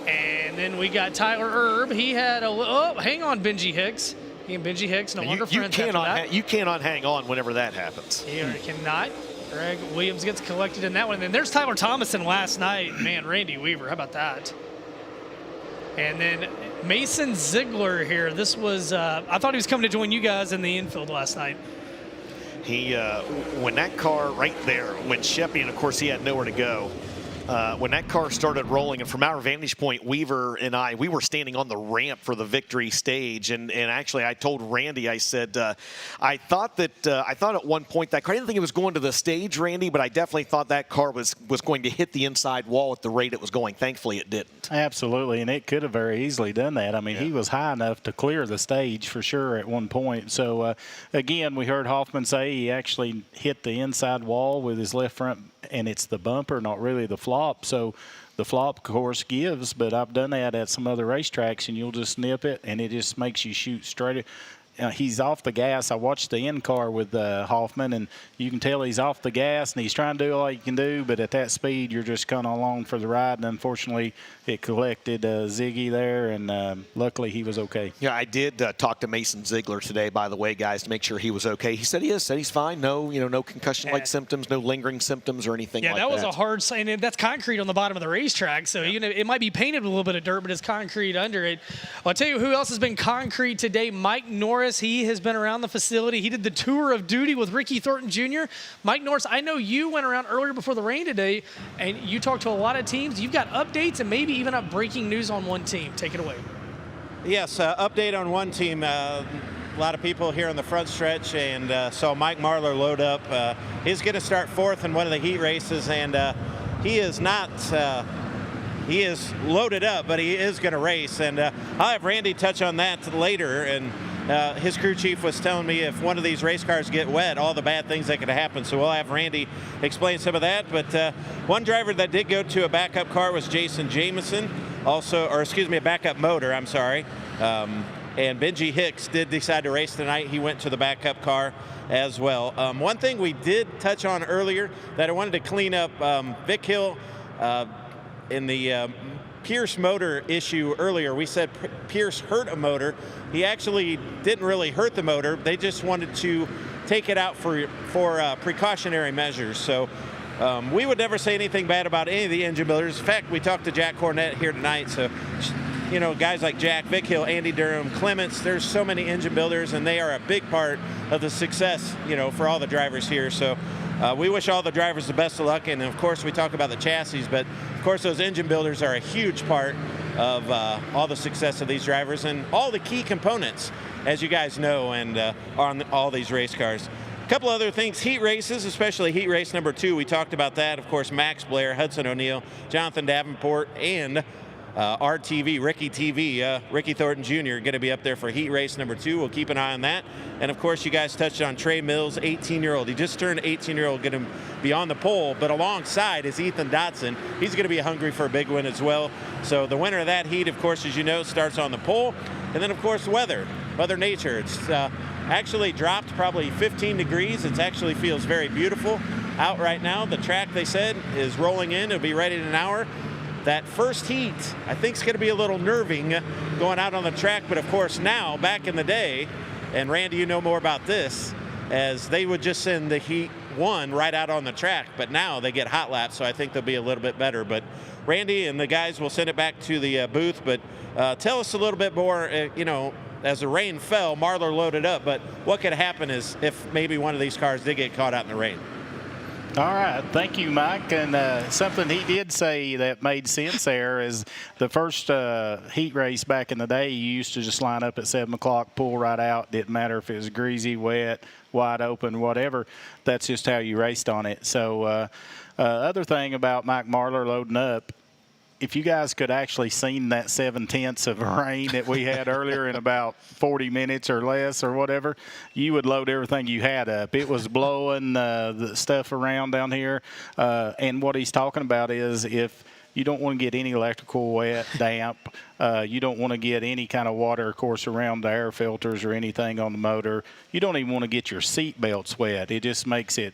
And then we got Tyler Erb. He had hang on, Benji Hicks. He and Benji Hicks, no longer friends after that. You cannot hang on whenever that happens. You cannot. Greg Williams gets collected in that one. And then there's Tyler Thomason last night. Man, Randy Weaver, how about that? And then Mason Ziegler here. This was, I thought he was coming to join you guys in the infield last night. When that car right there, when Sheppy, and of course he had nowhere to go, when that car started rolling, and from our vantage point, Weaver and I, we were standing on the ramp for the victory stage, and actually I told Randy, I said, I thought at one point that car, I didn't think it was going to the stage, Randy, but I definitely thought that car was going to hit the inside wall at the rate it was going. Thankfully, it didn't. Absolutely, and it could have very easily done that. I mean, he was high enough to clear the stage for sure at one point. So, again, we heard Hoffman say he actually hit the inside wall with his left front, and it's the bumper, not really the flop. So the flop, of course, gives, but I've done that at some other racetracks, and you'll just nip it, and it just makes you shoot straight. He's off the gas. I watched the end car with Hoffman, and you can tell he's off the gas, and he's trying to do all he can do, but at that speed, you're just kind of along for the ride, and unfortunately, it collected Ziggy there, and luckily he was okay. Yeah, I did talk to Mason Ziegler today, by the way, guys, to make sure he was okay. He said he is. Said he's fine. No, no concussion-like symptoms, no lingering symptoms or anything like that. Yeah, that was a hard sign. And that's concrete on the bottom of the racetrack, so it might be painted with a little bit of dirt, but it's concrete under it. I'll tell you who else has been concrete today. Mike Norris. He has been around the facility. He did the tour of duty with Ricky Thornton Jr. Mike Norris, I know you went around earlier before the rain today, and you talked to a lot of teams. You've got updates and maybe even a breaking news on one team. Take it away. Yes, update on one team. A lot of people here on the front stretch, and saw Mike Marlar load up. He's going to start fourth in one of the heat races, and he is not he is loaded up, but he is going to race. And I'll have Randy touch on that later. And his crew chief was telling me if one of these race cars get wet, all the bad things that could happen. So we'll have Randy explain some of that. But one driver that did go to a backup car was Jason Jamison, a backup motor, I'm sorry. And Benji Hicks did decide to race tonight. He went to the backup car as well. One thing we did touch on earlier that I wanted to clean up, Vic Hill in the Pierce motor issue earlier, we said Pierce hurt a motor. He actually didn't really hurt the motor. They just wanted to take it out for precautionary measures. So we would never say anything bad about any of the engine builders. In fact, we talked to Jack Cornett here tonight. So, guys like Jack, Vic Hill, Andy Durham, Clements, there's so many engine builders, and they are a big part of the success, for all the drivers here. So we wish all the drivers the best of luck. And of course, we talk about the chassis, but of course, those engine builders are a huge part of all the success of these drivers and all the key components, as you guys know, and on all these race cars. A couple other things, heat races, especially heat race number 2. We talked about that. Of course, Max Blair, Hudson O'Neill, Jonathan Davenport, and RTV, Ricky Thornton Jr. going to be up there for heat race number 2. We'll keep an eye on that. And of course, you guys touched on Trey Mills, 18-year-old. He just turned 18-year-old, going to be on the pole, but alongside is Ethan Dotson. He's going to be hungry for a big win as well. So the winner of that heat, of course, as you know, starts on the pole. And then, of course, Mother Nature. It's actually dropped probably 15 degrees. It actually feels very beautiful out right now. The track, they said, is rolling in. It'll be ready in an hour. That first heat, I think, is going to be a little nerving going out on the track. But, of course, now, back in the day, and Randy, you know more about this, as they would just send the heat 1 right out on the track. But now they get hot laps, so I think they'll be a little bit better. But Randy and the guys will send it back to the booth. But tell us a little bit more, as the rain fell, Marlar loaded up. But what could happen is if maybe one of these cars did get caught out in the rain. All right. Thank you, Mike. And something he did say that made sense there is the first heat race back in the day, you used to just line up at 7 o'clock, pull right out. Didn't matter if it was greasy, wet, wide open, whatever. That's just how you raced on it. So other thing about Mike Marlar loading up, if you guys could actually seen that 7/10 of rain that we had earlier in about 40 minutes or less or whatever, you would load everything you had up. It was blowing the stuff around down here. And what he's talking about is if you don't want to get any electrical wet, damp, you don't want to get any kind of water, of course, around the air filters or anything on the motor. You don't even want to get your seat belts wet. It just makes it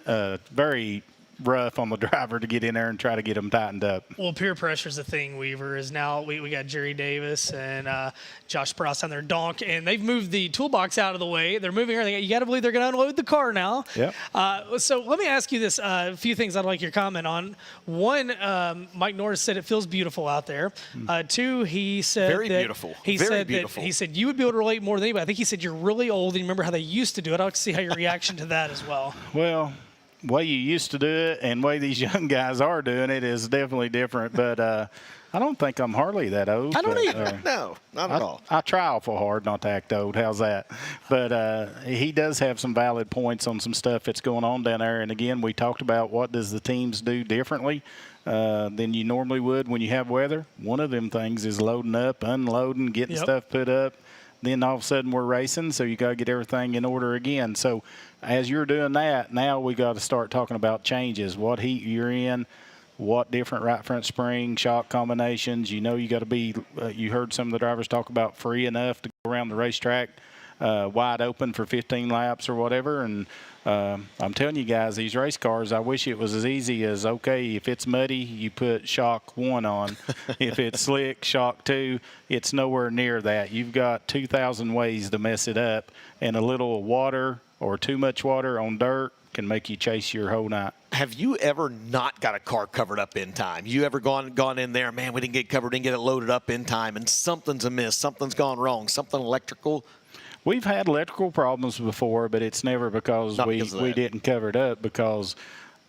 very rough on the driver to get in there and try to get them tightened up. Well, peer pressure is the thing, Weaver, is now we got Jerry Davis and Josh Sprouse on their donk, and they've moved the toolbox out of the way. They're moving everything. You got to believe they're going to unload the car now. Yep. So let me ask you this, a few things I'd like your comment on. One, Mike Norris said it feels beautiful out there. Two, he said Very that beautiful. He Very said beautiful. That, he said you would be able to relate more than anybody. I think he said you're really old and you remember how they used to do it. I'd like to see how your reaction to that as well. Well, way you used to do it and way these young guys are doing it is definitely different. But I don't think I'm hardly that old. I don't but, either. No, not at all. I try awful hard not to act old. How's that? But he does have some valid points on some stuff that's going on down there. And, again, we talked about what does the teams do differently than you normally would when you have weather. One of them things is loading up, unloading, getting stuff put up. Then all of a sudden we're racing, so you got to get everything in order again. So as you're doing that, now we got to start talking about changes, what heat you're in, what different right front spring, shock combinations. You know you got to be you heard some of the drivers talk about free enough to go around the racetrack wide open for 15 laps or whatever. And I'm telling you guys, these race cars, I wish it was as easy as, okay, if it's muddy, you put shock 1 on. If it's slick, shock 2. It's nowhere near that. You've got 2,000 ways to mess it up, and a little water or too much water on dirt can make you chase your whole night. Have you ever not got a car covered up in time? You ever gone in there, man, we didn't get covered, didn't get it loaded up in time, and something's amiss, something's gone wrong, something electrical? We've had electrical problems before, but it's never because we didn't cover it up, because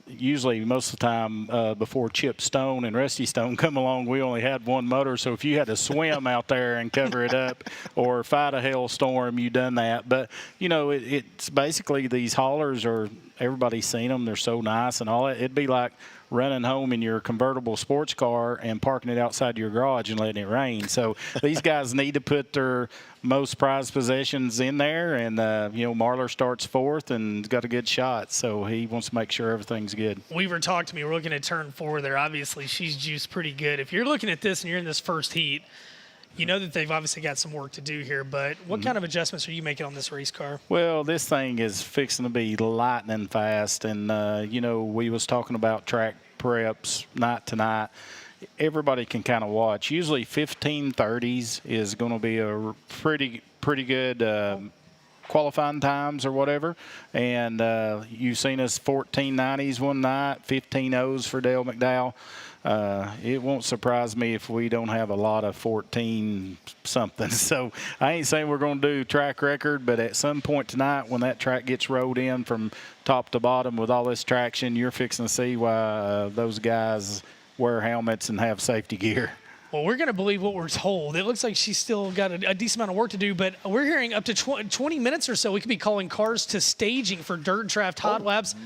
usually most of the time before Chip Stone and Rusty Stone come along, we only had one motor. So if you had to swim out there and cover it up or fight a hailstorm, you done that. But, you know, it's basically these haulers are, everybody's seen them. They're so nice and all that. It'd be like running home in your convertible sports car and parking it outside your garage and letting it rain. So these guys need to put their most prized possessions in there. And, you know, Marlar starts fourth and got a good shot. So he wants to make sure everything's good. Weaver talked to me. We're looking at turn 4 there. Obviously, she's juiced pretty good. If you're looking at this and you're in this first heat, you know that they've obviously got some work to do here, but what kind of adjustments are you making on this race car? Well, this thing is fixing to be lightning fast, and, you know, we was talking about track preps night to night. Everybody can kind of watch. Usually 15:30s is going to be a pretty good qualifying times or whatever, and you've seen us 14:90s one night, 15:0s for Dale McDowell. It won't surprise me if we don't have a lot of 14 something. So I ain't saying we're going to do track record, but at some point tonight when that track gets rolled in from top to bottom with all this traction, you're fixing to see why those guys wear helmets and have safety gear. Well, we're going to believe what we're told. It looks like she's still got a decent amount of work to do, but we're hearing up to 20 minutes or so we could be calling cars to staging for dirt draft hot laps.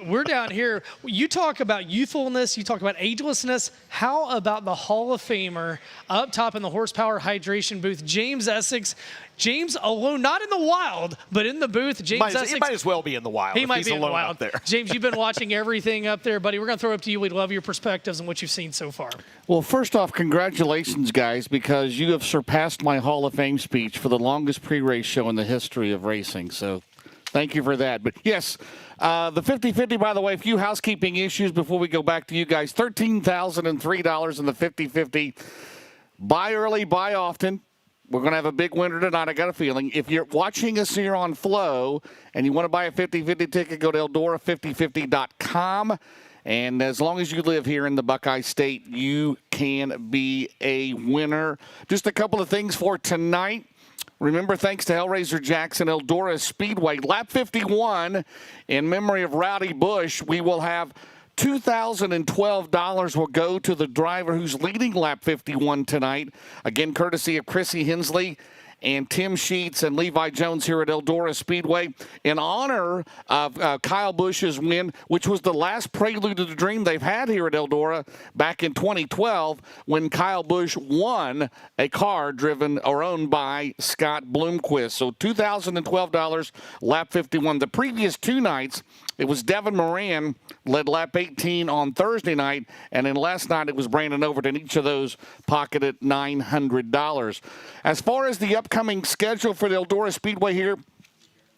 We're down here. You talk about youthfulness. You talk about agelessness. How about the Hall of Famer up top in the horsepower hydration booth, James Essex? James alone, not in the wild, but in the booth. Essex. He might as well be in the wild. He might be in the wild. Up there. James, you've been watching everything up there, buddy. We're going to throw it up to you. We'd love your perspectives on what you've seen so far. Well, first off, congratulations, guys, because you have surpassed my Hall of Fame speech for the longest pre-race show in the history of racing. So thank you for that. But, yes, the 50-50, by the way, a few housekeeping issues before we go back to you guys. $13,003 in the 50-50. Buy early, buy often. We're going to have a big winner tonight, I got a feeling. If you're watching us here on Flow and you want to buy a 50-50 ticket, go to Eldora5050.com. And as long as you live here in the Buckeye State, you can be a winner. Just a couple of things for tonight. Remember, thanks to Hellraiser Jackson, Eldora Speedway, lap 51, in memory of Rowdy Bush, we will have $2,012 will go to the driver who's leading lap 51 tonight. Again, courtesy of Chrissy Hensley and Tim Sheets and Levi Jones here at Eldora Speedway in honor of Kyle Busch's win, which was the last prelude to the dream they've had here at Eldora back in 2012 when Kyle Busch won a car driven or owned by Scott Bloomquist. So $2,012, lap 51. The previous two nights, it was Devin Moran led lap 18 on Thursday night, and then last night it was Brandon Overton. Each of those pocketed $900. As far as the upcoming schedule for the Eldora Speedway here,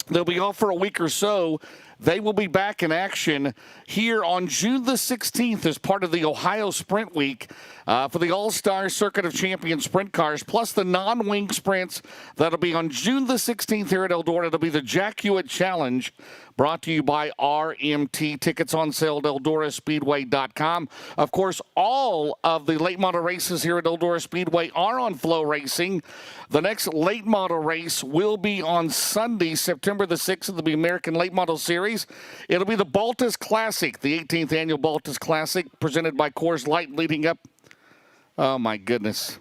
they'll be off for a week or so. They will be back in action here on June the 16th as part of the Ohio Sprint Week for the All-Star Circuit of Champions Sprint Cars, plus the non-wing sprints. That'll be on June the 16th here at Eldora. It'll be the Jack Hewitt Challenge, brought to you by RMT. Tickets on sale at EldoraSpeedway.com. Of course, all of the late model races here at Eldora Speedway are on FloRacing. The next late model race will be on Sunday, September the 6th of the American Late Model Series. It'll be the Baltus Classic, the 18th annual Baltus Classic, presented by Coors Light, leading up. Oh, my goodness.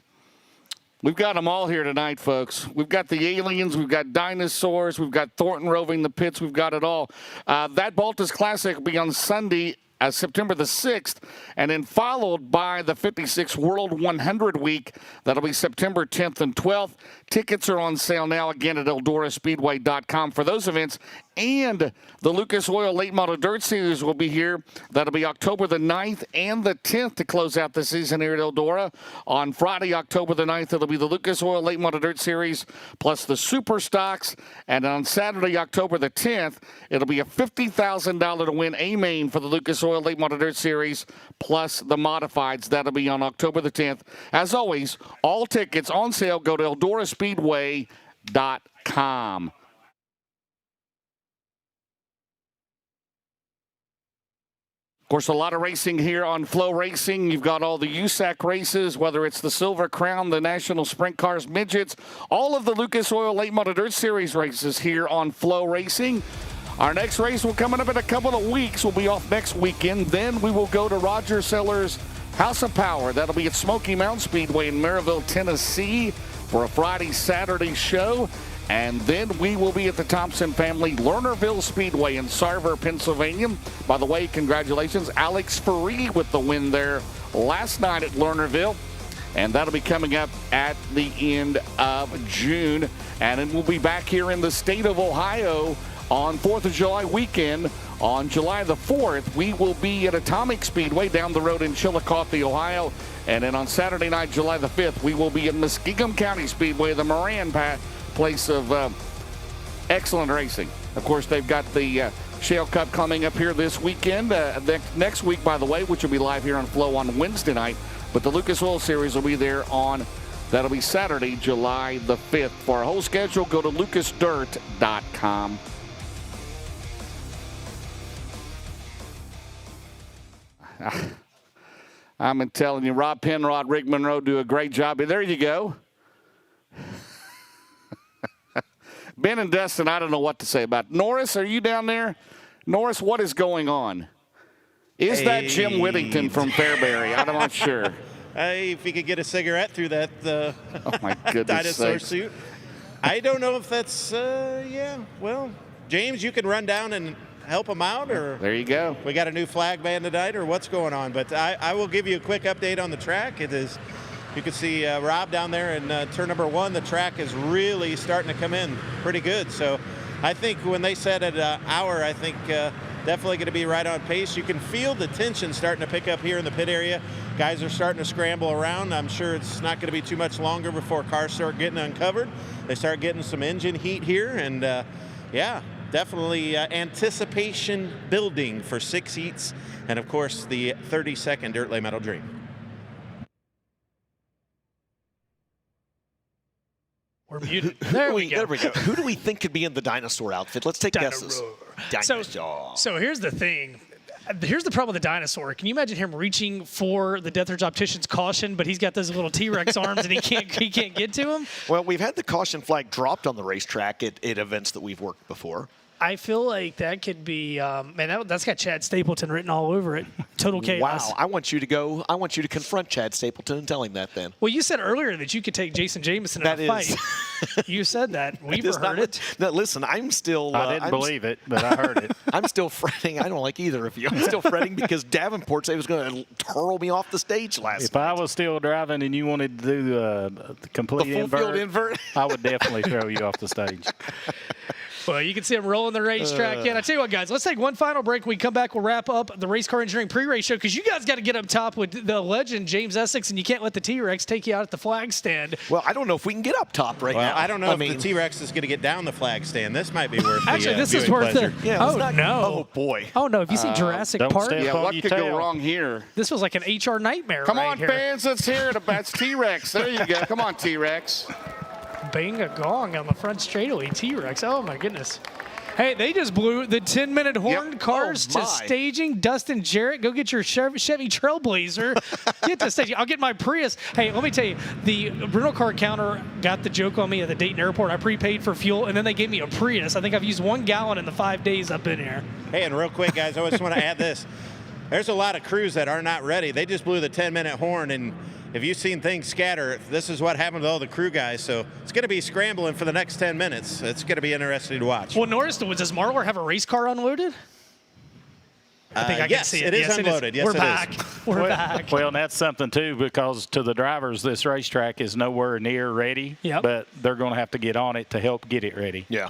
We've got them all here tonight, folks. We've got the aliens, we've got dinosaurs, we've got Thornton roving the pits, we've got it all. That Baltus Classic will be on Sunday, September the 6th, and then followed by the 56 World 100 Week. That'll be September 10th and 12th. Tickets are on sale now, again, at EldoraSpeedway.com for those events. And the Lucas Oil Late Model Dirt Series will be here. That'll be October the 9th and the 10th to close out the season here at Eldora. On Friday, October the 9th, it'll be the Lucas Oil Late Model Dirt Series plus the Super Stocks. And on Saturday, October the 10th, it'll be a $50,000 to win A-Main for the Lucas Oil Late Model Dirt Series plus the Modifieds. That'll be on October the 10th. As always, all tickets on sale. Go to EldoraSpeedway.com. Of course, a lot of racing here on FloRacing. You've got all the USAC races, whether it's the Silver Crown, the National Sprint Cars Midgets, all of the Lucas Oil Late Model Dirt Series races here on FloRacing. Our next race will come up in a couple of weeks. We'll be off next weekend. Then we will go to Roger Sellers' House of Power. That'll be at Smoky Mountain Speedway in Maryville, Tennessee for a Friday-Saturday show. And then we will be at the Thompson Family Lernerville Speedway in Sarver, Pennsylvania. By the way, congratulations, Alex Ferree with the win there last night at Lernerville. And that'll be coming up at the end of June. And then we'll be back here in the state of Ohio on 4th of July weekend. On July the 4th, we will be at Atomic Speedway down the road in Chillicothe, Ohio. And then on Saturday night, July the 5th, we will be at Muskingum County Speedway, the Moran place of excellent racing. Of course, they've got the Shale Cup coming up here this weekend. Next week, by the way, which will be live here on Flow on Wednesday night. But the Lucas Oil Series will be there on, that'll be Saturday, July the 5th. For our whole schedule, go to lucasdirt.com. I'm telling you, Rob Penrod, Rick Monroe do a great job. There you go. Ben and Dustin, I don't know what to say about it. Norris, are you down there? Norris, what is going on? Is that Jim Whittington from Fairbury? I'm not sure. Hey, if he could get a cigarette through that oh my goodness dinosaur sakes. suit. I don't know if that's, yeah, well, James, you can run down and help him out, or there you go. We got a new flag man tonight, or what's going on? But I will give you a quick update on the track. It is, you can see Rob down there in turn number 1. The track is really starting to come in pretty good. So I think when they said at an hour, I think definitely going to be right on pace. You can feel the tension starting to pick up here in the pit area. Guys are starting to scramble around. I'm sure it's not going to be too much longer before cars start getting uncovered. They start getting some engine heat here, and yeah, definitely anticipation building for 6 heats, and of course the 32nd Dirt Late Model Dream. We're muted. There we go. There we go. Who do we think could be in the dinosaur outfit? Let's take guesses. Dinosaur. So here's the thing. Here's the problem with the dinosaur. Can you imagine him reaching for the Death Ridge Optician's caution, but he's got those little T-Rex arms and he can't get to him? Well, we've had the caution flag dropped on the racetrack at events that we've worked before. I feel like that could be, man, that's got Chad Stapleton written all over it. Total chaos. Wow. I want you to confront Chad Stapleton and tell him that then. Well, you said earlier that you could take Jason Jameson in a fight. You said that. We've heard it. No, listen, I'm still. I didn't believe it, but I heard it. I'm still fretting. I don't like either of you. I'm still fretting because Davenport said he was going to hurl me off the stage last night. If I was still driving and you wanted to do the complete the full field invert, I would definitely throw you off the stage. Well, you can see them rolling the racetrack in. I tell you what, guys, let's take one final break. When we come back, we'll wrap up the Race Car Engineering pre-race show because you guys got to get up top with the legend, James Essex, and you can't let the T-Rex take you out at the flag stand. Well, I don't know if we can get up top right now. I don't know if the T-Rex is going to get down the flag stand. This might be worth Actually, the this is worth pleasure. it. Oh, no. Oh, boy. Oh, no. Have you seen Jurassic Park? Yeah, what could go wrong here? This was like an HR nightmare. Come right on, here. fans, let's hear it. That's T-Rex. There you go. Come on, T-Rex. Bang a gong on the front straightaway, T-Rex. Oh, my goodness. Hey, they just blew the 10-minute horn cars to staging. Dustin Jarrett, go get your Chevy Trailblazer. Get to staging. I'll get my Prius. Hey, let me tell you, the rental car counter got the joke on me at the Dayton airport. I prepaid for fuel, and then they gave me a Prius. I think I've used 1 gallon in the 5 days I've been here. Hey, and real quick, guys, I just want to add this. There's a lot of crews that are not ready. They just blew the 10-minute horn, and if you've seen things scatter, this is what happened to all the crew guys. So it's going to be scrambling for the next 10 minutes. It's going to be interesting to watch. Well, Norris, does Marlar have a race car unloaded? I think I can see it. It is unloaded. Yes, We're back. We're back. Well, and that's something, too, because to the drivers, this racetrack is nowhere near ready. Yep. But they're going to have to get on it to help get it ready. Yeah.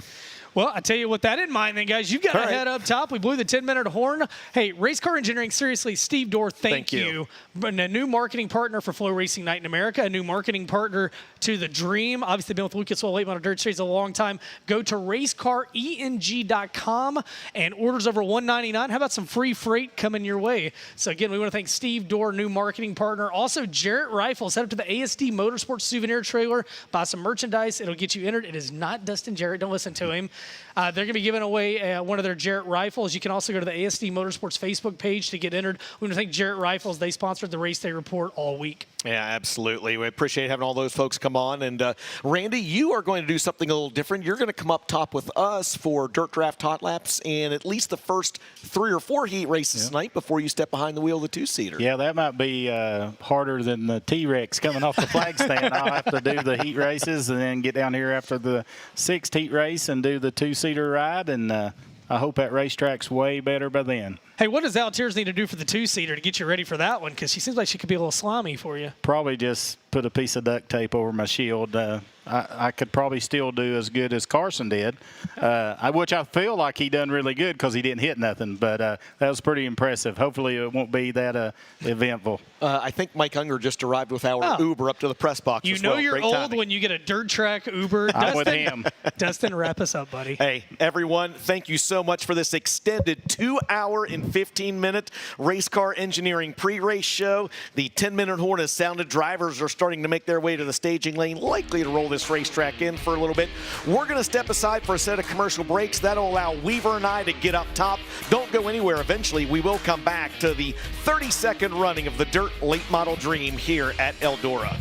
Well, I tell you what, that in mind, then, guys, you've got to head up top. We blew the 10-minute horn. Hey, Race Car Engineering, seriously, Steve Dorr, thank you. A new marketing partner for FloRacing Night in America, a new marketing partner to the Dream. Obviously, been with Lucas Oil Late Model Dirt Streets a long time. Go to racecareng.com and orders over $199. How about some free freight coming your way? So, again, we want to thank Steve Dorr, new marketing partner. Also, Jarrett Rifles. Head up to the ASD Motorsports souvenir trailer. Buy some merchandise. It'll get you entered. It is not Dustin Jarrett. Don't listen to him. They're going to be giving away one of their Jarrett Rifles. You can also go to the ASD Motorsports Facebook page to get entered. We want to thank Jarrett Rifles. They sponsored the Race Day Report all week. Yeah, absolutely. We appreciate having all those folks come on. And Randy, you are going to do something a little different. You're going to come up top with us for Dirt Draft Hot Laps and at least the first 3 or 4 heat races tonight before you step behind the wheel of the 2-seater. Yeah, that might be harder than the T-Rex coming off the flag stand. I'll have to do the heat races and then get down here after the 6th heat race and do the 2-seater ride. And I hope that racetrack's way better by then. Hey, what does Altiers need to do for the 2-seater to get you ready for that one? Because she seems like she could be a little slimy for you. Probably just put a piece of duct tape over my shield. I could probably still do as good as Carson did, which I feel like he done really good because he didn't hit nothing. But that was pretty impressive. Hopefully it won't be that eventful. I think Mike Unger just arrived with our Uber up to the press box. You know you're old when you get a dirt track Uber. I'm with him. Dustin, wrap us up, buddy. Hey, everyone, thank you so much for this extended 2-hour and 15-minute Race Car Engineering pre-race show. The 10-minute horn has sounded. Drivers are starting to make their way to the staging lane, likely to roll this racetrack in for a little bit. We're going to step aside for a set of commercial breaks. That'll allow Weaver and I to get up top. Don't go anywhere. Eventually, we will come back to the 32nd running of the Dirt Late Model Dream here at Eldora.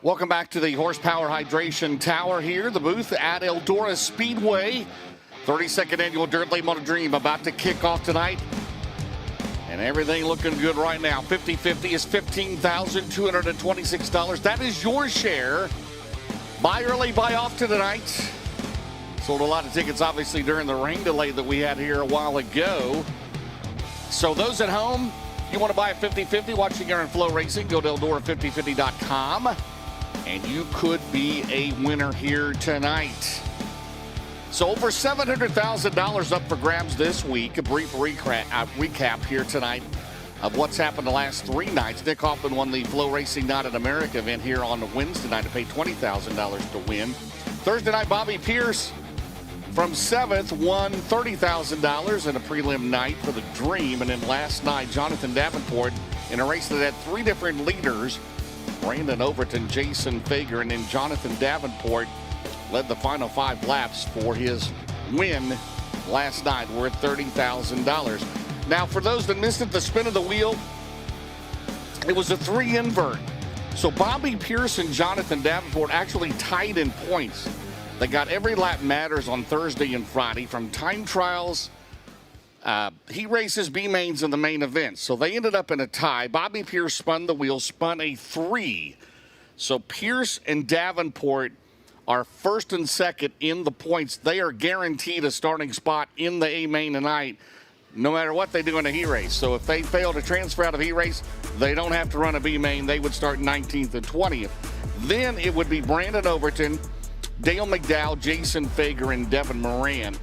Welcome back to the Horsepower Hydration Tower here, the booth at Eldora Speedway. 32nd Annual Dirt Late Model Dream about to kick off tonight. And everything looking good right now. 50-50 is $15,226. That is your share. Buy early, buy often tonight. Sold a lot of tickets, obviously, during the rain delay that we had here a while ago. So those at home, you want to buy a 50-50 watching here on FloRacing, go to Eldora5050.com. And you could be a winner here tonight. So over $700,000 up for grabs this week. A brief recap here tonight of what's happened the last 3 nights. Nick Hoffman won the FloRacing Not in America event here on Wednesday night to pay $20,000 to win. Thursday night, Bobby Pierce from 7th won $30,000 in a prelim night for the Dream. And then last night, Jonathan Davenport in a race that had 3 different leaders. Brandon Overton, Jason Fager, and then Jonathan Davenport led the final 5 laps for his win last night, worth $30,000. Now, for those that missed it, the spin of the wheel, it was a 3 invert. So Bobby Pierce and Jonathan Davenport actually tied in points. They got every lap matters on Thursday and Friday from time trials, heat races, B-mains, and the main event. So they ended up in a tie. Bobby Pierce spun the wheel, spun a 3. So Pierce and Davenport are first and second in the points. They are guaranteed a starting spot in the A-main tonight, no matter what they do in a heat race. So if they fail to transfer out of heat race, they don't have to run a B-main. They would start 19th and 20th. Then it would be Brandon Overton, Dale McDowell, Jason Fager, and Devin Moran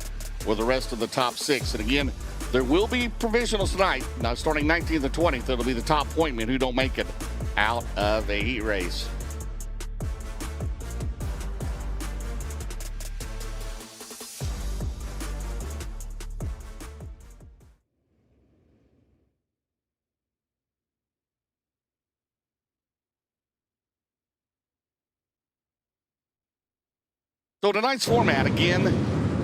with the rest of the top 6. And again, there will be provisionals tonight. Now, starting 19th and 20th, it'll be the top pointmen who don't make it out of a heat race. So tonight's format, again,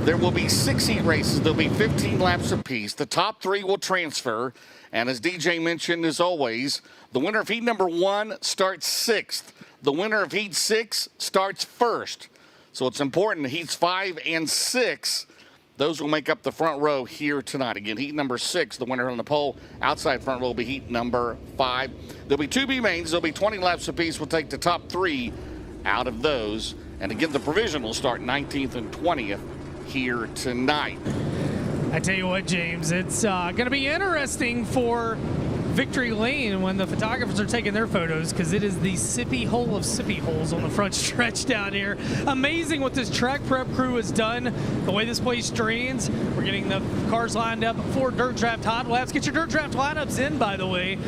there will be 6 heat races. There'll be 15 laps apiece. The top 3 will transfer. And as DJ mentioned, as always, the winner of heat number 1 starts 6th. The winner of heat 6 starts 1st. So it's important. Heats 5 and 6, those will make up the front row here tonight. Again, heat number 6, the winner on the pole. Outside front row will be heat number 5. There'll be 2 B-mains. There'll be 20 laps apiece. We'll take the top 3 out of those. And again, the provisionals start 19th and 20th here tonight. I tell you what, James, it's going to be interesting for Victory Lane when the photographers are taking their photos, because it is the sippy hole of sippy holes on the front stretch down here. Amazing what this track prep crew has done, the way this place drains. We're getting the cars lined up for Dirt Draft Hot Laps. Get your Dirt Draft lineups in, by the way,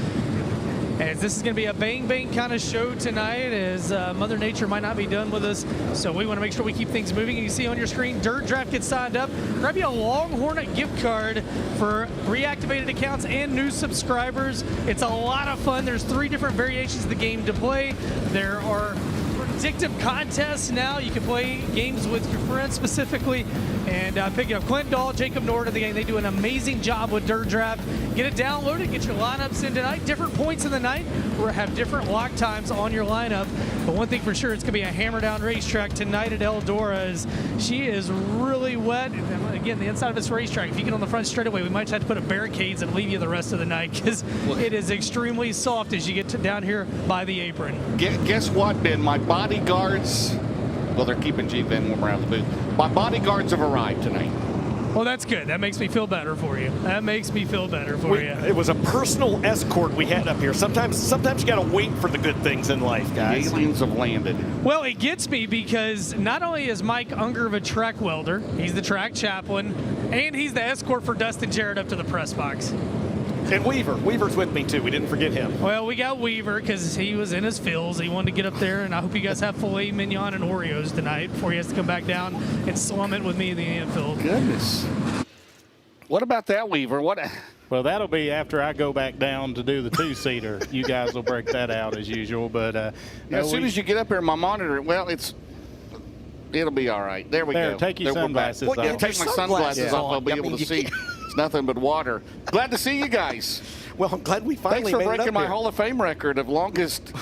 as this is going to be a bang-bang kind of show tonight, as Mother Nature might not be done with us. So we want to make sure we keep things moving. And you see on your screen, Dirt Draft gets signed up. Grab you a Longhorn gift card for reactivated accounts and new subscribers. It's a lot of fun. There's 3 different variations of the game to play. There are predictive contests now. You can play games with your friends specifically. And picking up Clint Dahl, Jacob Nord of the game. They do an amazing job with Dirt Draft. Get it downloaded, get your lineups in tonight. Different points in the night. We'll have different lock times on your lineup. But one thing for sure, it's going to be a hammer-down racetrack tonight at Eldora. As she is really wet. And again, the inside of this racetrack, if you get on the front straightaway, we might just have to put up barricades and leave you the rest of the night, because it is extremely soft as you get down here by the apron. Guess what, Ben? My bodyguards, well, they're keeping G-Van warm around the booth. My bodyguards have arrived tonight. Well, that's good. That makes me feel better for you. That makes me feel better for you. It was a personal escort we had up here. Sometimes you got to wait for the good things in life, guys. The aliens have landed. Well, it gets me because not only is Mike Unger a track welder, he's the track chaplain, and he's the escort for Dustin Jarrett up to the press box. And Weaver's with me too. We didn't forget him. Well, we got Weaver because he was in his fills. He wanted to get up there, and I hope you guys have filet mignon and Oreos tonight before he has to come back down and slum it with me in the infield. Goodness. What about that, Weaver? Well, that'll be after I go back down to do the 2-seater. You guys will break that out as usual. But as soon as you get up here, my monitor, well, it'll be all right. There we go. Take your sunglasses off. Take my sunglasses off. I'll be able to see. It's nothing but water. Glad to see you guys. Well, I'm glad we finally made it up. Thanks for breaking my here. Hall of Fame record of longest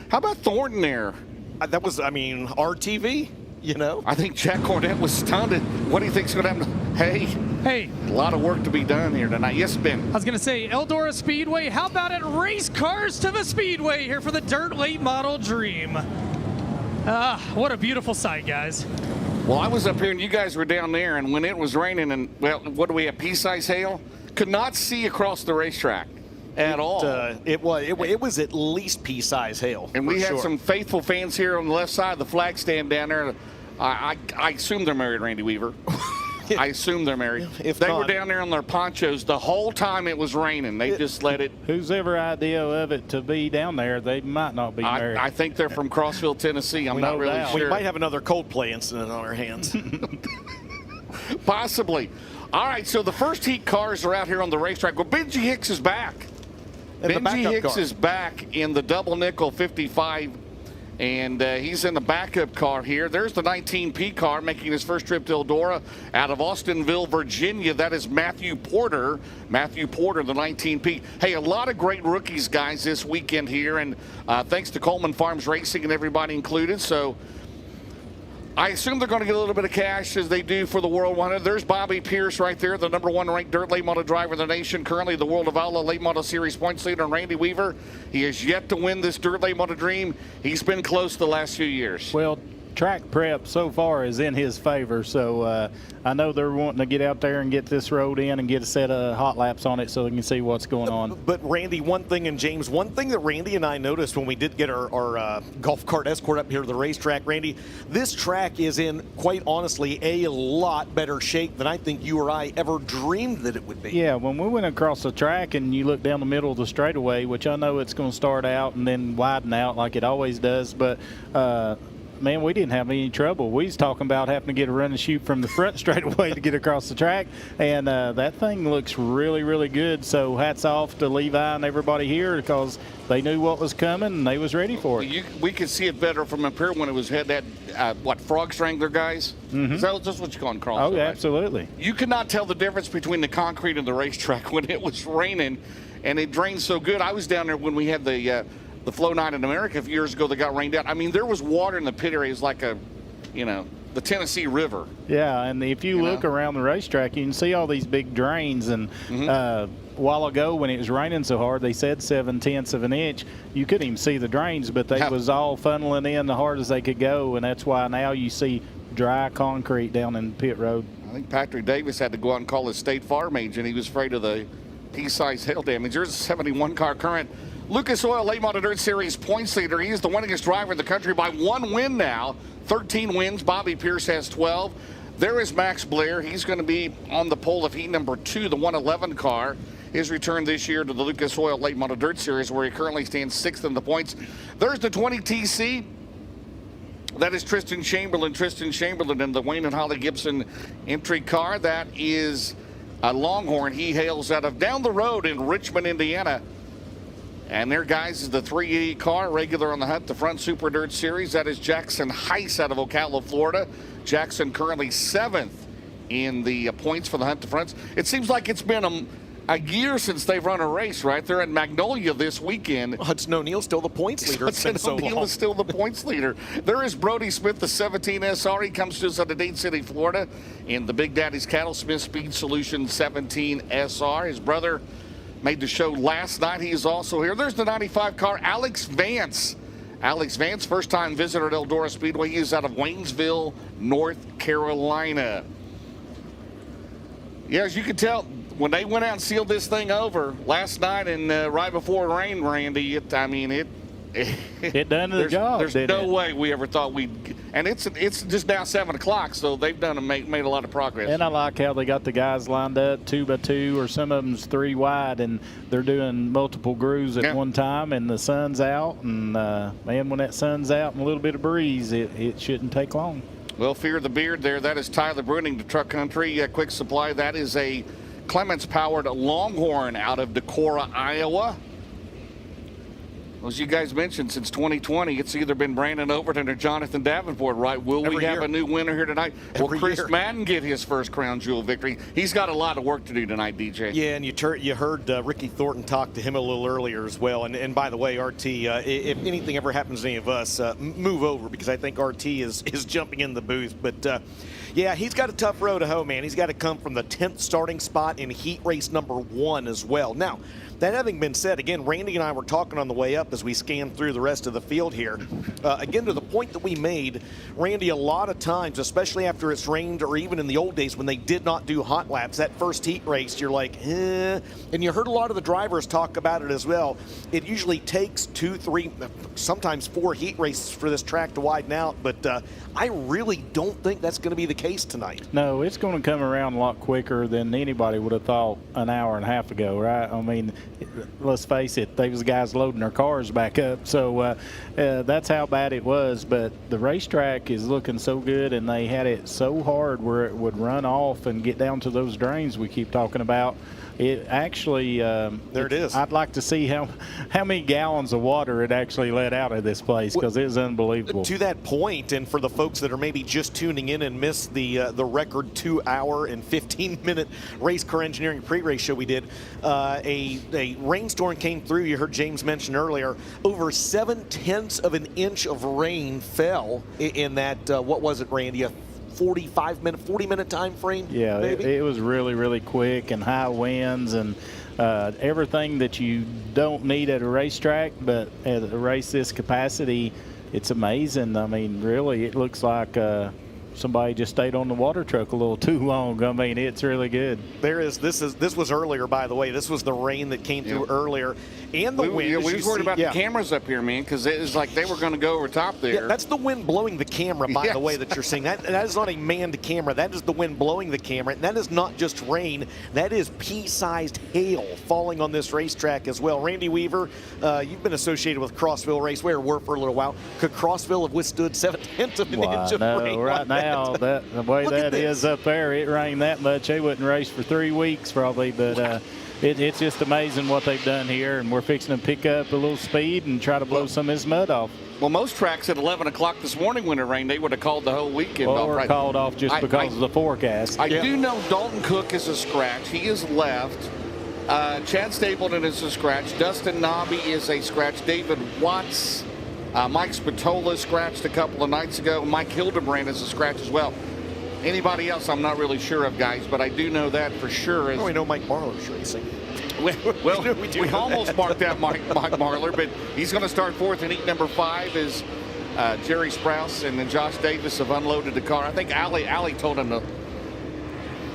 How about Thornton there? That was, I mean, RTV, you know? I think Jack Cornette was stunned. What do you think's going to happen? Hey, a lot of work to be done here tonight. Yes, Ben. I was going to say, Eldora Speedway, how about it? Race cars to the Speedway here for the Dirt Late Model Dream. What a beautiful sight, guys. Well, I was up here and you guys were down there, and when it was raining and, well, what do we have, pea-size hail? Could not see across the racetrack at all. It was at least pea-size hail. And we had some faithful fans here on the left side of the flag stand down there. I assume they're married, Randy Weaver. I assume they're married. If they were down there on their ponchos the whole time it was raining, they just let it. Whose ever idea of it to be down there, they might not be married. I think they're from Crossville, Tennessee. I'm not really sure. We might have another Coldplay incident on our hands. Possibly. All right, so the first heat cars are out here on the racetrack. Well, Benji Hicks is back. Benji Hicks is back in the double nickel 55. And he's in the backup car here. There's the 19P car making his first trip to Eldora out of Austinville, Virginia. That is Matthew Porter. Matthew Porter, the 19P. Hey, a lot of great rookies, guys, this weekend here. And thanks to Coleman Farms Racing and everybody included. So I assume they're going to get a little bit of cash as they do for the World 100. There's Bobby Pierce right there, the #1 ranked dirt late model driver in the nation, currently the World of Outlaw Late Model Series points leader. And Randy Weaver, he has yet to win this dirt late model dream. He's been close the last few years. Well, track prep so far is in his favor, so I know they're wanting to get out there and get this road in and get a set of hot laps on it so they can see what's going on. But Randy, one thing, and James, one thing that Randy and I noticed when we did get our golf cart escort up here to the racetrack, Randy, this track is in, quite honestly, a lot better shape than I think you or I ever dreamed that it would be. Yeah, when we went across the track and you look down the middle of the straightaway, which I know it's going to start out and then widen out like it always does, but man, we didn't have any trouble. We was talking about having to get a run and shoot from the front straightaway to get across the track, and that thing looks really, really good. So hats off to Levi and everybody here because they knew what was coming and they was ready for it. We could see it better from up here when it was had that frog strangler guys. Mm-hmm. Is that just what you call it, Carl? Oh, yeah, absolutely. You could not tell the difference between the concrete and the racetrack when it was raining, and it drained so good. I was down there when we had the Flow Night in America a few years ago that got rained out. I mean, there was water in the pit area. It was like the Tennessee River. Yeah, and if you look around the racetrack, you can see all these big drains. And a while ago when it was raining so hard, they said 7/10 of an inch. You couldn't even see the drains, but they was all funneling in the hard as they could go, and that's why now you see dry concrete down in pit road. I think Patrick Davis had to go out and call his state farm agent. He was afraid of the pea-sized hail damage. There's a 71 car current. Lucas Oil Late Model Dirt Series points leader. He is the winningest driver in the country by 1 win now. 13 wins. Bobby Pierce has 12. There is Max Blair. He's going to be on the pole of heat number 2, the 111 car. His return this year to the Lucas Oil Late Model Dirt Series, where he currently stands 6th in the points. There's the 20 TC. That is Tristan Chamberlain. Tristan Chamberlain in the Wayne and Holly Gibson entry car. That is a Longhorn. He hails out of down the road in Richmond, Indiana. And there, guys, is the 380 car, regular on the Hunt, the Front Super Dirt Series. That is Jackson Heiss out of Ocala, Florida. Jackson currently 7th in the points for the Hunt to Fronts. It seems like it's been a year since they've run a race, right? They're in Magnolia this weekend. Hudson O'Neill's still the points leader. Hudson O'Neill is still the points leader. There is Brody Smith, the 17 SR. He comes to us out of Dade City, Florida, in the Big Daddy's Cattle Smith Speed Solution 17 SR. His brother made the show last night. He is also here. There's the 95 car, Alex Vance. Alex Vance, first-time visitor at Eldora Speedway. He is out of Waynesville, North Carolina. Yeah, as you can tell, when they went out and sealed this thing over last night and right before rain, Randy, it done the job. There's no way we ever thought we'd. And it's just now 7 o'clock, so they've done made a lot of progress. And I like how they got the guys lined up 2 by 2, or some of them's 3 wide, and they're doing multiple grooves at one time. And the sun's out, and man, when that sun's out and a little bit of breeze, it shouldn't take long. Well, fear the beard there. That is Tyler Bruning to Truck Country Quick Supply. That is a Clements-powered Longhorn out of Decorah, Iowa. Well, as you guys mentioned, since 2020, it's either been Brandon Overton or Jonathan Davenport, right? Will we have a new winner here tonight? Will Chris Madden get his first crown jewel victory? He's got a lot of work to do tonight, DJ. Yeah, and you heard Ricky Thornton talk to him a little earlier as well. And by the way, RT, if anything ever happens to any of us, move over, because I think RT is jumping in the booth. But yeah, he's got a tough road to hoe, man. He's got to come from the 10th starting spot in heat race number 1 as well. Now, that having been said, again, Randy and I were talking on the way up as we scanned through the rest of the field here. Again, to the point that we made, Randy, a lot of times, especially after it's rained or even in the old days when they did not do hot laps, that first heat race, you're like, eh. And you heard a lot of the drivers talk about it as well. It usually takes 2, 3, sometimes 4 heat races for this track to widen out, but I really don't think that's going to be the case tonight. No, it's going to come around a lot quicker than anybody would have thought an hour and a half ago, right? I mean, let's face it, they was guys loading their cars back up, so that's how bad it was. But the racetrack is looking so good, and they had it so hard where it would run off and get down to those drains we keep talking about. It actually, there it is. I'd like to see how many gallons of water it actually let out of this place, because it was unbelievable. To that point, and for the folks that are maybe just tuning in and missed the record 2-hour and 15-minute race car engineering pre-race show we did, a rainstorm came through. You heard James mention earlier, over 7/10 of an inch of rain fell in that, what was it, Randy, a 40-minute time frame? Yeah, it was really, really quick, and high winds and everything that you don't need at a racetrack, but at a race this capacity, it's amazing. I mean, really, it looks like somebody just stayed on the water truck a little too long. I mean, it's really good. This was earlier, by the way. This was the rain that came through earlier, and the wind. Yeah, we were worried about the cameras up here, man, because it was like they were going to go over top there. Yeah, that's the wind blowing the camera, by the way, that you're seeing. That is not a manned camera. That is the wind blowing the camera. And that is not just rain. That is pea-sized hail falling on this racetrack as well. Randy Weaver, you've been associated with Crossville Raceway, or were for a little while. Could Crossville have withstood 7/10 of an inch of rain? Right now, the way that is up there, it rained that much, they wouldn't race for 3 weeks probably. But it's just amazing what they've done here, and we're fixing to pick up a little speed and try to blow some of this mud off. Well, most tracks at 11 o'clock this morning when it rained, they would have called the whole weekend off. Or called off just because of the forecast. I do know Dalton Cook is a scratch. He is left. Chad Stapleton is a scratch. Dustin Nobby is a scratch. David Watts, Mike Spatola scratched a couple of nights ago. Mike Hildebrand is a scratch as well. Anybody else I'm not really sure of, guys, but I do know that for sure. We know Mike Marlar's racing. Well, we almost marked out Mike Marlar, but he's going to start fourth in heat number 5 as Jerry Sprouse and then Josh Davis have unloaded the car. I think Allie told him to.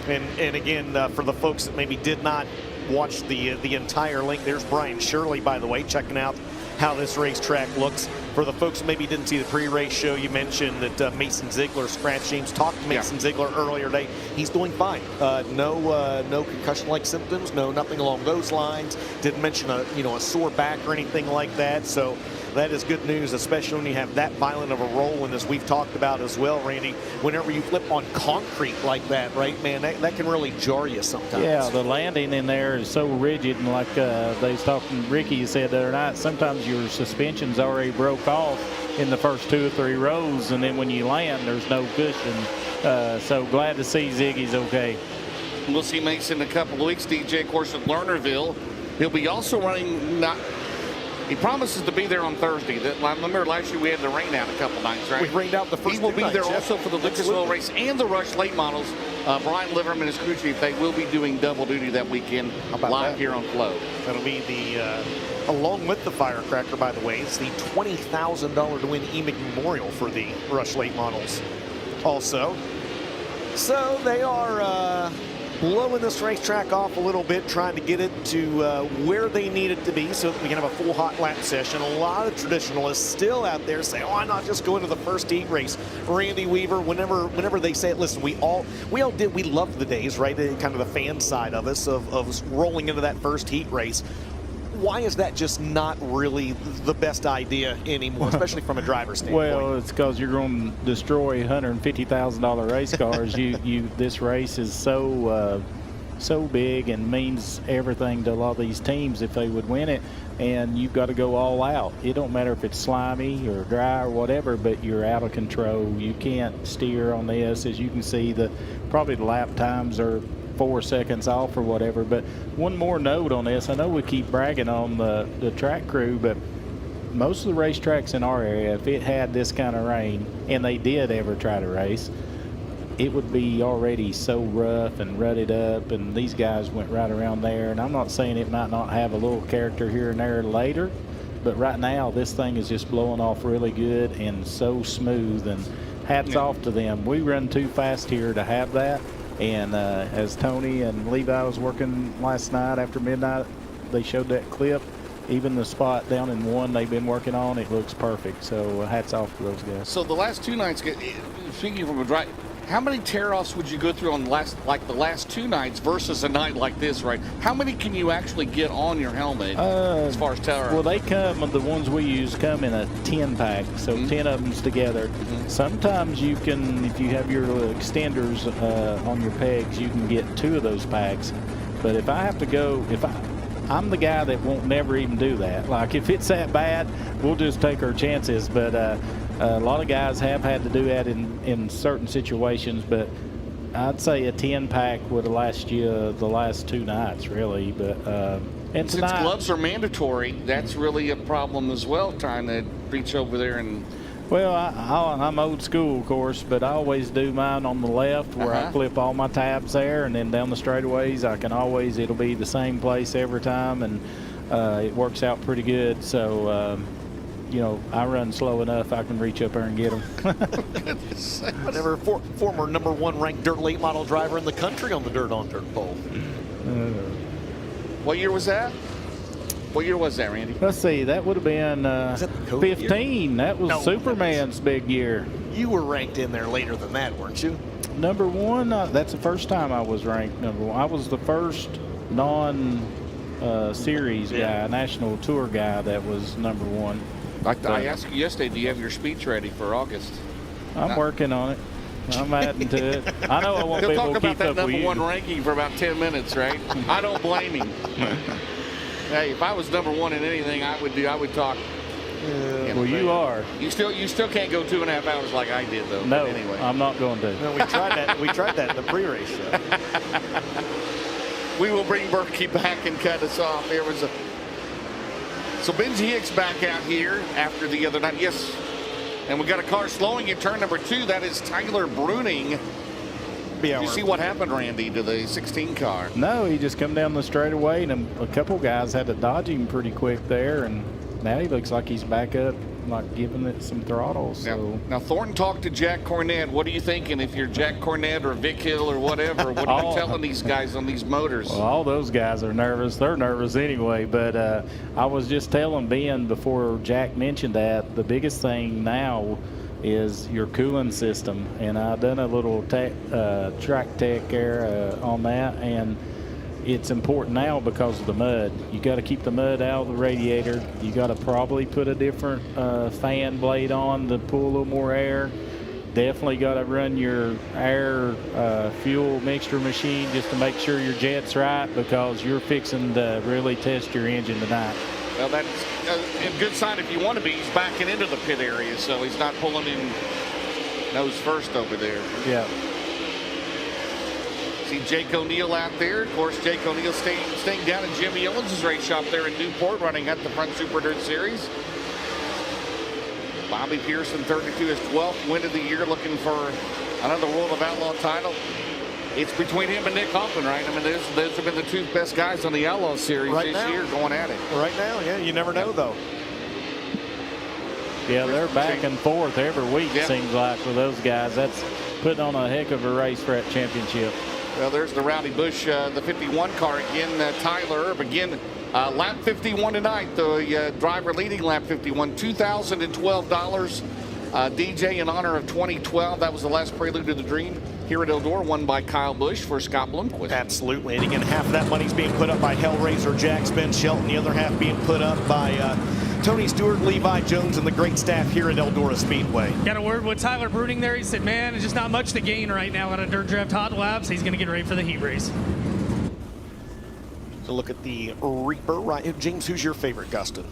And again, for the folks that maybe did not watch the entire link, there's Brian Shirley, by the way, checking out how this racetrack looks. For the folks who maybe didn't see the pre-race show, you mentioned that Mason Ziegler scratched. James talked to Mason Ziegler earlier today. He's doing fine. No concussion-like symptoms. Nothing along those lines. Didn't mention a sore back or anything like that. So that is good news, especially when you have that violent of a roll. And as we've talked about as well, Randy, whenever you flip on concrete like that, right, man, that can really jar you sometimes. Yeah, the landing in there is so rigid, and like they was talking, Ricky said the other night, sometimes your suspension's already broke off in the first 2 or 3 rows, and then when you land, there's no cushion. So glad to see Ziggy's okay. We'll see Mason in a couple of weeks. DJ, of course, at Lernerville. He'll be also running. He promises to be there on Thursday. Remember last year we had the rain out a couple nights, right? We rained out the first. He will 2 be nights, there also for the Lucas Oil race and the Rush late models. Brian Liverman and his crew chief, they will be doing double duty that weekend live here on Flow. That'll be along with the firecracker, by the way, it's the $20,000 to win EMIC Memorial for the Rush late models also. So they are blowing this racetrack off a little bit, trying to get it to where they need it to be so that we can have a full hot lap session. A lot of traditionalists still out there saying, why not just go into the first heat race? Randy Weaver, whenever they say it, listen, we loved the days, right? Kind of the fan side of us of rolling into that first heat race. Why is that just not really the best idea anymore, especially from a driver's standpoint? Well, it's because you're going to destroy $150,000 race cars. This race is so so big and means everything to a lot of these teams if they would win it. And you've got to go all out. It don't matter if it's slimy or dry or whatever, but you're out of control. You can't steer on this. As you can see, probably the lap times are 4 seconds off or whatever. But one more note on this. I know we keep bragging on the track crew, but most of the racetracks in our area, if it had this kind of rain, and they did ever try to race, it would be already so rough and rutted up, and these guys went right around there. And I'm not saying it might not have a little character here and there later, but right now this thing is just blowing off really good and so smooth, and hats off to them. We run too fast here to have that, and as Tony and Levi was working last night after midnight, they showed that clip. Even the spot down in 1 they've been working on, it looks perfect. So hats off to those guys. So the last 2 nights, speaking from a drive, how many tear-offs would you go through on the last 2 nights versus a night like this, right? How many can you actually get on your helmet as far as tear-offs? Well, they come, the ones we use come in a 10-pack, so 10 of them's together. Sometimes you can, if you have your extenders on your pegs, you can get 2 of those packs. But if I have to go, I'm the guy that won't never even do that. Like, if it's that bad, we'll just take our chances. But a lot of guys have had to do that in certain situations. But I'd say a 10-pack would last you the last 2 nights, really. But and since gloves are mandatory, that's really a problem as well, trying to reach over there and... Well, I'm old school, of course, but I always do mine on the left where I flip all my tabs there, and then down the straightaways I can always, it'll be the same place every time, and it works out pretty good. So, you know, I run slow enough I can reach up there and get them. Whatever, former #1 ranked dirt late model driver in the country on the Dirt on Dirt Bowl. What year was that? What year was that, Randy? Let's see, that would have been 15. Year? That was Superman's big year. You were ranked in there later than that, weren't you? #1, that's the first time I was ranked #1. I was the first non-series guy, national tour guy that was #1. I asked you yesterday, do you have your speech ready for August? I'm working on it. I'm adding to it. I know I won't be able to keep up with you. He'll talk about that #1 ranking for about 10 minutes, right? I don't blame him. Hey, if I was #1 in anything, I would talk. Well, you are. You still can't go 2.5 hours like I did, though. No, but anyway. I'm not going to. No, we tried that. We tried that in the pre-race show. We will bring Berkey back and cut us off. So Benji Hicks back out here after the other night. Yes, and we got a car slowing in turn #2. That is Tyler Bruning. Did you see what happened, Randy, to the 16 car? No, he just come down the straightaway, and a couple guys had to dodge him pretty quick there, and now he looks like he's back up, like giving it some throttle. So now Thornton talked to Jack Cornett. What are you thinking if you're Jack Cornett or Vic Hill or whatever? What are you telling these guys on these motors? Well, all those guys are nervous. They're nervous anyway. But I was just telling Ben before Jack mentioned that the biggest thing now is your cooling system, and I done a little track tech there on that, and it's important now because of the mud. You got to keep the mud out of the radiator. You got to probably put a different fan blade on to pull a little more air. Definitely got to run your air fuel mixture machine just to make sure your jet's right, because you're fixing to really test your engine tonight. Well, that's a good sign if you want to be. He's backing into the pit area, so he's not pulling in nose first over there. Yeah. See Jake O'Neill out there. Of course, Jake O'Neill staying down at Jimmy Owens' race shop there in Newport, running at the Front Super Dirt Series. Bobby Pearson, 32, his 12th win of the year, looking for another World of Outlaw title. It's between him and Nick Hoffman, right? I mean, those have been the 2 best guys on the Outlaw Series this year going at it. Right now, yeah, you never know, though. Yeah, they're back and forth every week, seems like, with those guys. That's putting on a heck of a race for that championship. Well, there's the Rowdy Busch, the 51 car again. Tyler Erb again, lap 51 tonight. The driver leading lap 51, $2,012. DJ in honor of 2012. That was the last Prelude to the Dream here at Eldora, won by Kyle Busch for Scott Blomqvist. Absolutely. And again, half of that money's being put up by Hellraiser Jack's Ben Shelton. The other half being put up by Tony Stewart, Levi Jones, and the great staff here at Eldora Speedway. Got a word with Tyler Bruning there. He said, man, it's just not much to gain right now on a dirt draft hot laps. He's going to get ready for the heat race. a look at the Reaper. Right, James, who's your favorite Gustin?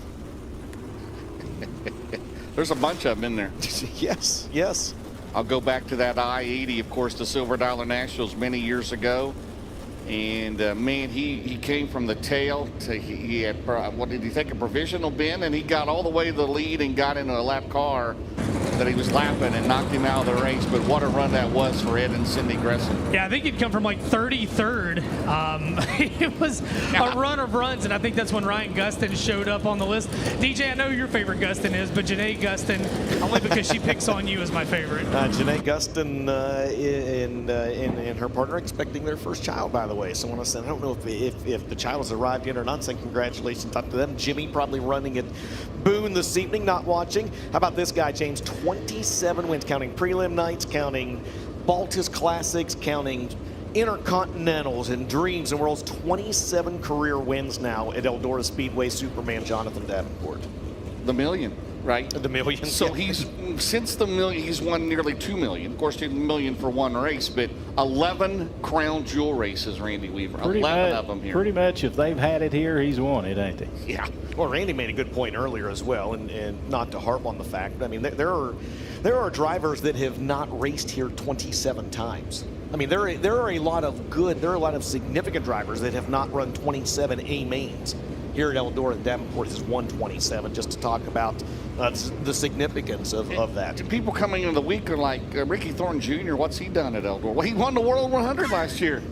There's a bunch of them in there. Yes, yes. I'll go back to that I-80, of course, the Silver Dollar Nationals many years ago. And man, he came from the tail to he had, what did he take, a provisional bin, and he got all the way to the lead and got into a lap car that he was lapping and knocked him out of the race. But what a run that was for Ed and Cindy Gresson. Yeah, I think he'd come from like 33rd. It was a run of runs, and I think that's when Ryan Gustin showed up on the list. DJ, I know your favorite Gustin is, but Janae Gustin, only because she picks on you, is my favorite. Janae Gustin and her partner expecting their first child, by the way. So I want to say, I don't know if the child has arrived yet or not, saying congratulations up to them. Jimmy probably running at Boone this evening, not watching. How about this guy, James? 27 wins, counting prelim nights, counting Baltus Classics, counting Intercontinentals and Dreams and Worlds. 27 career wins now at Eldora Speedway. Superman Jonathan Davenport. The million, right? The million. So he's, since the million, he's won nearly 2 million. Of course, 2 million for one race, but 11 crown jewel races, Randy Weaver. 11 of them here. Pretty much, if they've had it here, he's won it, ain't he? Yeah. Well, Randy made a good point earlier as well, and not to harp on the fact. I mean, there are drivers that have not raced here 27 times. I mean, there are a lot of significant drivers that have not run 27 A mains. Here at Eldora, and Davenport has won 27, just to talk about the significance of that. People coming into the week are like, Ricky Thornton Jr., what's he done at Eldora? Well, he won the World 100 last year.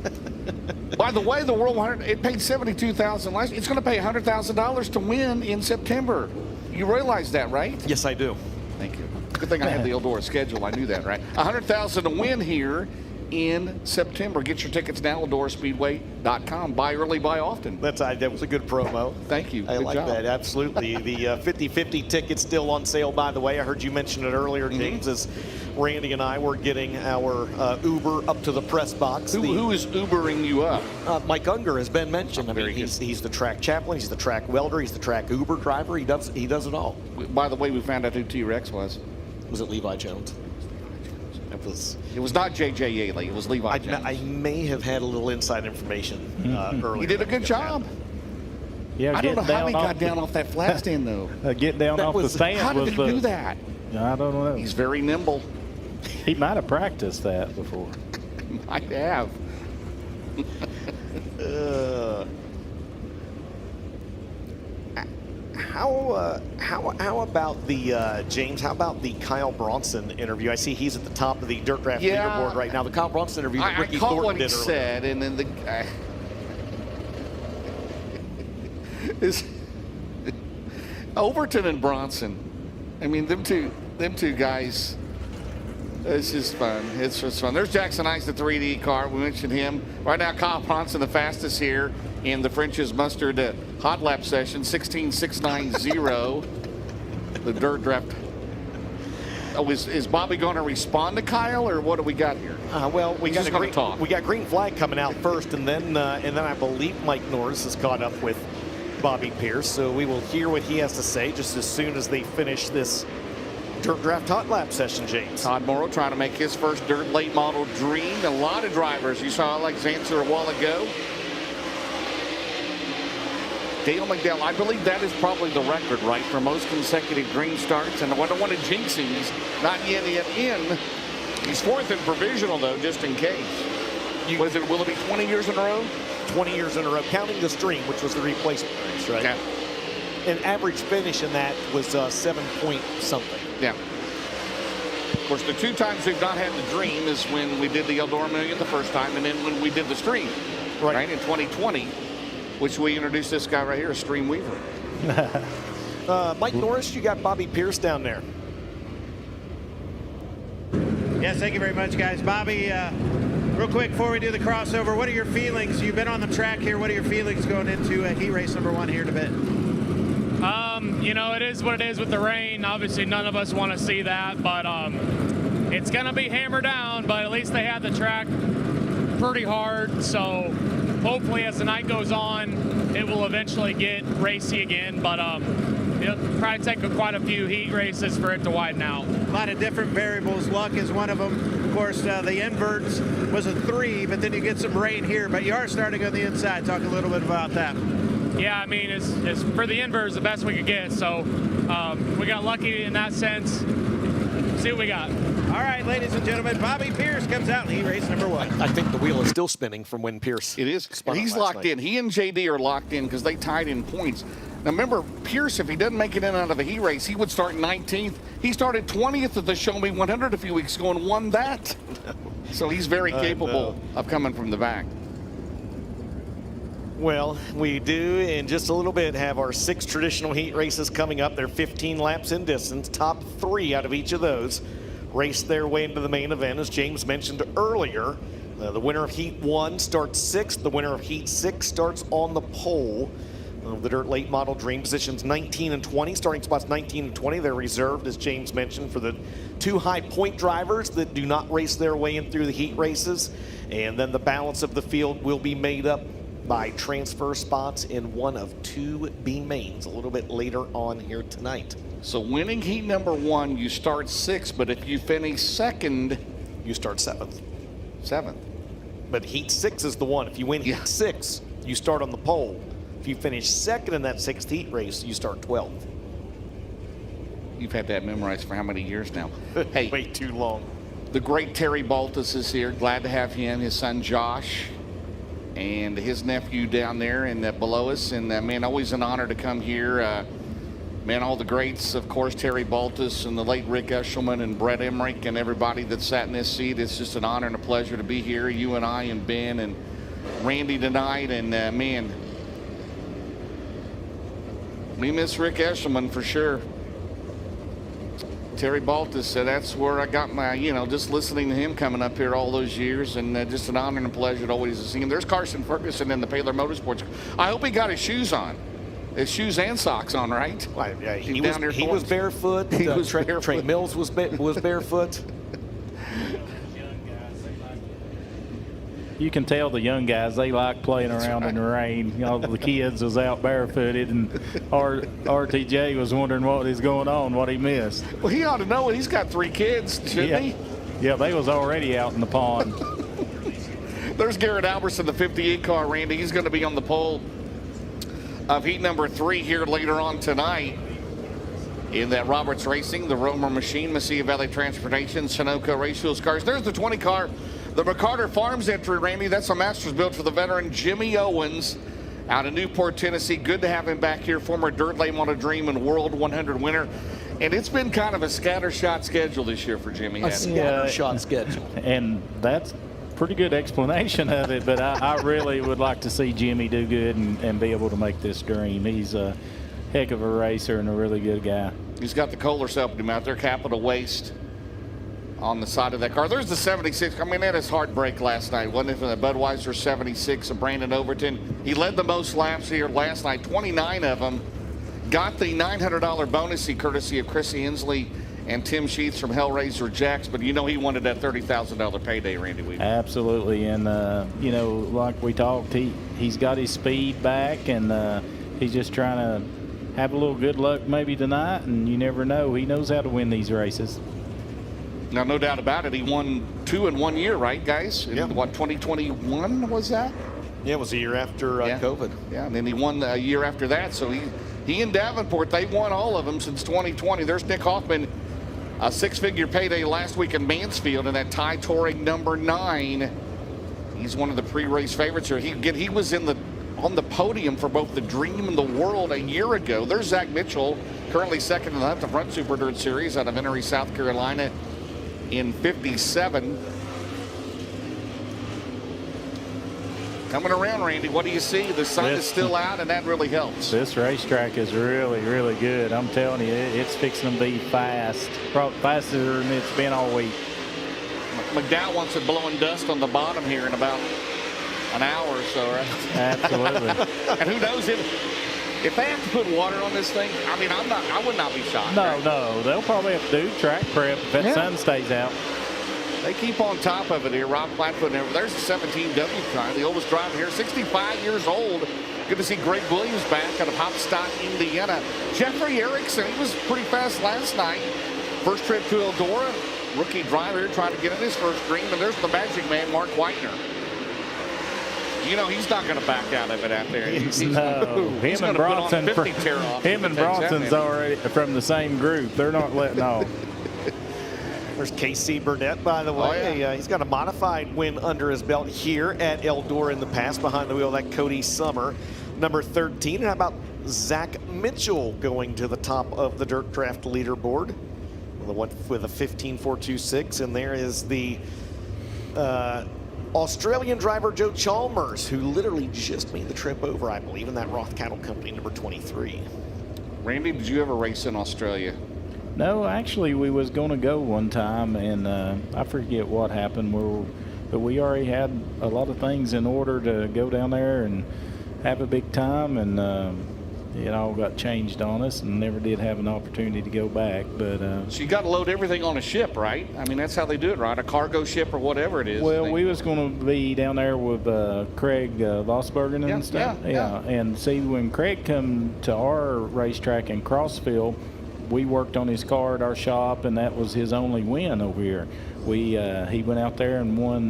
By the way, the World 100, it paid $72,000 last year. It's going to pay $100,000 to win in September. You realize that, right? Yes, I do. Thank you. Good thing I have the Eldora schedule. I knew that, right? $100,000 to win here in September. Get your tickets now at EldoraSpeedway.com. Buy early, buy often. That was a good promo. Thank you. I Good like job. that, absolutely. The 50-50 ticket's still on sale, by the way. I heard you mention it earlier, James, as Randy and I were getting our Uber up to the press box. Who is Ubering you up? Mike Unger has been mentioned. I mean, he's the track chaplain, he's the track welder, he's the track Uber driver. He does it all. By the way, we found out who T-Rex was. Was it Levi Jones? It was not J.J. Yaley. It was Levi Jones. I may have had a little inside information earlier. He did a good job. Yeah, I don't know how he got down off that flat stand, though. Getting down off the stand. How did he do that? I don't know. He's very nimble. He might have practiced that before. Might have. How about the James? How about the Kyle Bronson interview? I see he's at the top of the Dirt Draft leaderboard right now. The Kyle Bronson interview that Ricky Thornton what he did earlier. said, and then the is Overton and Bronson. I mean, them two guys. It's just fun. It's just fun. There's Jackson Ice, the 3D car. We mentioned him. Right now, Kyle Bronson, the fastest here in the French's Mustard hot lap session, 16.690. The Dirt Draft. Oh, is Bobby going to respond to Kyle, or what do we got here? Well, we got talk. We got green flag coming out first, and then I believe Mike Norris has caught up with Bobby Pierce. So we will hear what he has to say just as soon as they finish this Dirt Draft hot lap session, James. Todd Morrow trying to make his first dirt late model dream. A lot of drivers. You saw Alexander a while ago. Dale McDowell, I believe that is probably the record, right, for most consecutive green starts. And I don't want to jinx him. He's not yet in. He's fourth in provisional, though, just in case. Will it be 20 years in a row? 20 years in a row, counting the stream, which was the replacement race, right? Yeah. An average finish in that was 7 point something. Yeah. Of course, the two times we've not had the dream is when we did the Eldora Million the first time, and then when we did the stream, right in 2020, which we introduced this guy right here, Stream Weaver. Mike Norris, you got Bobby Pierce down there. Yes, thank you very much, guys. Bobby, real quick before we do the crossover, what are your feelings? You've been on the track here. What are your feelings going into heat race number 1 here in a bit? You know, it is what it is with the rain. Obviously, none of us want to see that, but it's going to be hammered down, but at least they had the track pretty hard, so hopefully as the night goes on, it will eventually get racy again, but it'll probably take quite a few heat races for it to widen out. A lot of different variables. Luck is one of them. Of course, the inverts was a 3, but then you get some rain here. But you are starting on the inside. Talk a little bit about that. Yeah, I mean, it's for the inverts the best we could get. So we got lucky in that sense. See what we got. All right, ladies and gentlemen, Bobby Pierce comes out in heat race number 1. I think the wheel is still spinning from when Pierce. It is. And he's locked in. He and JD are locked in because they tied in points. Now remember, Pierce, if he doesn't make it in out of the heat race, he would start 19th. He started 20th at the Show Me 100 a few weeks ago and won that. So he's very capable of coming from the back. Well, we do in just a little bit have our 6 traditional heat races coming up. They're 15 laps in distance. Top 3 out of each of those race their way into the main event. As James mentioned earlier, the winner of Heat 1 starts 6th. The winner of Heat 6 starts on the pole of the Dirt Late Model Dream. Positions 19 and 20. Starting spots 19 and 20. They're reserved, as James mentioned, for the 2 high point drivers that do not race their way in through the heat races. And then the balance of the field will be made up by transfer spots in one of 2 B mains a little bit later on here tonight. So winning heat number 1, you start 6th, but if you finish 2nd, you start 7th. 7th. But heat 6 is the one. If you win heat 6, you start on the pole. If you finish 2nd in that 6th heat race, you start 12th. You've had that memorized for how many years now? Hey, way too long. The great Terry Baltus is here. Glad to have him, his son Josh, and his nephew down there and below us. And man, always an honor to come here. Man, all the greats, of course, Terry Baltus and the late Rick Eshelman and Brett Emmerich and everybody that sat in this seat. It's just an honor and a pleasure to be here. You and I and Ben and Randy tonight. And man, we miss Rick Eshelman for sure. Terry Baltus said that's where I got my, just listening to him coming up here all those years, and just an honor and a pleasure to always see him. There's Carson Ferguson in the Paler Motorsports. I hope he got his shoes on. His shoes and socks on, right? Well, yeah, he was barefoot. He was barefoot. Trey Mills was barefoot. You can tell the young guys, they like playing around in the rain. All the kids was out barefooted, and RTJ was wondering what is going on, what he missed. Well, he ought to know it. He's got 3 kids, shouldn't he? Yeah, they was already out in the pond. There's Garrett Albertson, the 58 car, Randy. He's going to be on the pole of heat number 3 here later on tonight. In that Roberts Racing, the Romer Machine, Mesilla Valley Transportation, Sunoco Race Fuels cars. There's the 20 car. The McCarter Farms entry, Randy, that's a Masters built for the veteran Jimmy Owens out of Newport, Tennessee. Good to have him back here, former Dirt Late Model Dream and World 100 winner. And it's been kind of a scattershot schedule this year for Jimmy. A scattershot schedule. And that's pretty good explanation of it, but I really would like to see Jimmy do good and be able to make this dream. He's a heck of a racer and a really good guy. He's got the Kohlers helping him out there, Capital Waste on the side of that car. There's the 76. I mean, that is heartbreak last night, wasn't it, for the Budweiser 76 of Brandon Overton. He led the most laps here last night, 29 of them. Got the $900 bonus courtesy of Chrissy Inslee and Tim Sheets from Hellraiser Jacks, but he wanted that $30,000 payday, Randy Weaver. Absolutely, and like we talked, he's got his speed back, and he's just trying to have a little good luck maybe tonight, and you never know. He knows how to win these races. Now, no doubt about it, he won 2 in 1 year, right, guys? Yeah. What, 2021 was that? Yeah, it was a year after COVID. Yeah, and then he won a year after that, so he and Davenport, they won all of them since 2020. There's Nick Hoffman, a 6-figure payday last week in Mansfield in that Ty Touring number 9. He's one of the pre-race favorites here. He was on the podium for both the Dream and the World a year ago. There's Zach Mitchell, currently second in the front Super Dirt Series out of Henry, South Carolina in 57. Coming around, Randy, what do you see? The sun is still out, and that really helps. This racetrack is really, really good. I'm telling you, it's fixing to be fast. Probably faster than it's been all week. McDowell wants it blowing dust on the bottom here in about an hour or so, right? Absolutely. And who knows if they have to put water on this thing, I mean, I would not be shocked. No, they'll probably have to do track prep if that sun stays out. They keep on top of it here. Rob Flatfoot, there's the 17W car, the oldest driver here, 65 years old. Good to see Greg Williams back out of Hopstock, Indiana. Jeffrey Erickson, he was pretty fast last night. First trip to Eldora. Rookie driver trying to get in his first green. And there's the magic man, Mark Whitener. You know, he's not going to back out of it out there. He's No, he's him and gonna put on Bronson, 50 tear off. him and Bronson's already from the same group. They're not letting off. There's KC Burnett, by the way. Oh, yeah. He's got a modified win under his belt here at Eldora in the past, behind the wheel of that Cody Summer, number 13. And how about Zach Mitchell going to the top of the Dirt Draft leaderboard with a 15.426, and there is the Australian driver Joe Chalmers, who literally just made the trip over, I believe, in that Roth Cattle Company number 23. Randy, did you ever race in Australia? No, actually, we was going to go one time, and I forget what happened. But we already had a lot of things in order to go down there and have a big time, and it all got changed on us, and never did have an opportunity to go back. But so you got to load everything on a ship, right? I mean, that's how they do it, right? A cargo ship or whatever it is. Well, we was going to be down there with Craig Vosbergen and stuff. Yeah. And see, when Craig come to our racetrack in Crossville, we worked on his car at our shop, and that was his only win over here. He went out there and won,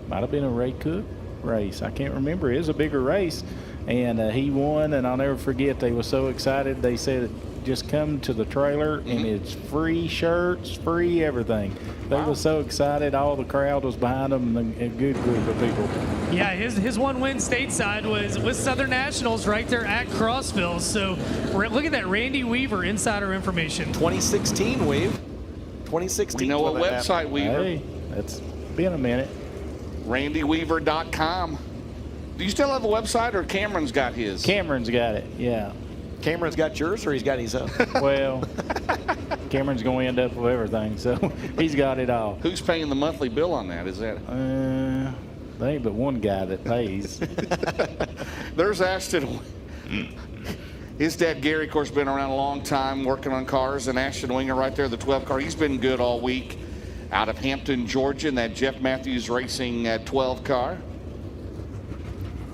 might have been a Ray Cook race. I can't remember. It was a bigger race, and he won, and I'll never forget. They were so excited. They said, just come to the trailer, and it's free shirts, free everything. They were so excited. All the crowd was behind them, and a good group of people. Yeah, his one win stateside was with Southern Nationals right there at Crossville. So look at that, Randy Weaver, insider information. 2016, Weave. 2016. We know what website, Weaver. Hey, that's been a minute. RandyWeaver.com. Do you still have a website, or Cameron's got his? Cameron's got it, yeah. Cameron's got yours, or he's got his own? Well, Cameron's going to end up with everything, so he's got it all. Who's paying the monthly bill on that? Is that? There ain't but one guy that pays. There's Ashton. His dad, Gary, of course, been around a long time working on cars, and Ashton Winger right there, the 12 car. He's been good all week out of Hampton, Georgia, in that Jeff Matthews Racing 12 car.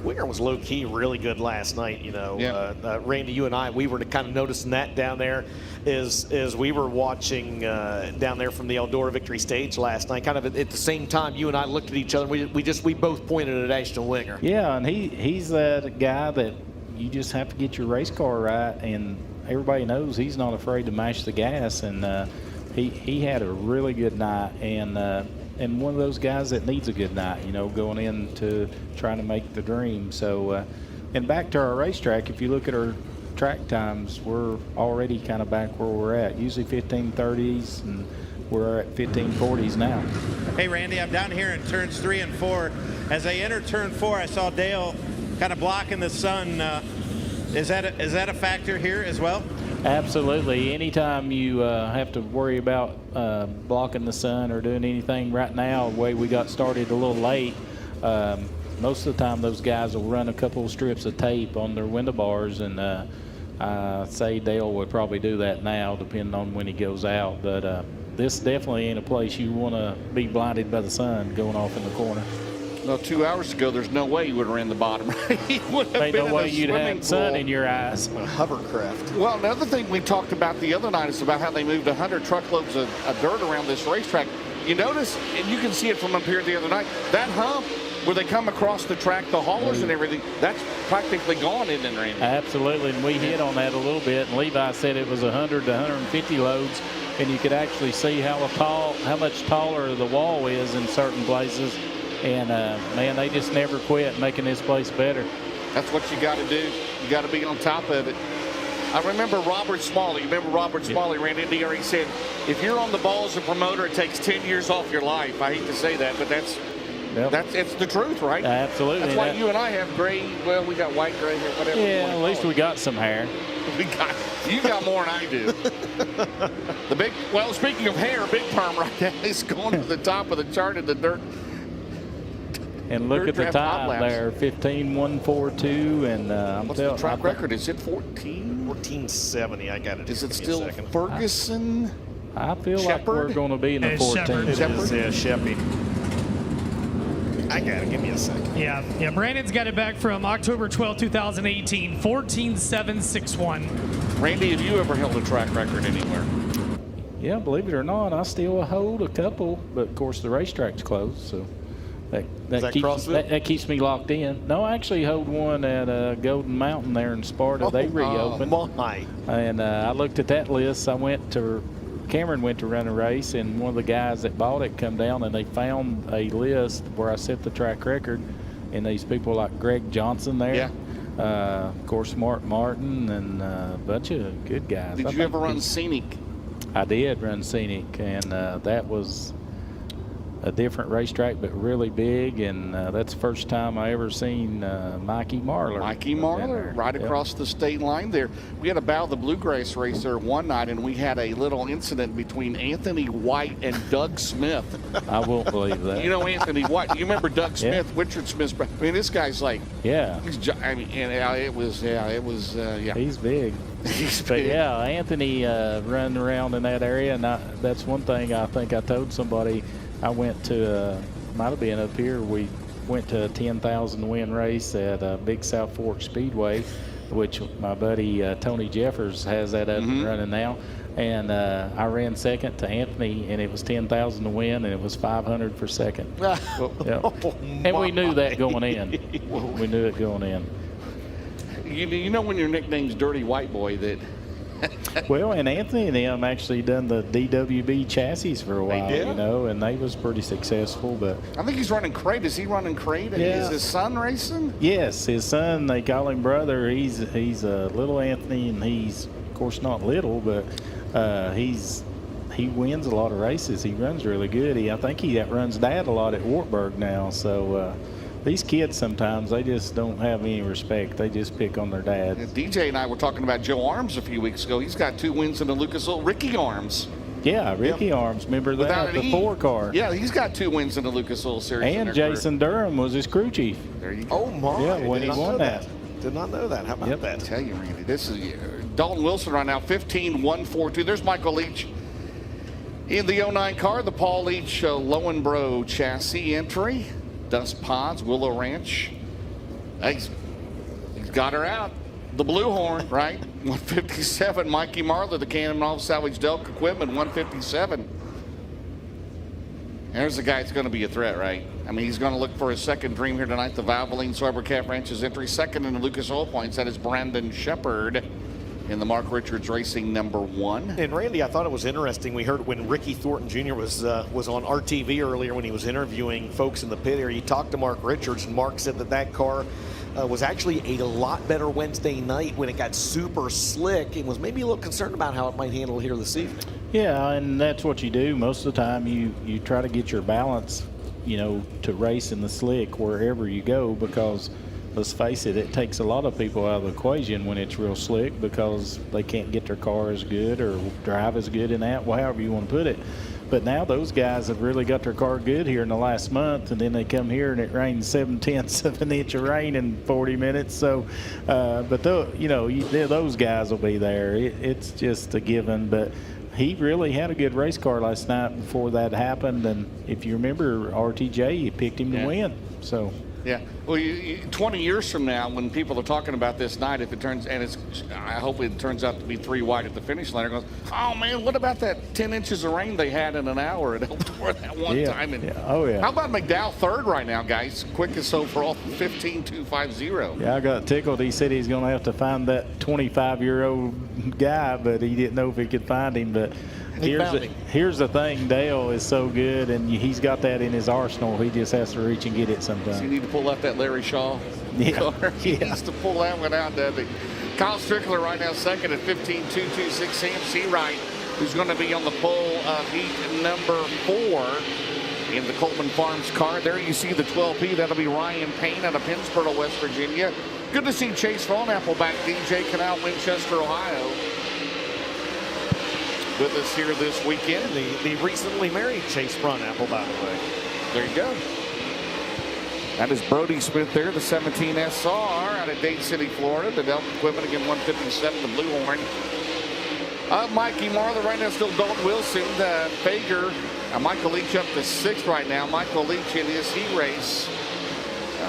Winger was low-key really good last night, you know. Yeah. Randy, you and I, we were kind of noticing that down there as we were watching down there from the Eldora Victory Stage last night. Kind of at the same time, you and I looked at each other. We both pointed at Ashton Winger. Yeah, and he's that guy that you just have to get your race car right, and everybody knows he's not afraid to mash the gas, and he had a really good night, and one of those guys that needs a good night, you know, going into trying to make the dream. So, and back to our racetrack, if you look at our track times, we're already kind of back where we're at. Usually 15:30s, and we're at 15:40s now. Hey, Randy, I'm down here in turns 3 and 4. As I entered turn 4, I saw Dale kind of blocking the sun. Is that a factor here as well? Absolutely. Anytime you have to worry about blocking the sun or doing anything right now, the way we got started a little late, most of the time those guys will run a couple of strips of tape on their window bars, and I say Dale would probably do that now, depending on when he goes out. But this definitely ain't a place you want to be blinded by the sun going off in the corner. Well, 2 hours ago, there's no way you would have ran the bottom. He would have Ain't been no in way a you'd swimming have sun pool. in your eyes. A hovercraft. Well, another thing we talked about the other night is about how they moved 100 truckloads of dirt around this racetrack. You notice, and you can see it from up here the other night, that hump where they come across the track, the haulers and everything, that's practically gone, isn't it, Randy? Absolutely, and we hit on that a little bit, and Levi said it was 100 to 150 loads, and you could actually see how much taller the wall is in certain places. And, man, they just never quit making this place better. That's what you got to do. You got to be on top of it. I remember Robert Smalley. Remember Robert Smalley ran into here. He said, if you're on the ball as a promoter, it takes 10 years off your life. I hate to say that, but it's the truth, right? Absolutely. That's why you and I have gray. Well, we got white, gray hair, whatever. Yeah, at least we got some hair. You got more than I do. Well, speaking of hair, Big Perm right now is going to the top of the chart in the dirt. And look at the time there, 15:142, and what's the track record? Is it 14? 14:70. I got it. Is it still Ferguson? I feel like we're going to be in the 14. Yeah, Sheppy. I got it. Give me a second. Yeah. Brandon's got it back from October 12, 2018, 14.761. Randy, have you ever held a track record anywhere? Yeah, believe it or not, I still hold a couple, but of course the racetrack's closed, so that keeps me locked in. No, I actually hold one at Golden Mountain there in Sparta. They reopened. And I looked at that list. Cameron went to run a race, and one of the guys that bought it come down, and they found a list where I set the track record, and these people like Greg Johnson there. Yeah. Of course, Mark Martin and a bunch of good guys. Did you ever run Scenic? I did run Scenic, and that was a different racetrack, but really big, and that's the first time I ever seen Mikey Marlar. Mikey Marlar, right across the state line there. We had a Battle of the Bluegrass race there one night, and we had a little incident between Anthony White and Doug Smith. I won't believe that. You know Anthony White. You remember Doug Smith, Richard Smith's brother. I mean, this guy's like, He's big. But yeah, Anthony run around in that area, and that's one thing I think I told somebody. I went to, might have been up here, we went to a 10,000 win race at Big South Fork Speedway, which my buddy Tony Jeffers has that up and running now. And I ran second to Anthony, and it was 10,000 to win, and it was 500 for second. And we knew that going in. We knew it going in. You know when your nickname's Dirty White Boy that... Well, and Anthony and them actually done the DWB chassis for a while, you know, and they was pretty successful. But I think he's running crate. Is he running crate? Yeah. Is his son racing? Yes, his son. They call him brother. He's a little Anthony, and he's of course not little, but he wins a lot of races. He runs really good. I think he runs Dad a lot at Wartburg now. So. These kids sometimes, they just don't have any respect. They just pick on their dads. DJ and I were talking about Joe Arms a few weeks ago. He's got 2 wins in the Lucas Oil. Ricky Arms. Yeah, Ricky Arms. Remember that? The 4 car. Yeah, he's got 2 wins in the Lucas Oil Series. And Jason Durham was his crew chief. There you go. Oh, my. Yeah, when he won that. Did not know that. How about that? I tell you, Randy, this is Dalton Wilson right now, 15.142. There's Michael Leach in the 09 car, the Paul Leach Lowenbro chassis entry. Dust Ponds, Willow Ranch. He's got her out. The Blue Horn, right? 157. Mikey Marlar, the Cannonball Salvage Delk Equipment, 157. There's the guy that's going to be a threat, right? I mean, he's going to look for his second dream here tonight. The Valvoline Swiber Calf Ranch's entry. Second in the Lucas Oil Points. That is Brandon Shepard in the Mark Richards Racing #1. And Randy, I thought it was interesting. We heard when Ricky Thornton Jr. was on RTV earlier when he was interviewing folks in the pit area. He talked to Mark Richards, and Mark said that car was actually a lot better Wednesday night when it got super slick, and was maybe a little concerned about how it might handle here this evening. Yeah, and that's what you do most of the time. You try to get your balance, you know, to race in the slick wherever you go, because let's face it, it takes a lot of people out of the equation when it's real slick, because they can't get their car as good or drive as good in that, however you want to put it. But now those guys have really got their car good here in the last month, and then they come here and it rains 7/10 of an inch of rain in 40 minutes. So, but those guys will be there. It's just a given. But he really had a good race car last night before that happened. And if you remember, RTJ, you picked him to win. So. Yeah. Well, 20 years from now, when people are talking about this night, if it turns, and I hope it turns out to be 3 wide at the finish line, it goes, oh man, what about that 10 inches of rain they had in an hour at Eldora that one time? And Oh, yeah. How about McDowell third right now, guys? Quickest overall, 15.250. Yeah, I got tickled. He said he's going to have to find that 25-year-old guy, but he didn't know if he could find him. But here's the thing, Dale is so good, and he's got that in his arsenal. He just has to reach and get it sometimes. So you need to pull out that Larry Shaw car. He needs to pull that one out, doesn't he? Kyle Strickler right now second at 15.226. Sam Seawright, who's going to be on the pole of heat #4 in the Coleman Farms car. There you see the 12P. That'll be Ryan Payne out of Pennsboro, West Virginia. Good to see Chase Phonapple back, DJ Canal, Winchester, Ohio, with us here this weekend. The recently married Chase Phonapple, by the way. There you go. That is Brody Smith there, the 17 SR out of Dade City, Florida. The Delta Equipment again, 157, the Blue Horn. Mikey Marler right now, still Dalton Wilson, Fager, Michael Leach up to 6th right now. Michael Leach in his heat race.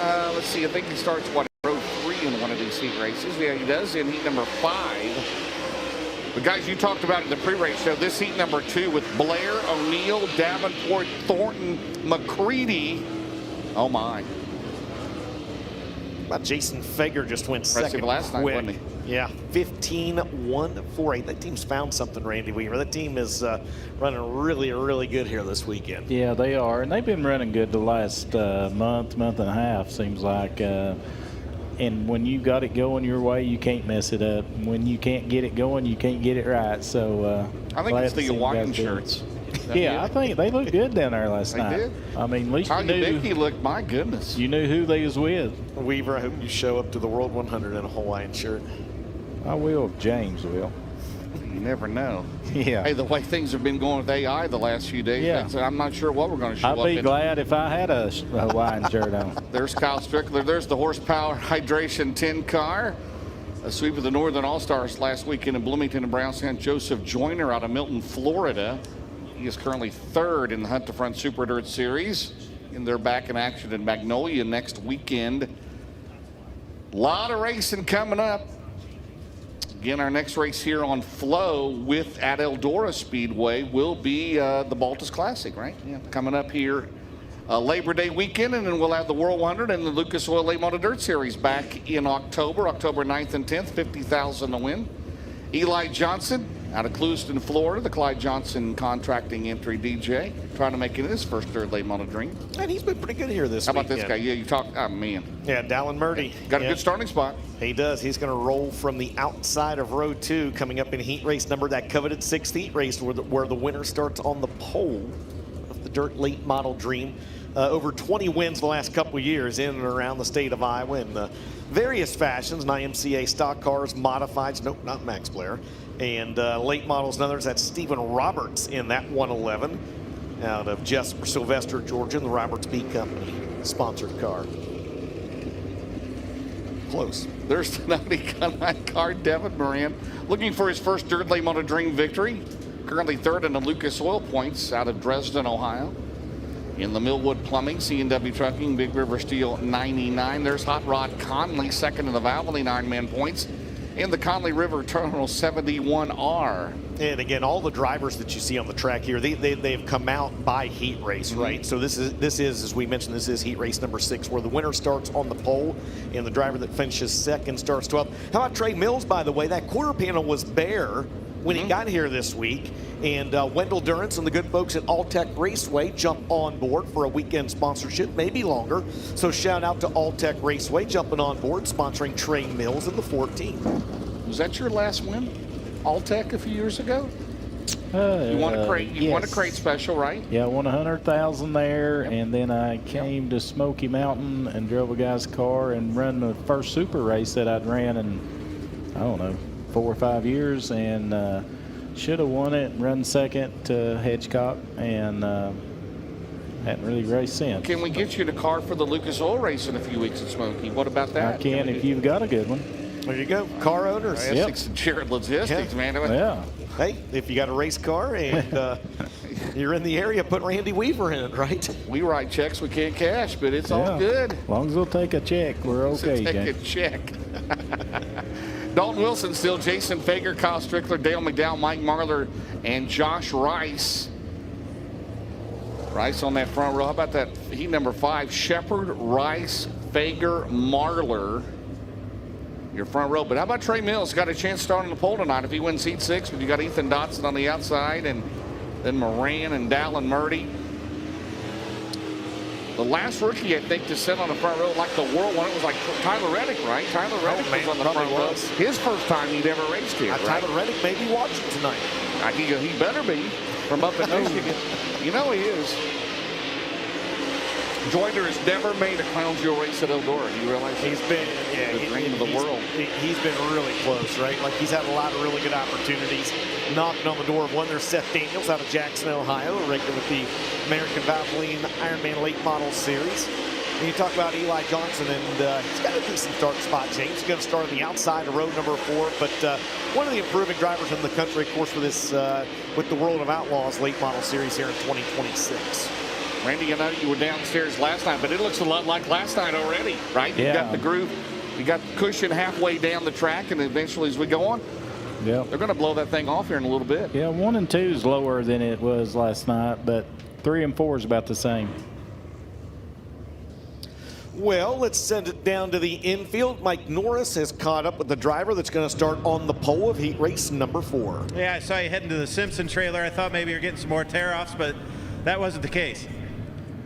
Let's see, I think he starts, row 3 in one of these heat races. Yeah, he does in heat number 5. The guys you talked about in the pre-race show, this heat number 2 with Blair, O'Neill, Davenport, Thornton, McCready. Oh, my. Well, Jason Fager just went second last night, wasn't he? Yeah, 15-1-4-8. That team's found something, Randy Weaver. That team is running really good here this weekend. Yeah, they are, and they've been running good the last month and a half, seems like. And when you got it going your way, you can't mess it up. When you can't get it going, you can't get it right. So I think it's the Hawaiian shirts. Yeah, I think they looked good down there last night. They did. I mean, at least How you knew. Nicky looked, my goodness. You knew who they was with. Weaver, I hope you show up to the World 100 in a Hawaiian shirt. I will. James will. You never know. Yeah. Hey, the way things have been going with AI the last few days, Yeah. I'm not sure what we're going to show up I'd be in. glad if I had a Hawaiian shirt on. There's Kyle Strickler. There's the horsepower hydration 10 car. A sweep of the Northern All-Stars last weekend in Bloomington and Brownstown. Joseph Joyner out of Milton, Florida. He is currently 3rd in the Hunt to Front Super Dirt Series. And they're back in action in Magnolia next weekend. A lot of racing coming up. Again, our next race here on Flow at Eldora Speedway will be the Baltus Classic, right? Yeah, coming up here Labor Day weekend, and then we'll have the World 100 and the Lucas Oil Late Model Dirt Series back in October 9th and 10th, $50,000 to win. Eli Johnson out of Clewiston, Florida, the Clyde Johnson contracting entry DJ, trying to make it his first third late model dream. And he's been pretty good here this How weekend. about this guy? Yeah, you talk, oh man. Yeah, Dallin Murdy. Got a good starting spot. He does. He's going to roll from the outside of row 2, coming up in heat race number, that coveted 6th heat race where the winner starts on the pole of the dirt late model dream. Over 20 wins the last couple of years in and around the state of Iowa in various fashions, IMCA stock cars, modifieds, nope, not Max Blair, and late models and others. That's Stephen Roberts in that 111 out of Jesper Sylvester, Georgia, and the Roberts B Company sponsored car. Close. There's the 90 Gunline car, Devin Moran, looking for his first dirt late model dream victory. Currently 3rd in the Lucas Oil points out of Dresden, Ohio. In the Millwood Plumbing, C&W Trucking, Big River Steel 99. There's Hot Rod Conley, 2nd in the Valvoline Ironman points. In the Conley River Terminal 71R. And again, all the drivers that you see on the track here, they've come out by heat race, right? So this is, as we mentioned, this is heat race number 6, where the winner starts on the pole and the driver that finishes 2nd starts 12th. How about Trey Mills, by the way? That quarter panel was bare when he got here this week. And Wendell Durrance and the good folks at Alltech Raceway jump on board for a weekend sponsorship, maybe longer. So shout out to Alltech Raceway jumping on board, sponsoring Trey Mills in the 14. Was that your last win? Alltech a few years ago? You won a crate. You won a crate special, right? Yeah, I won $100,000 there, and then I came to Smoky Mountain and drove a guy's car and run the first super race that I'd ran in, I don't know, 4 or 5 years, and should have won it, run 2nd to Hedgecock, and hadn't really raced since. Can we get you the car for the Lucas Oil race in a few weeks at Smoky? What about that? I can if you've got a good one. There you go, car owners. Essex and Jared Logistics, man. Yeah. Hey, if you got a race car and you're in the area, put Randy Weaver in it, right? We write checks we can't cash, but it's all good. As long as we'll take a check, we're okay, Take a check. Dalton Wilson still, Jason Fager, Kyle Strickler, Dale McDowell, Mike Marler, and Josh Rice. Rice on that front row. How about that heat number 5? Shepard, Rice, Fager, Marler. Your front row. But how about Trey Mills? Got a chance to start on the pole tonight if he wins heat 6. But you got Ethan Dotson on the outside, and then Moran and Dallin Murdy. The last rookie, I think, to sit on the front row like the World one, it was like Tyler Reddick, right? Tyler Reddick was on the front row. His first time he'd ever raced here, right? Tyler Reddick may be watching tonight. He better be from up in Michigan. You know he is. Joyner has never made a Crown Jewel race at Eldora. You realize that? He's been, the dream of the world. He's been really close, right? Like he's had a lot of really good opportunities knocking on the door of one. There's Seth Daniels out of Jackson, Ohio, a regular with the American Valvoline Ironman Late Model Series. And you talk about Eli Johnson, and he's got a decent start spot. James is going to start on the outside of row number 4, but one of the improving drivers in the country, of course, for this with the World of Outlaws late model series here in 2026. Randy, I know you were downstairs last night, but it looks a lot like last night already, right? Yeah. You got the groove, you got cushion halfway down the track, and eventually as we go on, yeah, they're going to blow that thing off here in a little bit. Yeah, 1 and 2 is lower than it was last night, but 3 and 4 is about the same. Well, let's send it down to the infield. Mike Norris has caught up with the driver that's going to start on the pole of heat race number 4. Yeah, I saw you heading to the Simpson trailer. I thought maybe you're getting some more tear-offs, but that wasn't the case.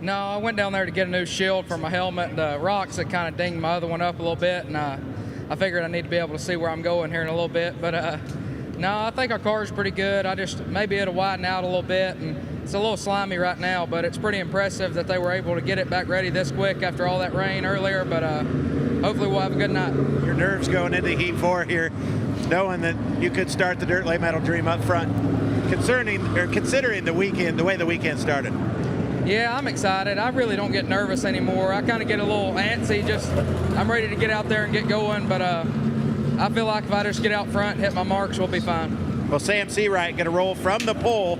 No, I went down there to get a new shield for my helmet. The rocks had kind of dinged my other one up a little bit, and I figured I need to be able to see where I'm going here in a little bit. But no, I think our car's pretty good. Maybe it'll widen out a little bit, and it's a little slimy right now, but it's pretty impressive that they were able to get it back ready this quick after all that rain earlier. But hopefully we'll have a good night. Your nerves going into Heat 4 here, knowing that you could start the Dirt Late Model Dream up front, considering the weekend, the way the weekend started. Yeah, I'm excited. I really don't get nervous anymore. I kind of get a little antsy. I'm ready to get out there and get going, but I feel like if I just get out front and hit my marks, we'll be fine. Well, Sam Seawright going to roll from the pole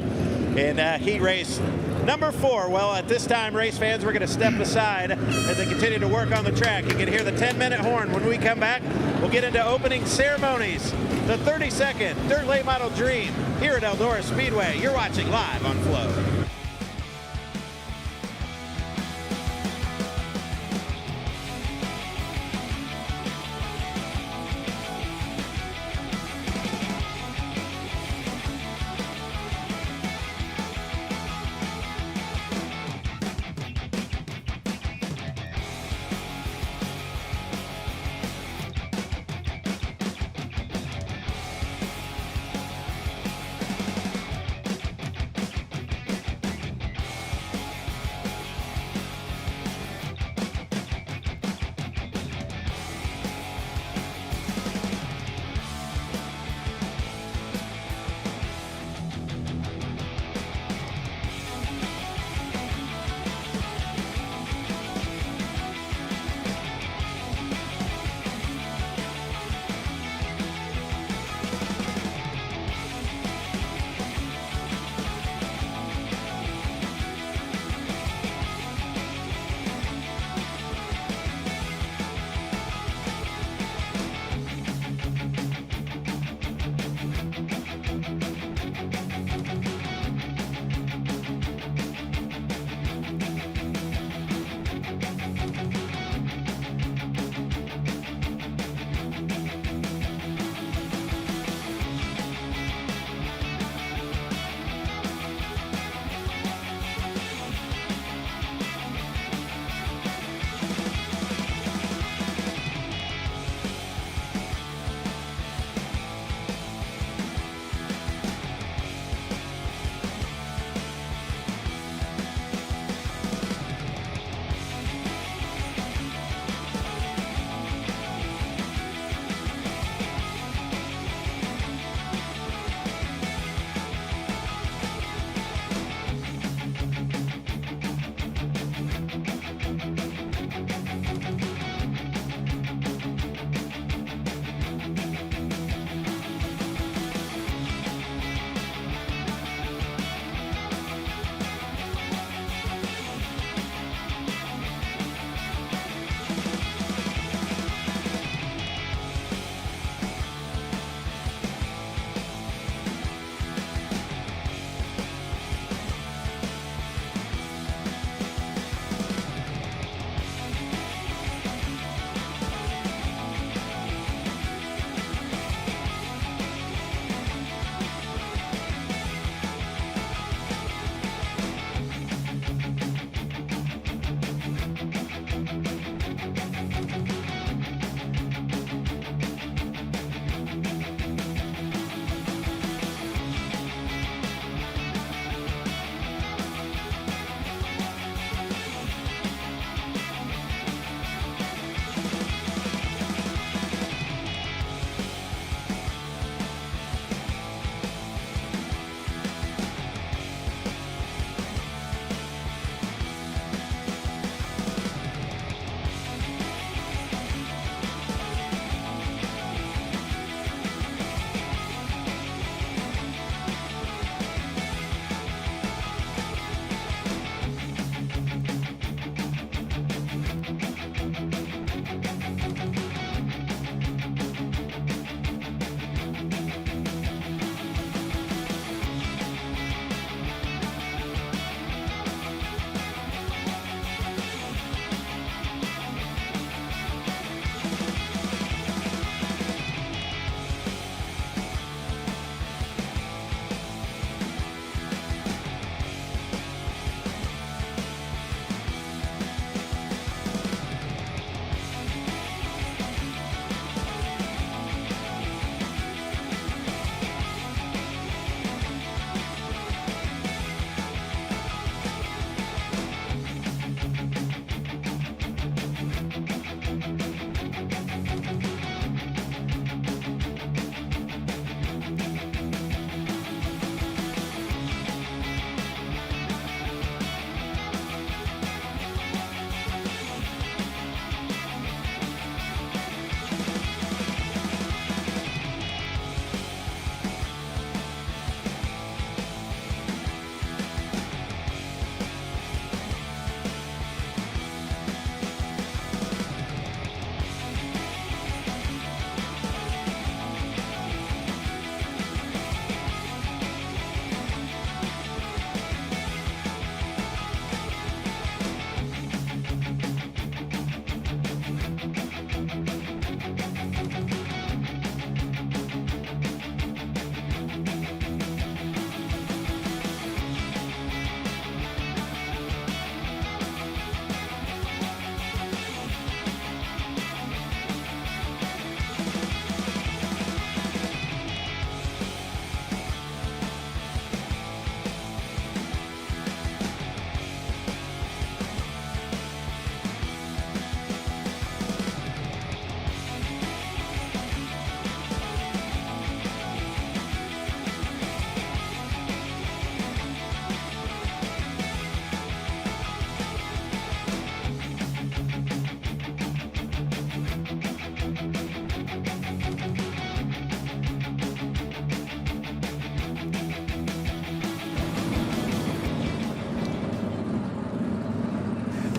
in heat race number 4. Well, at this time, race fans, we're going to step aside as they continue to work on the track. You can hear the 10-minute horn. When we come back, we'll get into opening ceremonies. The 32nd Dirt Late Model Dream here at Eldora Speedway. You're watching live on Flow.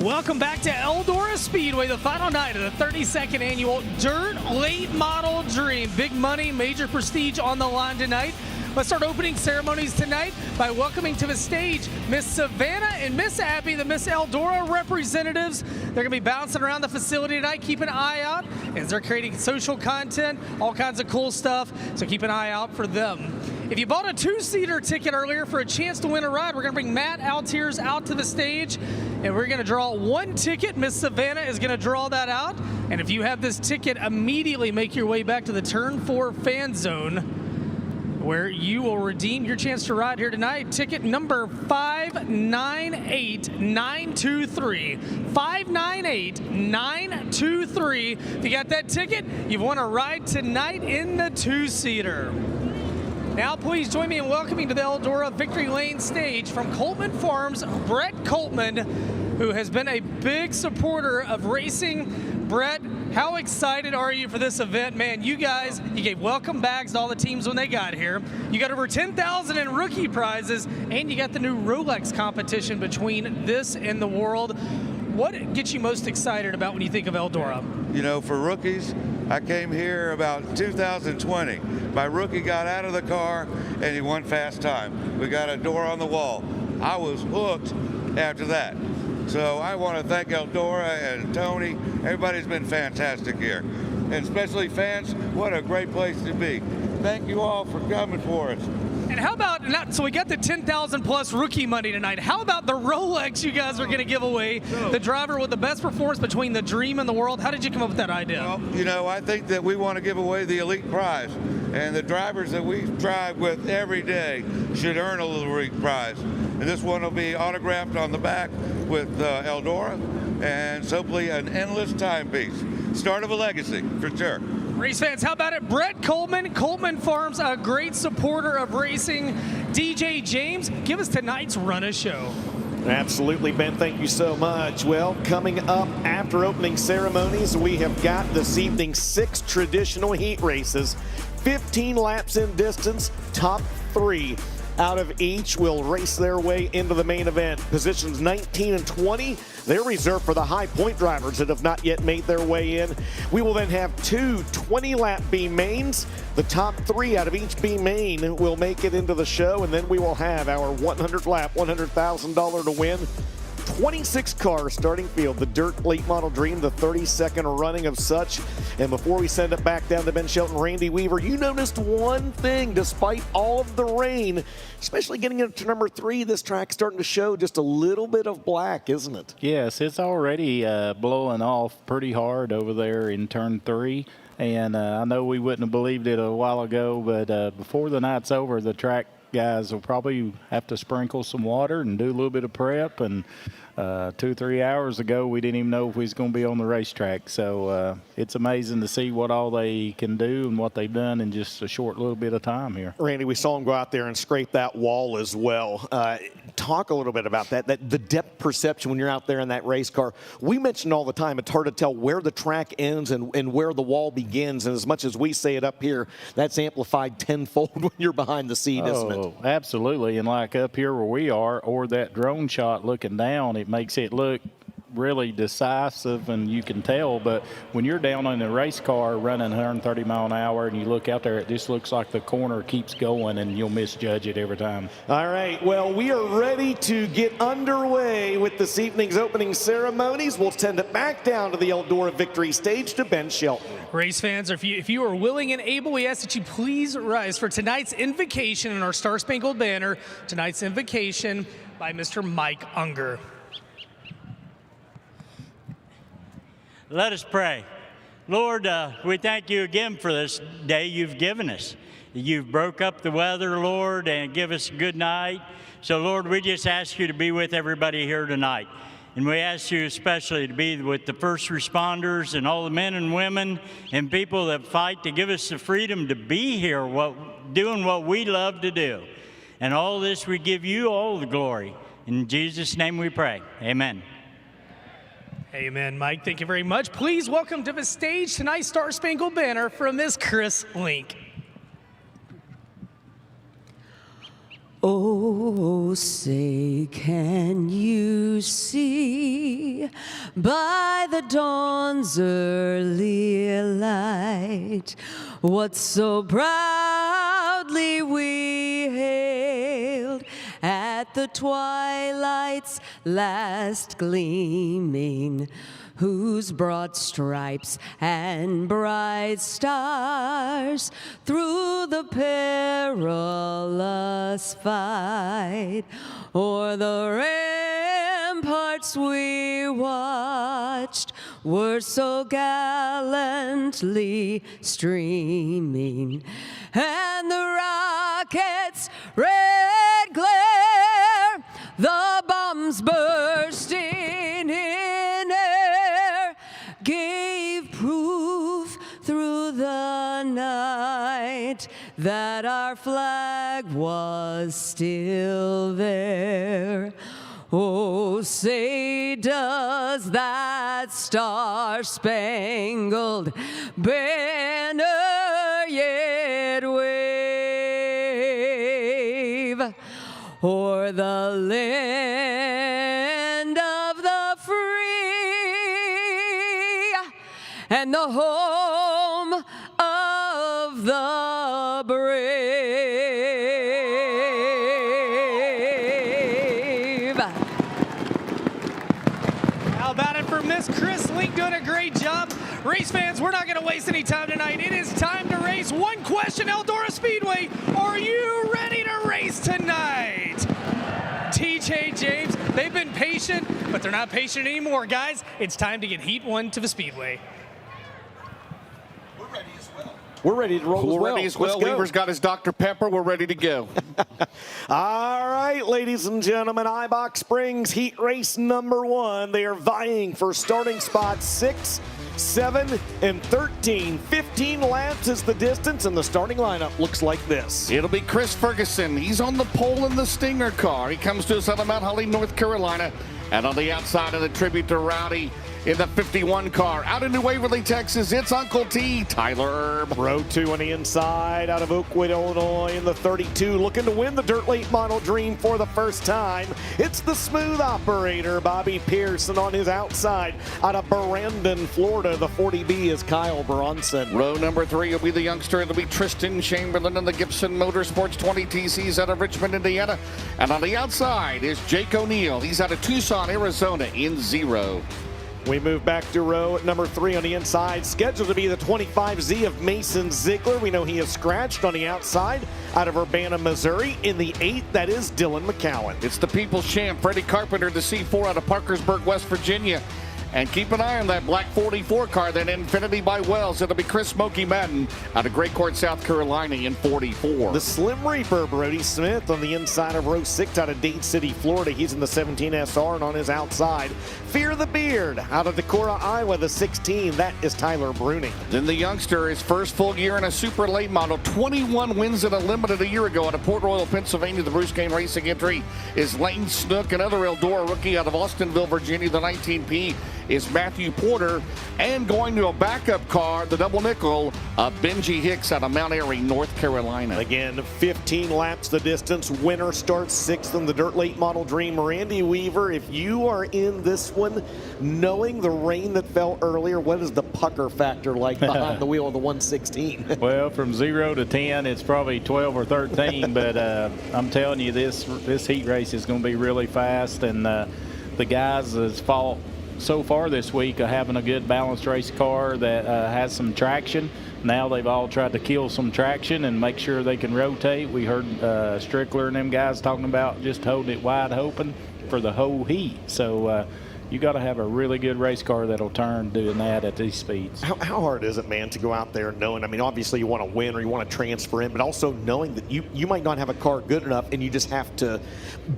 Welcome back to Eldora Speedway, the final night of the 32nd annual Dirt Late Model Dream. Big money, major prestige on the line tonight. Let's start opening ceremonies tonight by welcoming to the stage Miss Savannah and Miss Abby, the Miss Eldora representatives. They're going to be bouncing around the facility tonight. Keep an eye out as they're creating social content, all kinds of cool stuff, so keep an eye out for them. If you bought a two-seater ticket earlier for a chance to win a ride, we're going to bring Matt Altiers out to the stage, and we're going to draw one ticket. Miss Savannah is going to draw that out, and if you have this ticket, immediately make your way back to the Turn 4 fan zone, where you will redeem your chance to ride here tonight. Ticket number 598923. 598923. If you got that ticket, you've won a ride tonight in the two-seater. Now, please join me in welcoming to the Eldora Victory Lane stage from Coleman Farms, Brett Coltman, who has been a big supporter of racing. Brett, how excited are you for this event? Man, you guys, you gave welcome bags to all the teams when they got here. You got over 10,000 in rookie prizes, and you got the new Rolex competition between this and the world. What gets you most excited about when you think of Eldora? You know, for rookies, I came here about 2020. My rookie got out of the car and he won fast time. We got a door on the wall. I was hooked after that. So I want to thank Eldora and Tony. Everybody's been fantastic here. And especially fans, what a great place to be. Thank you all for coming for us. And how about, so we got the 10,000 plus rookie money tonight. How about the Rolex you guys are going to give away? The driver with the best performance between the dream and the world. How did you come up with that idea? Well, you know, I think that we want to give away the elite prize. And the drivers that we drive with every day should earn a little elite prize. And this one will be autographed on the back with Eldora and simply an endless timepiece. Start of a legacy, for sure. Race fans, how about it? Brett Coleman, Coleman Farms, a great supporter of racing. DJ James, give us tonight's run of show. Absolutely, Ben. Thank you so much. Well, coming up after opening ceremonies, we have got this evening 6 traditional heat races, 15 laps in distance, top 3 out of each will race their way into the main event. Positions 19 and 20, they're reserved for the high point drivers that have not yet made their way in. We will then have 2 20-lap B mains. The top 3 out of each B main will make it into the show, and then we will have our 100-lap, $100,000 to win. 26 cars starting field, the Dirt Late Model Dream, the 32nd running of such. And before we send it back down to Ben Shelton, Randy Weaver, you noticed one thing despite all of the rain, especially getting into number 3, this track's starting to show just a little bit of black, isn't it? Yes, it's already blowing off pretty hard over there in turn 3. And I know we wouldn't have believed it a while ago, but before the night's over, the track guys will probably have to sprinkle some water and do a little bit of prep. And 2-3 hours ago, we didn't even know if we was going to be on the racetrack. So it's amazing to see what all they can do and what they've done in just a short little bit of time here. Randy, we saw them go out there and scrape that wall as well. Talk a little bit about that the depth perception when you're out there in that race car. We mentioned all the time it's hard to tell where the track ends and where the wall begins. And as much as we say it up here, that's amplified tenfold when you're behind the seat, isn't it? Oh, absolutely. And like up here where we are, or that drone shot looking down, it makes it look really decisive and you can tell, but when you're down in a race car running 130 mile an hour and you look out there, it just looks like the corner keeps going and you'll misjudge it every time. All right, well, we are ready to get underway with this evening's opening ceremonies. We'll send it back down to the Eldora Victory stage to Ben Shelton. Race fans, if you are willing and able, we ask that you please rise for tonight's invocation in our Star Spangled Banner. Tonight's invocation by Mr. Mike Unger. Let us pray. Lord, we thank you again for this day you've given us. You've broke up the weather, Lord, and give us a good night. So, Lord, we just ask you to be with everybody here tonight. And we ask you especially to be with the first responders and all the men and women and people that fight to give us the freedom to be here, doing what we love to do. And all this, we give you all the glory. In Jesus' name we pray. Amen. Amen, Mike. Thank you very much. Please welcome to the stage tonight's Star Spangled Banner from Miss Chris Link. Oh, say, can you see by the dawn's early light what so proudly we hailed at the twilight's last gleaming, whose broad stripes and bright stars through the perilous fight o'er the ramparts we watched were so gallantly streaming, and the rockets' red glare, the bombs bursting in air, gave proof through the night that our flag was still there. Oh, say, does that star-spangled banner yet wave o'er the land of the free and the home of the brave? How about it for Miss Chris Link doing a great job? Race fans, we're not going to waste any time tonight. It is time to race. One question, Eldora Speedway, are you ready to race tonight? TJ James, they've been patient, but they're not patient anymore, guys. It's time to get Heat 1 to the Speedway. We're ready to roll We're ready as well. Weaver's got his Dr. Pepper. We're ready to go. All right, ladies and gentlemen, Ibach Springs Heat Race number 1. They are vying for starting spots 6, 7, and 13. 15 laps is the distance, and the starting lineup looks like this. It'll be Chris Ferguson. He's on the pole in the Stinger car. He comes to us out of Mount Holly, North Carolina. And on the outside of the tribute to Rowdy in the 51 car. Out in New Waverly, Texas, it's Uncle T, Tyler Erb. Row 2 on the inside out of Oakwood, Illinois in the 32. Looking to win the Dirt Late Model Dream for the first time. It's the smooth operator, Bobby Pearson, on his outside. Out of Brandon, Florida, the 40B is Kyle Bronson. Row number 3 will be the youngster. It'll be Tristan Chamberlain in the Gibson Motorsports 20 TCs out of Richmond, Indiana. And on the outside is Jake O'Neill. He's out of Tucson, Arizona in 0. We move back to row number 3 on the inside. Scheduled to be the 25Z of Mason Ziegler. We know he is scratched on the outside out of Urbana, Missouri. In the 8th, that is Dylan McCowan. It's the People's Champ, Freddie Carpenter, the C4 out of Parkersburg, West Virginia. And keep an eye on that black 44 car, that Infinity by Wells. It'll be Chris Smokey Madden out of Great Court, South Carolina in 44. The Slim Reaper, Brody Smith, on the inside of row 6 out of Dade City, Florida. He's in the 17 SR, and on his outside, Fear the Beard out of Decorah, Iowa, the 16. That is Tyler Bruning. Then the youngster, his first full year in a super late model, 21 wins in a limited a year ago out of Port Royal, Pennsylvania. The Bruce Kane Racing entry is Lane Snook, another Eldora rookie out of Austinville, Virginia, the 19P. Is Matthew Porter, and going to a backup car, the double nickel, Benji Hicks out of Mount Airy, North Carolina. Again, 15 laps the distance. Winner starts 6th in the Dirt Late Model Dream. Randy Weaver, if you are in this one, knowing the rain that fell earlier, what is the pucker factor like behind the wheel of the 116? Well, from 0 to 10, it's probably 12 or 13, but I'm telling you, this heat race is going to be really fast, and the guys has fought so far this week of having a good balanced race car that has some traction. Now they've all tried to kill some traction and make sure they can rotate. We heard Strickler and them guys talking about just holding it wide open for the whole heat. So you got to have a really good race car that'll turn doing that at these speeds. How hard is it, man, to go out there knowing, I mean, obviously you want to win or you want to transfer in, but also knowing that you might not have a car good enough and you just have to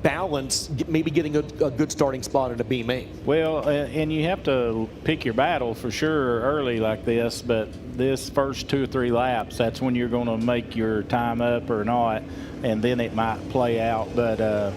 balance maybe getting a good starting spot at a B-main? Well, and you have to pick your battle for sure early like this, but this first 2 or 3 laps, that's when you're going to make your time up or not, and then it might play out. But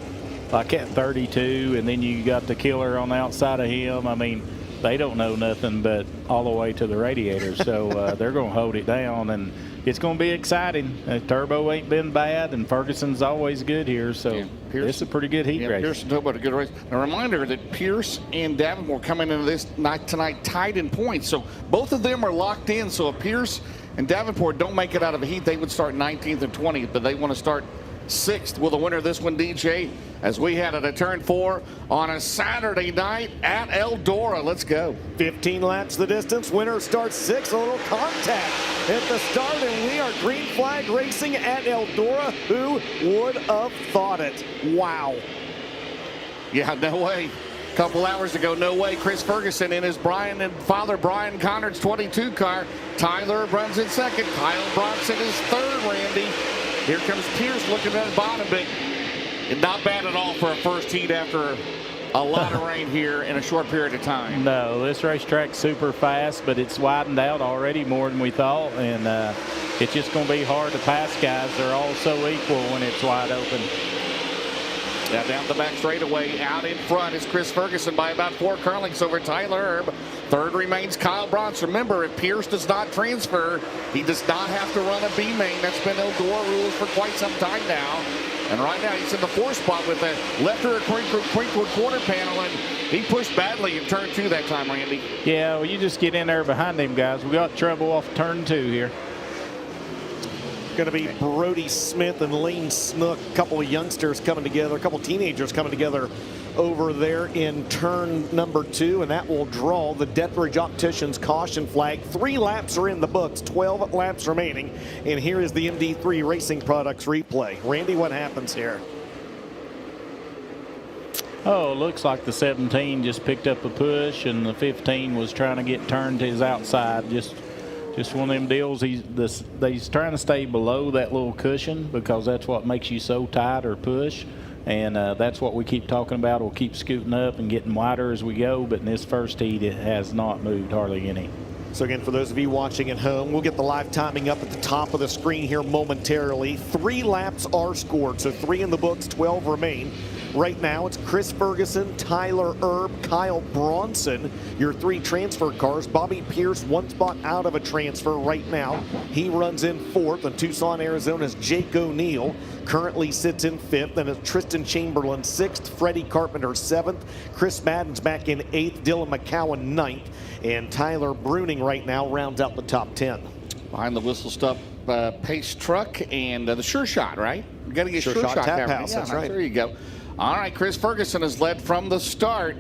like at 32, and then you got the killer on the outside of him. I mean, they don't know nothing but all the way to the radiator, so they're going to hold it down. And it's going to be exciting. Turbo ain't been bad, and Ferguson's always good here, so it's a pretty good heat race. Pierce and Turbo had a good race. A reminder that Pierce and Davenport coming into this night tonight tied in points, so both of them are locked in. So if Pierce and Davenport don't make it out of the heat, they would start 19th and 20th, but they want to start 6th. Will the winner of this one, DJ, as we head at a turn 4 on a Saturday night at Eldora. Let's go. 15 laps the distance. Winner starts 6th. A little contact at the start, and we are green flag racing at Eldora. Who would have thought it? Wow. Yeah, no way. A couple hours ago, no way. Chris Ferguson in his father Brian Conrad's 22 car. Tyler runs in 2nd. Kyle Bronson is 3rd, Randy. Here comes Pierce looking at the bottom, but not bad at all for a first heat after a lot of rain here in a short period of time. No, this racetrack's super fast, but it's widened out already more than we thought, and it's just going to be hard to pass guys. They're all so equal when it's wide open. Yeah, down the back straightaway, out in front is Chris Ferguson by about 4 car lengths over Tyler Erb. 3rd remains Kyle Bronson. Remember, if Pierce does not transfer, he does not have to run a B main. That's been Eldora rules for quite some time now. And right now he's in the 4th spot with a left rear crinkle quarter panel, and he pushed badly in turn 2 that time, Randy. Yeah, well, you just get in there behind him, guys. We got trouble off turn 2 here. Going to be Brody Smith and Lane Snook, a couple of youngsters coming together, a couple of teenagers coming together over there in turn number 2, and that will draw the Dethridge Opticians caution flag. 3 laps are in the books, 12 laps remaining, and here is the MD3 Racing Products replay. Randy, what happens here? Oh, looks like the 17 just picked up a push, and the 15 was trying to get turned to his outside. Just one of them deals. He's trying to stay below that little cushion because that's what makes you so tight or push. And that's what we keep talking about. We'll keep scooting up and getting wider as we go. But in this first heat, it has not moved hardly any. So again, for those of you watching at home, we'll get the live timing up at the top of the screen here momentarily. 3 laps are scored, so 3 in the books, 12 remain. Right now, it's Chris Ferguson, Tyler Erb, Kyle Bronson, your 3 transfer cars. Bobby Pierce, 1 spot out of a transfer right now. He runs in 4th. And Tucson, Arizona's Jake O'Neill currently sits in 5th. And it's Tristan Chamberlain 6th, Freddie Carpenter 7th, Chris Madden's back in 8th, Dylan McCowan 9th, and Tyler Bruning right now rounds out the top 10. Behind the whistle stop pace truck and the Sure Shot, right? You got to get Sure Shot Tap House, that's right. There you go. All right, Chris Ferguson has led from the start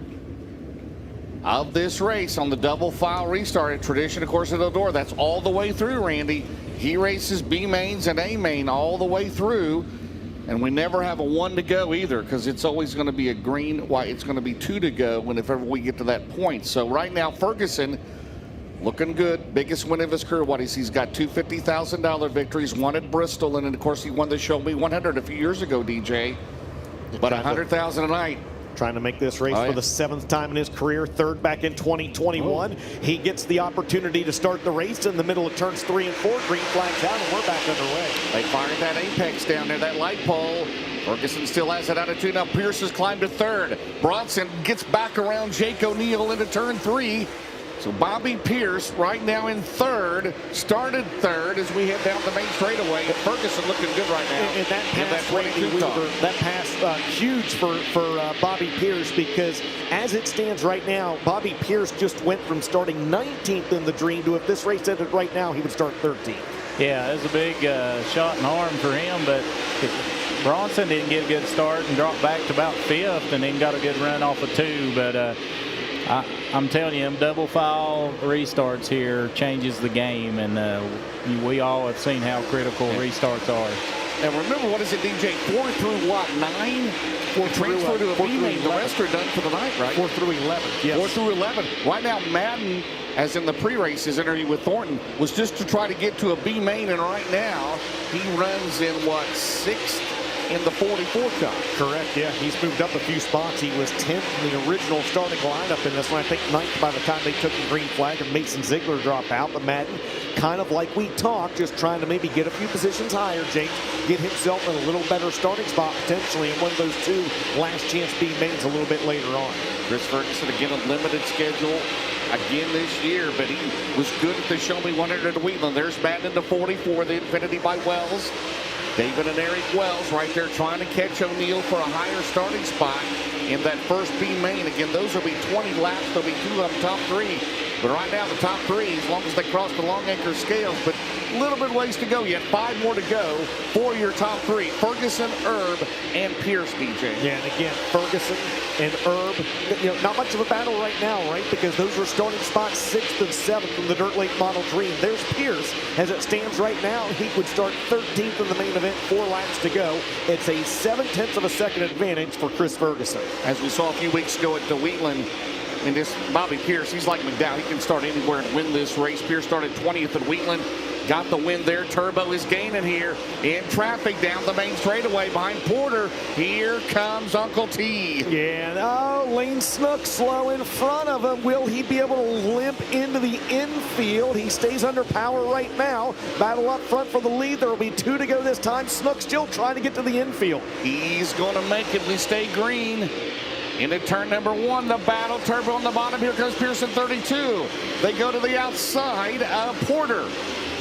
of this race on the double file restart. A tradition, of course, at Eldora. That's all the way through, Randy. He races B mains and A main all the way through, and we never have a 1 to go either because it's always going to be a green, white. It's going to be 2 to go whenever we get to that point. So right now, Ferguson looking good. Biggest win of his career. He's got 2 $50,000 victories, 1 at Bristol, and then, of course, he won the Show Me 100 a few years ago, DJ. But 100,000 a night. Trying to make this race for the 7th time in his career, 3rd back in 2021. He gets the opportunity to start the race in the middle of turns 3 and 4. Green flags out, and we're back underway. They fired that apex down there, that light pole. Ferguson still has it out of 2. Now Pierce has climbed to 3rd. Bronson gets back around Jake O'Neill into turn 3. So Bobby Pierce right now in 3rd, started 3rd as we head down the main straightaway. Ferguson looking good right now. And that pass, huge for Bobby Pierce, because as it stands right now, Bobby Pierce just went from starting 19th in the Dream to, if this race ended right now, he would start 13th. Yeah, it was a big shot in arm for him, but Bronson didn't get a good start and dropped back to about 5th and then got a good run off of 2, but I'm telling you, them double file restarts here changes the game, and we all have seen how critical restarts are. And remember, what is it, DJ? 4 through what? 9? 4 transfer to a B main. The rest are done for the night, right? 4 through 11. Yes. 4 through 11. Right now, Madden, as in the pre-race, his interview with Thornton, was just to try to get to a B main, and right now he runs in what, 6th in the 44 car. Correct, yeah. He's moved up a few spots. He was 10th in the original starting lineup in this one. I think 9th by the time they took the green flag and Mason Ziegler dropped out. But Madden, kind of like we talked, just trying to maybe get a few positions higher, James, get himself in a little better starting spot potentially in one of those 2 last chance B mains a little bit later on. Chris Ferguson again, a limited schedule again this year, but he was good at the Show Me 100 at Wheatland. There's batting into 44, the Infinity by Wells. David and Eric Wells right there trying to catch O'Neill for a higher starting spot in that first B main. Again, those will be 20 laps. There'll be 2 of them top 3. But right now, the top 3, as long as they cross the long anchor scales, but a little bit ways to go yet. 5 more to go for your top 3. Ferguson, Erb, and Pierce, DJ. Yeah, and again, Ferguson and Erb, not much of a battle right now, right? Because those are starting spots 6th and 7th in the Dirt Late Model Dream. There's Pierce. As it stands right now, he would start 13th in the main event, 4 laps to go. It's a 7/10 of a second advantage for Chris Ferguson. As we saw a few weeks ago at the Wheatland, and this Bobby Pierce, he's like McDowell. He can start anywhere and win this race. Pierce started 20th at Wheatland. Got the win there. Turbo is gaining here in traffic down the main straightaway behind Porter. Here comes Uncle T. Yeah, Lane Snook slow in front of him. Will he be able to limp into the infield? He stays under power right now. Battle up front for the lead. There will be 2 to go this time. Snook still trying to get to the infield. He's going to make it. We stay green. Into turn number 1, the battle. Turbo on the bottom. Here comes Pearson 32. They go to the outside of Porter.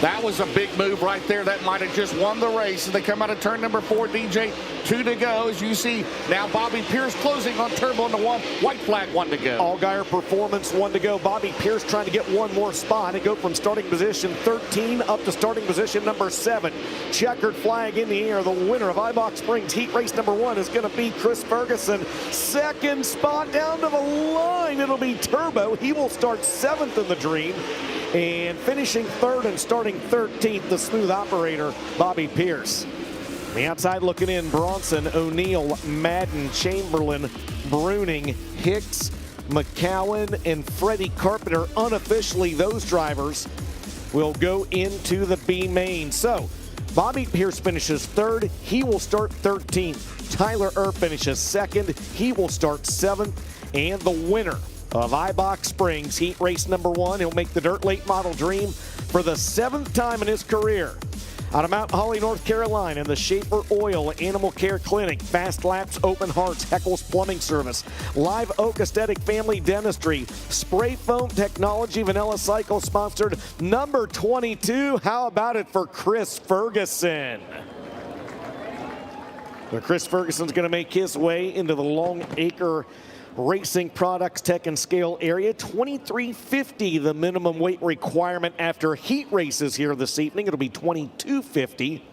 That was a big move right there. That might have just won the race. And they come out of turn number 4, DJ. 2 to go. As you see now, Bobby Pierce closing on Turbo into 1. White flag, 1 to go. Allgaier Performance, 1 to go. Bobby Pierce trying to get 1 more spot and go from starting position 13 up to starting position number 7. Checkered flag in the air. The winner of Ibach Springs heat race number 1 is going to be Chris Ferguson. 2nd spot down to the line. It'll be Turbo. He will start 7th in the Dream. And finishing 3rd and starting 13th, the smooth operator, Bobby Pierce. On the outside looking in, Bronson, O'Neill, Madden, Chamberlain, Bruning, Hicks, McCowan, and Freddie Carpenter. Unofficially, those drivers will go into the B main. So, Bobby Pierce finishes 3rd. He will start 13th. Tyler Earp finishes 2nd. He will start 7th. And the winner of Ibach Springs heat race number 1. He'll make the Dirt Late Model Dream for the 7th time in his career. Out of Mount Holly, North Carolina, the Schaefer Oil Animal Care Clinic, Fast Laps, Open Hearts, Heckles Plumbing Service, Live Oak Aesthetic Family Dentistry, Spray Foam Technology, Vanilla Cycle sponsored number 22. How about it for Chris Ferguson? Well, Chris Ferguson's going to make his way into the Long Acre Racing Products Tech and Scale area. 2350 the minimum weight requirement after heat races here this evening. It'll be 2250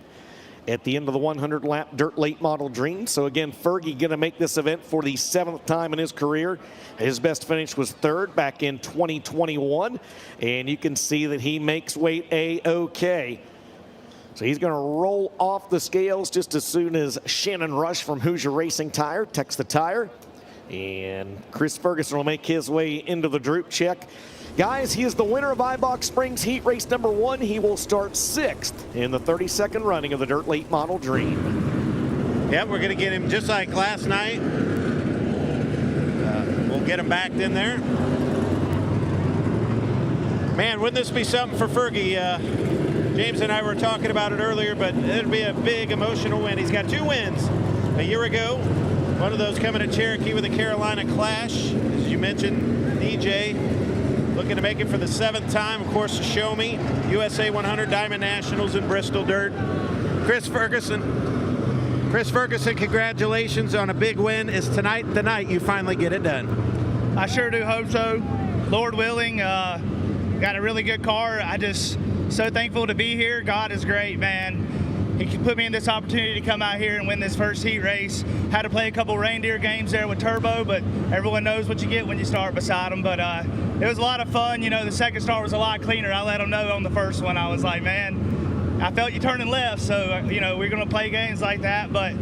at the end of the 100 lap Dirt Late Model Dream. So again, Fergie going to make this event for the 7th time in his career. His best finish was 3rd back in 2021, and you can see that he makes weight a-okay. So he's going to roll off the scales just as soon as Shannon Rush from Hoosier Racing Tire takes the tire. And Chris Ferguson will make his way into the droop check. Guys, he is the winner of Ibach Springs heat race number 1. He will start 6th in the 32nd running of the Dirt Late Model Dream. Yep, we're going to get him just like last night. We'll get him backed in there. Man, wouldn't this be something for Fergie? James and I were talking about it earlier, but it'd be a big emotional win. He's got 2 wins a year ago. One of those coming to Cherokee with the Carolina Clash. As you mentioned, DJ looking to make it for the 7th time. Of course, Show Me, USA 100 Diamond Nationals in Bristol Dirt. Chris Ferguson, congratulations on a big win. Is tonight the night you finally get it done? I sure do hope so. Lord willing, got a really good car. I just so thankful to be here. God is great, man. He put me in this opportunity to come out here and win this first heat race. Had to play a couple reindeer games there with Turbo, but everyone knows what you get when you start beside them. But it was a lot of fun. You know, the second start was a lot cleaner. I let them know on the first one. I was like, man, I felt you turning left, so, you know, we're going to play games like that. But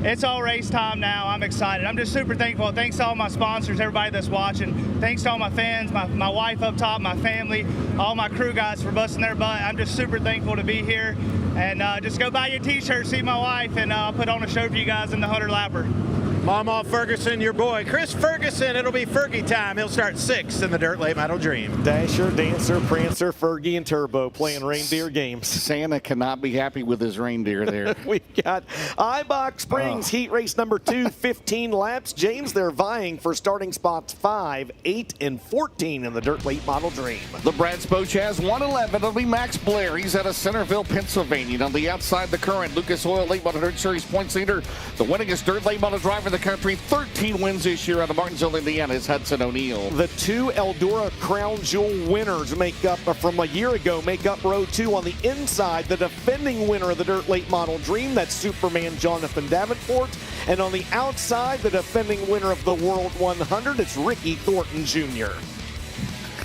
it's all race time now. I'm excited. I'm just super thankful. Thanks to all my sponsors, everybody that's watching. Thanks to all my fans, my wife up top, my family, all my crew guys for busting their butt. I'm just super thankful to be here. And just go buy your t-shirt, see my wife, and I'll put on a show for you guys in the 100 lapper. Mama Ferguson, your boy. Chris Ferguson, it'll be Fergie time. He'll start 6th in the Dirt Late Model Dream. Dasher, Dancer, Prancer, Fergie, and Turbo playing reindeer games. Santa cannot be happy with his reindeer there. We've got Ibach Springs heat race number 2, 15 laps. James, they're vying for starting spots 5, 8, and 14 in the Dirt Late Model Dream. The Brad Spoch has 111. It'll be Max Blair. He's out of Centerville, Pennsylvania. And on the outside, the current Lucas Oil Late Model Dirt Series points leader, the winningest Dirt Late Model driver in the country, 13 wins this year out of Martinsville, Indiana, is Hudson O'Neal. The 2 Eldora Crown Jewel winners make up from a year ago, make up row 2 on the inside. The defending winner of the Dirt Late Model Dream, that's Superman Jonathan Davenport. And on the outside, the defending winner of the World 100, it's Ricky Thornton Jr.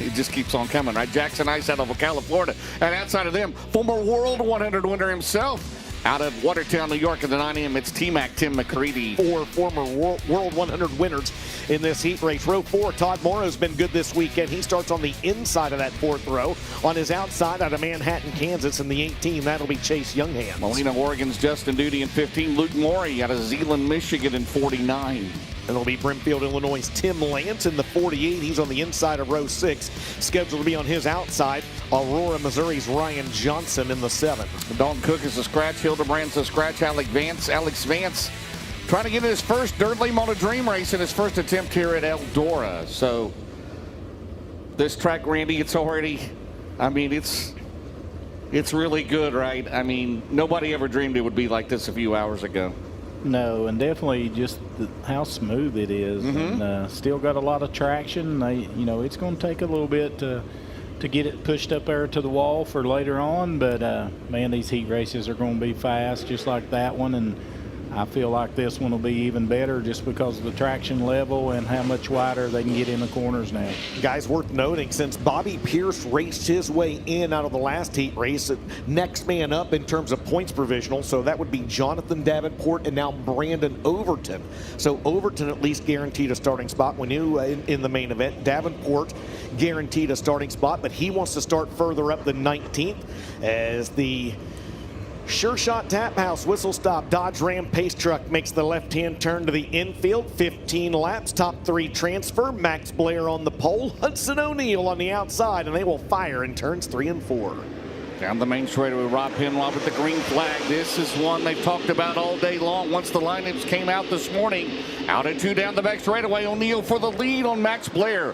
It just keeps on coming, right? Jackson Ice out of Ocala, Florida. And outside of them, former World 100 winner himself, out of Watertown, New York at the 9 a.m., it's T-Mac Tim McCready. 4 former World 100 winners in this heat race. Row 4, Todd Morrow's been good this weekend. He starts on the inside of that 4th row. On his outside, out of Manhattan, Kansas in the 18, that'll be Chase Younghans. Molina, Oregon's Justin Duty in 15. Luke Morey out of Zeeland, Michigan in 49. And it'll be Brimfield, Illinois' Tim Lance in the 48. He's on the inside of row 6. Scheduled to be on his outside, Aurora, Missouri's Ryan Johnson in the 7. Dalton Cook is a scratch. Hildebrandt's a scratch. Alex Vance trying to get his first Dirt Late Model Dream race in his first attempt here at Eldora. So this track, Randy, it's already, I mean, it's really good, right? I mean, nobody ever dreamed it would be like this a few hours ago. No, and definitely just how smooth it is, and still got a lot of traction. It's going to take a little bit to get it pushed up there to the wall for later on, but man, these heat races are going to be fast, just like that one, and I feel like this one will be even better just because of the traction level and how much wider they can get in the corners now. Guys, worth noting, since Bobby Pierce raced his way in out of the last heat race, next man up in terms of points provisional, so that would be Jonathan Davenport and now Brandon Overton. So Overton at least guaranteed a starting spot. We knew in the main event, Davenport guaranteed a starting spot, but he wants to start further up than 19th as the Sure Shot Tap House whistle stop Dodge Ram Pace Truck makes the left-hand turn to the infield. 15 laps, top 3 transfer. Max Blair on the pole, Hudson O'Neal on the outside, and they will fire in turns 3 and 4. Down the main straightaway, Rob Penlaw with the green flag. This is one they've talked about all day long once the lineups came out this morning. Out at 2 down the back straightaway. O'Neal for the lead on Max Blair.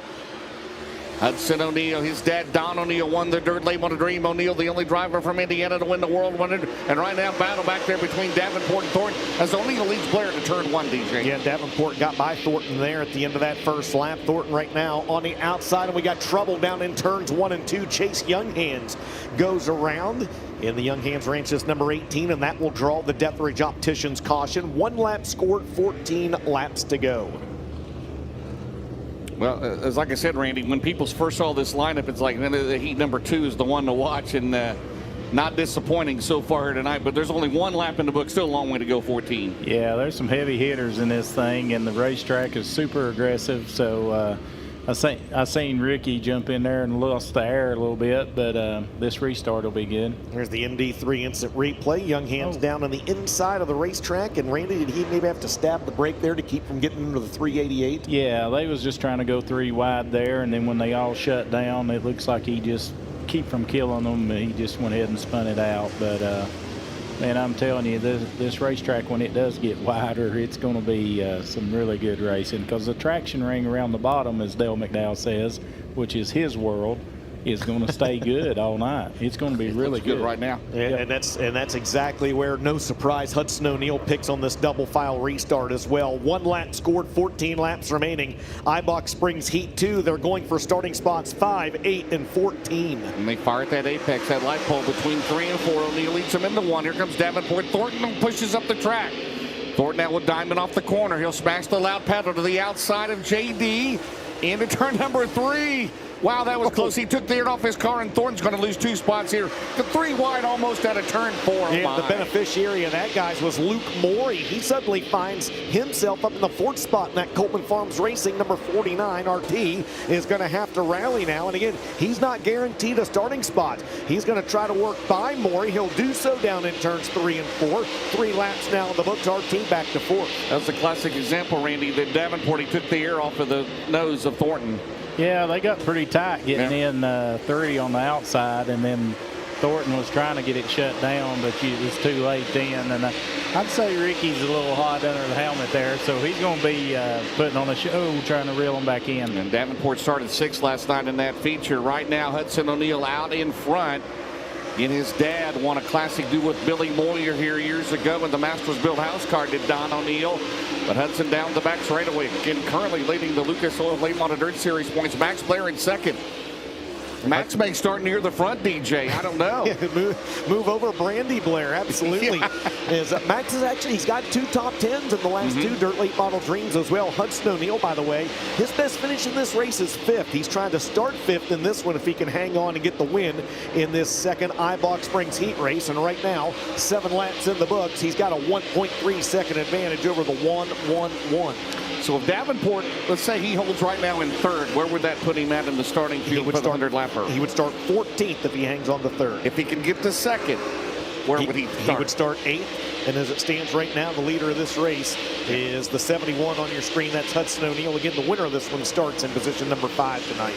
Hudson O'Neal, his dad Don O'Neal won the Dirt Late Model Dream. O'Neal, the only driver from Indiana to win the World 100. And right now, battle back there between Davenport and Thornton as O'Neal leads Blair to turn 1, DJ. Yeah, Davenport got by Thornton there at the end of that first lap. Thornton right now on the outside, and we got trouble down in turns 1 and 2. Chase Younghans goes around in the Younghans Ranches number 18, and that will draw the Deathridge Opticians caution. 1 lap scored, 14 laps to go. Well, as like I said, Randy, when people first saw this lineup, it's like the heat number 2 is the one to watch, and not disappointing so far here tonight. But there's only 1 lap in the book, still a long way to go, 14. Yeah, there's some heavy hitters in this thing, and the racetrack is super aggressive. So I seen Ricky jump in there and lost the air a little bit, but this restart will be good. Here's the ND3 instant replay. Younghans down on the inside of the racetrack, and Randy, did he maybe have to stab the brake there to keep from getting into the 388? Yeah, they was just trying to go 3 wide there, and then when they all shut down, it looks like he just keep from killing them. He just went ahead and spun it out, but man, I'm telling you, this racetrack, when it does get wider, it's going to be some really good racing, because the traction ring around the bottom, as Dale McDowell says, which is his world, is going to stay good all night. It's going to be really good right now. And that's exactly where, no surprise, Hudson O'Neal picks on this double file restart as well. 1 lap scored, 14 laps remaining. Ibach Springs Heat 2, they're going for starting spots 5, 8, and 14. And they fire at that apex, that light pole between 3 and 4. O'Neal leads them into 1. Here comes Davenport. Thornton pushes up the track. Thornton now with Diamond off the corner. He'll smash the loud pedal to the outside of JD into turn number 3. Wow, that was close. He took the air off his car, and Thornton's going to lose 2 spots here. The 3 wide almost out of turn 4. And the beneficiary of that, guys, was Luke Morey. He suddenly finds himself up in the 4th spot in that Coleman Farms Racing number 49. RT is going to have to rally now. And again, he's not guaranteed a starting spot. He's going to try to work by Morey. He'll do so down in turns 3 and 4. 3 laps now in the books. RT back to 4th. That's a classic example, Randy, that Davenport, he took the air off of the nose of Thornton. Yeah, they got pretty tight getting in 30 on the outside, and then Thornton was trying to get it shut down, but it's too late then. And I'd say Ricky's a little hot under the helmet there, so he's going to be putting on a show trying to reel him back in. And Davenport started 6th last night in that feature. Right now, Hudson O'Neal out in front. And his dad won a classic duel with Billy Moyer here years ago when the Masters Built House car did Don O'Neal. But Hudson down the back straightaway. Again, currently leading the Lucas Oil Late Model Dirt Series points. Max Blair in 2nd. Max may start near the front, DJ. I don't know. move over Brandy Blair, absolutely. Max is actually, he's got 2 top 10s in the last 2 Dirt Late Model Dreams as well. Hudson O'Neal, by the way, his best finish in this race is 5th. He's trying to start 5th in this one if he can hang on and get the win in this second Ibach Springs heat race. And right now, 7 laps in the books. He's got a 1.3 second advantage over the 1-1-1. So if Davenport, let's say he holds right now in 3rd, where would that put him at in the starting field for the 100-lapper? He would start 14th if he hangs on the 3rd. If he can get to 2nd, where would he start? He would start 8th. And as it stands right now, the leader of this race is the 71 on your screen. That's Hudson O'Neal. Again, the winner of this one starts in position number 5 tonight.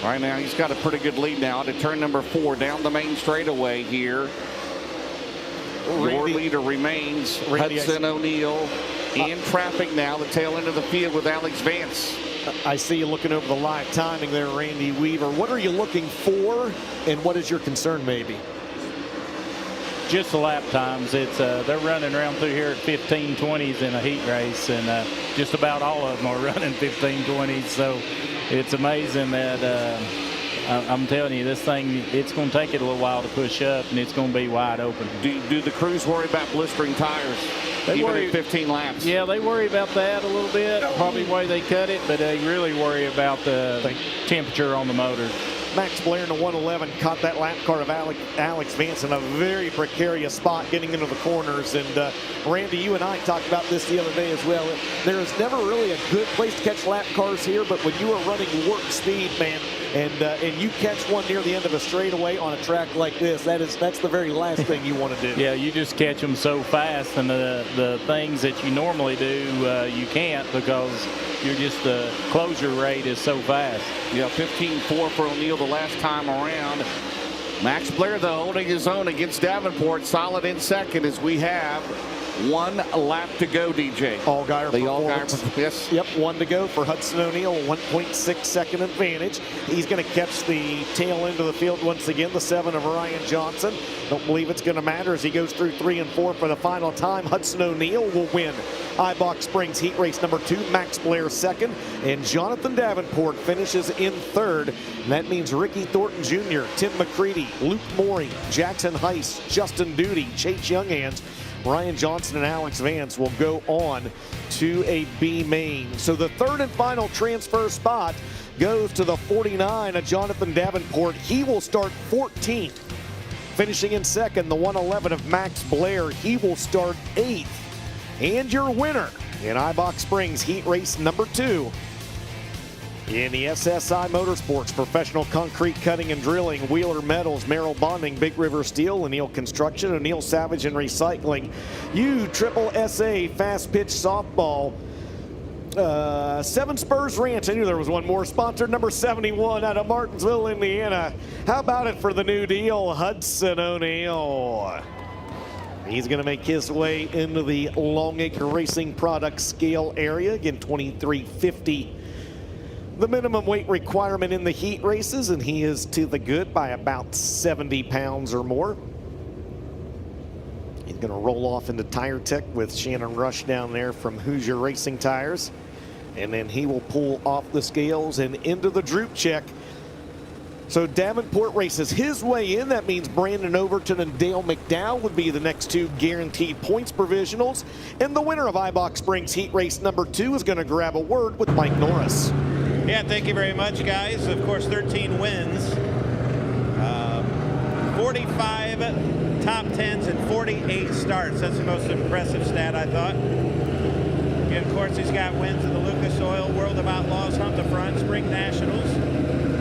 Right now, he's got a pretty good lead now to turn number 4 down the main straightaway here. Your leader remains Hudson O'Neal. In traffic now, the tail end of the field with Alex Vance. I see you looking over the live timing there, Randy Weaver. What are you looking for, and what is your concern, maybe? Just the lap times. It's they're running around through here at 15:20s in a heat race, and just about all of them are running 15:20s. So it's amazing that I'm telling you, this thing, it's going to take it a little while to push up, and it's going to be wide open. Do the crews worry about blistering tires? They worry at 15 laps. Yeah, they worry about that a little bit, probably the way they cut it, but they really worry about the temperature on the motor. Max Blair in the 111 caught that lap car of Alex Vance in a very precarious spot getting into the corners. And Randy, you and I talked about this the other day as well. There is never really a good place to catch lap cars here, but when you are running warp speed, man, and you catch one near the end of a straightaway on a track like this, that's the very last thing you want to do. Yeah, you just catch them so fast, and the things that you normally do, you can't, because you're just the closure rate is so fast. Yeah, 15.4 for O'Neal the last time around. Max Blair, though, holding his own against Davenport, solid in 2nd as we have 1 lap to go, DJ. Allgaier performance. Yes. Yep, 1 to go for Hudson O'Neal, 1.6 second advantage. He's going to catch the tail end of the field once again, the 7 of Ryan Johnson. Don't believe it's going to matter as he goes through 3 and 4 for the final time. Hudson O'Neal will win Ibach Springs heat race number 2, Max Blair 2nd, and Jonathan Davenport finishes in 3rd. And that means Ricky Thornton Jr., Tim McCready, Luke Morey, Jackson Heiss, Justin Duty, Chase Younghans, Ryan Johnson, and Alex Vance will go on to a B main. So the 3rd and final transfer spot goes to the 49 of Jonathan Davenport. He will start 14th. Finishing in 2nd, the 111 of Max Blair. He will start 8th. And your winner in Ibach Springs heat race number 2 in the SSI Motorsports Professional Concrete Cutting and Drilling, Wheeler Metals, Merrill Bonding, Big River Steel, O'Neal Construction, O'Neal Savage and Recycling, USSSA Fast Pitch Softball, 7 Spurs Ranch. I knew there was one more. Sponsored number 71 out of Martinsville, Indiana. How about it for the new deal, Hudson O'Neal? He's going to make his way into the Longacre Racing Product scale area. Again, 2350. The minimum weight requirement in the heat races, and he is to the good by about 70 pounds or more. He's going to roll off into Tire Tech with Shannon Rush down there from Hoosier Racing Tires. And then he will pull off the scales and into the droop check. So Davenport races his way in. That means Brandon Overton and Dale McDowell would be the next 2 guaranteed points provisionals. And the winner of Ibach Springs Heat Race number 2 is going to grab a word with Mike Norris. Yeah, thank you very much, guys. Of course, 13 wins, 45 top 10s, and 48 starts. That's the most impressive stat, I thought. And of course, he's got wins in the Lucas Oil, World of Outlaws, Hunt the Front, Spring Nationals,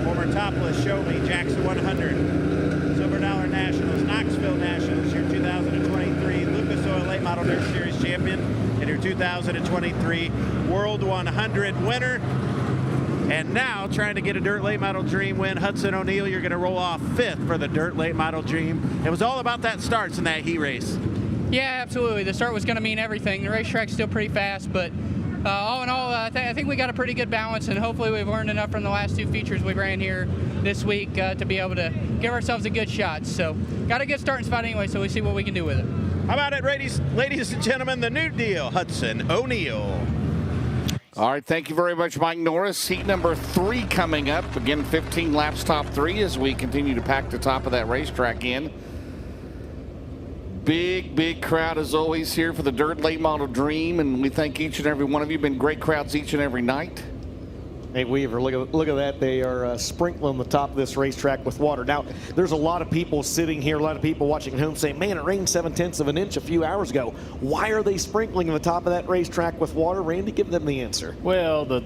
former topless Show Me, Jackson 100, Silver Dollar Nationals, Knoxville Nationals, your 2023 Lucas Oil Late Model Dirt Series champion, and your 2023 World 100 winner. And now, trying to get a Dirt Late Model Dream win, Hudson O'Neill, you're going to roll off 5th for the Dirt Late Model Dream. It was all about that starts in that heat race. Yeah, absolutely. The start was going to mean everything. The racetrack's still pretty fast, but all in all, I think we got a pretty good balance, and hopefully we've learned enough from the last 2 features we ran here this week to be able to give ourselves a good shot. So, got a good starting spot anyway, so we see what we can do with it. How about it, ladies and gentlemen, the new deal, Hudson O'Neill. All right, thank you very much, Mike Norris. Heat number 3 coming up. Again, 15 laps top 3 as we continue to pack the top of that racetrack in. Big crowd as always here for the Dirt Late Model Dream, and we thank each and every one of you. Been great crowds each and every night. Hey, Weaver, look at that. They are sprinkling the top of this racetrack with water. Now, there's a lot of people sitting here, a lot of people watching at home saying, man, it rained 7/10 of an inch a few hours ago. Why are they sprinkling the top of that racetrack with water? Randy, give them the answer. Well, the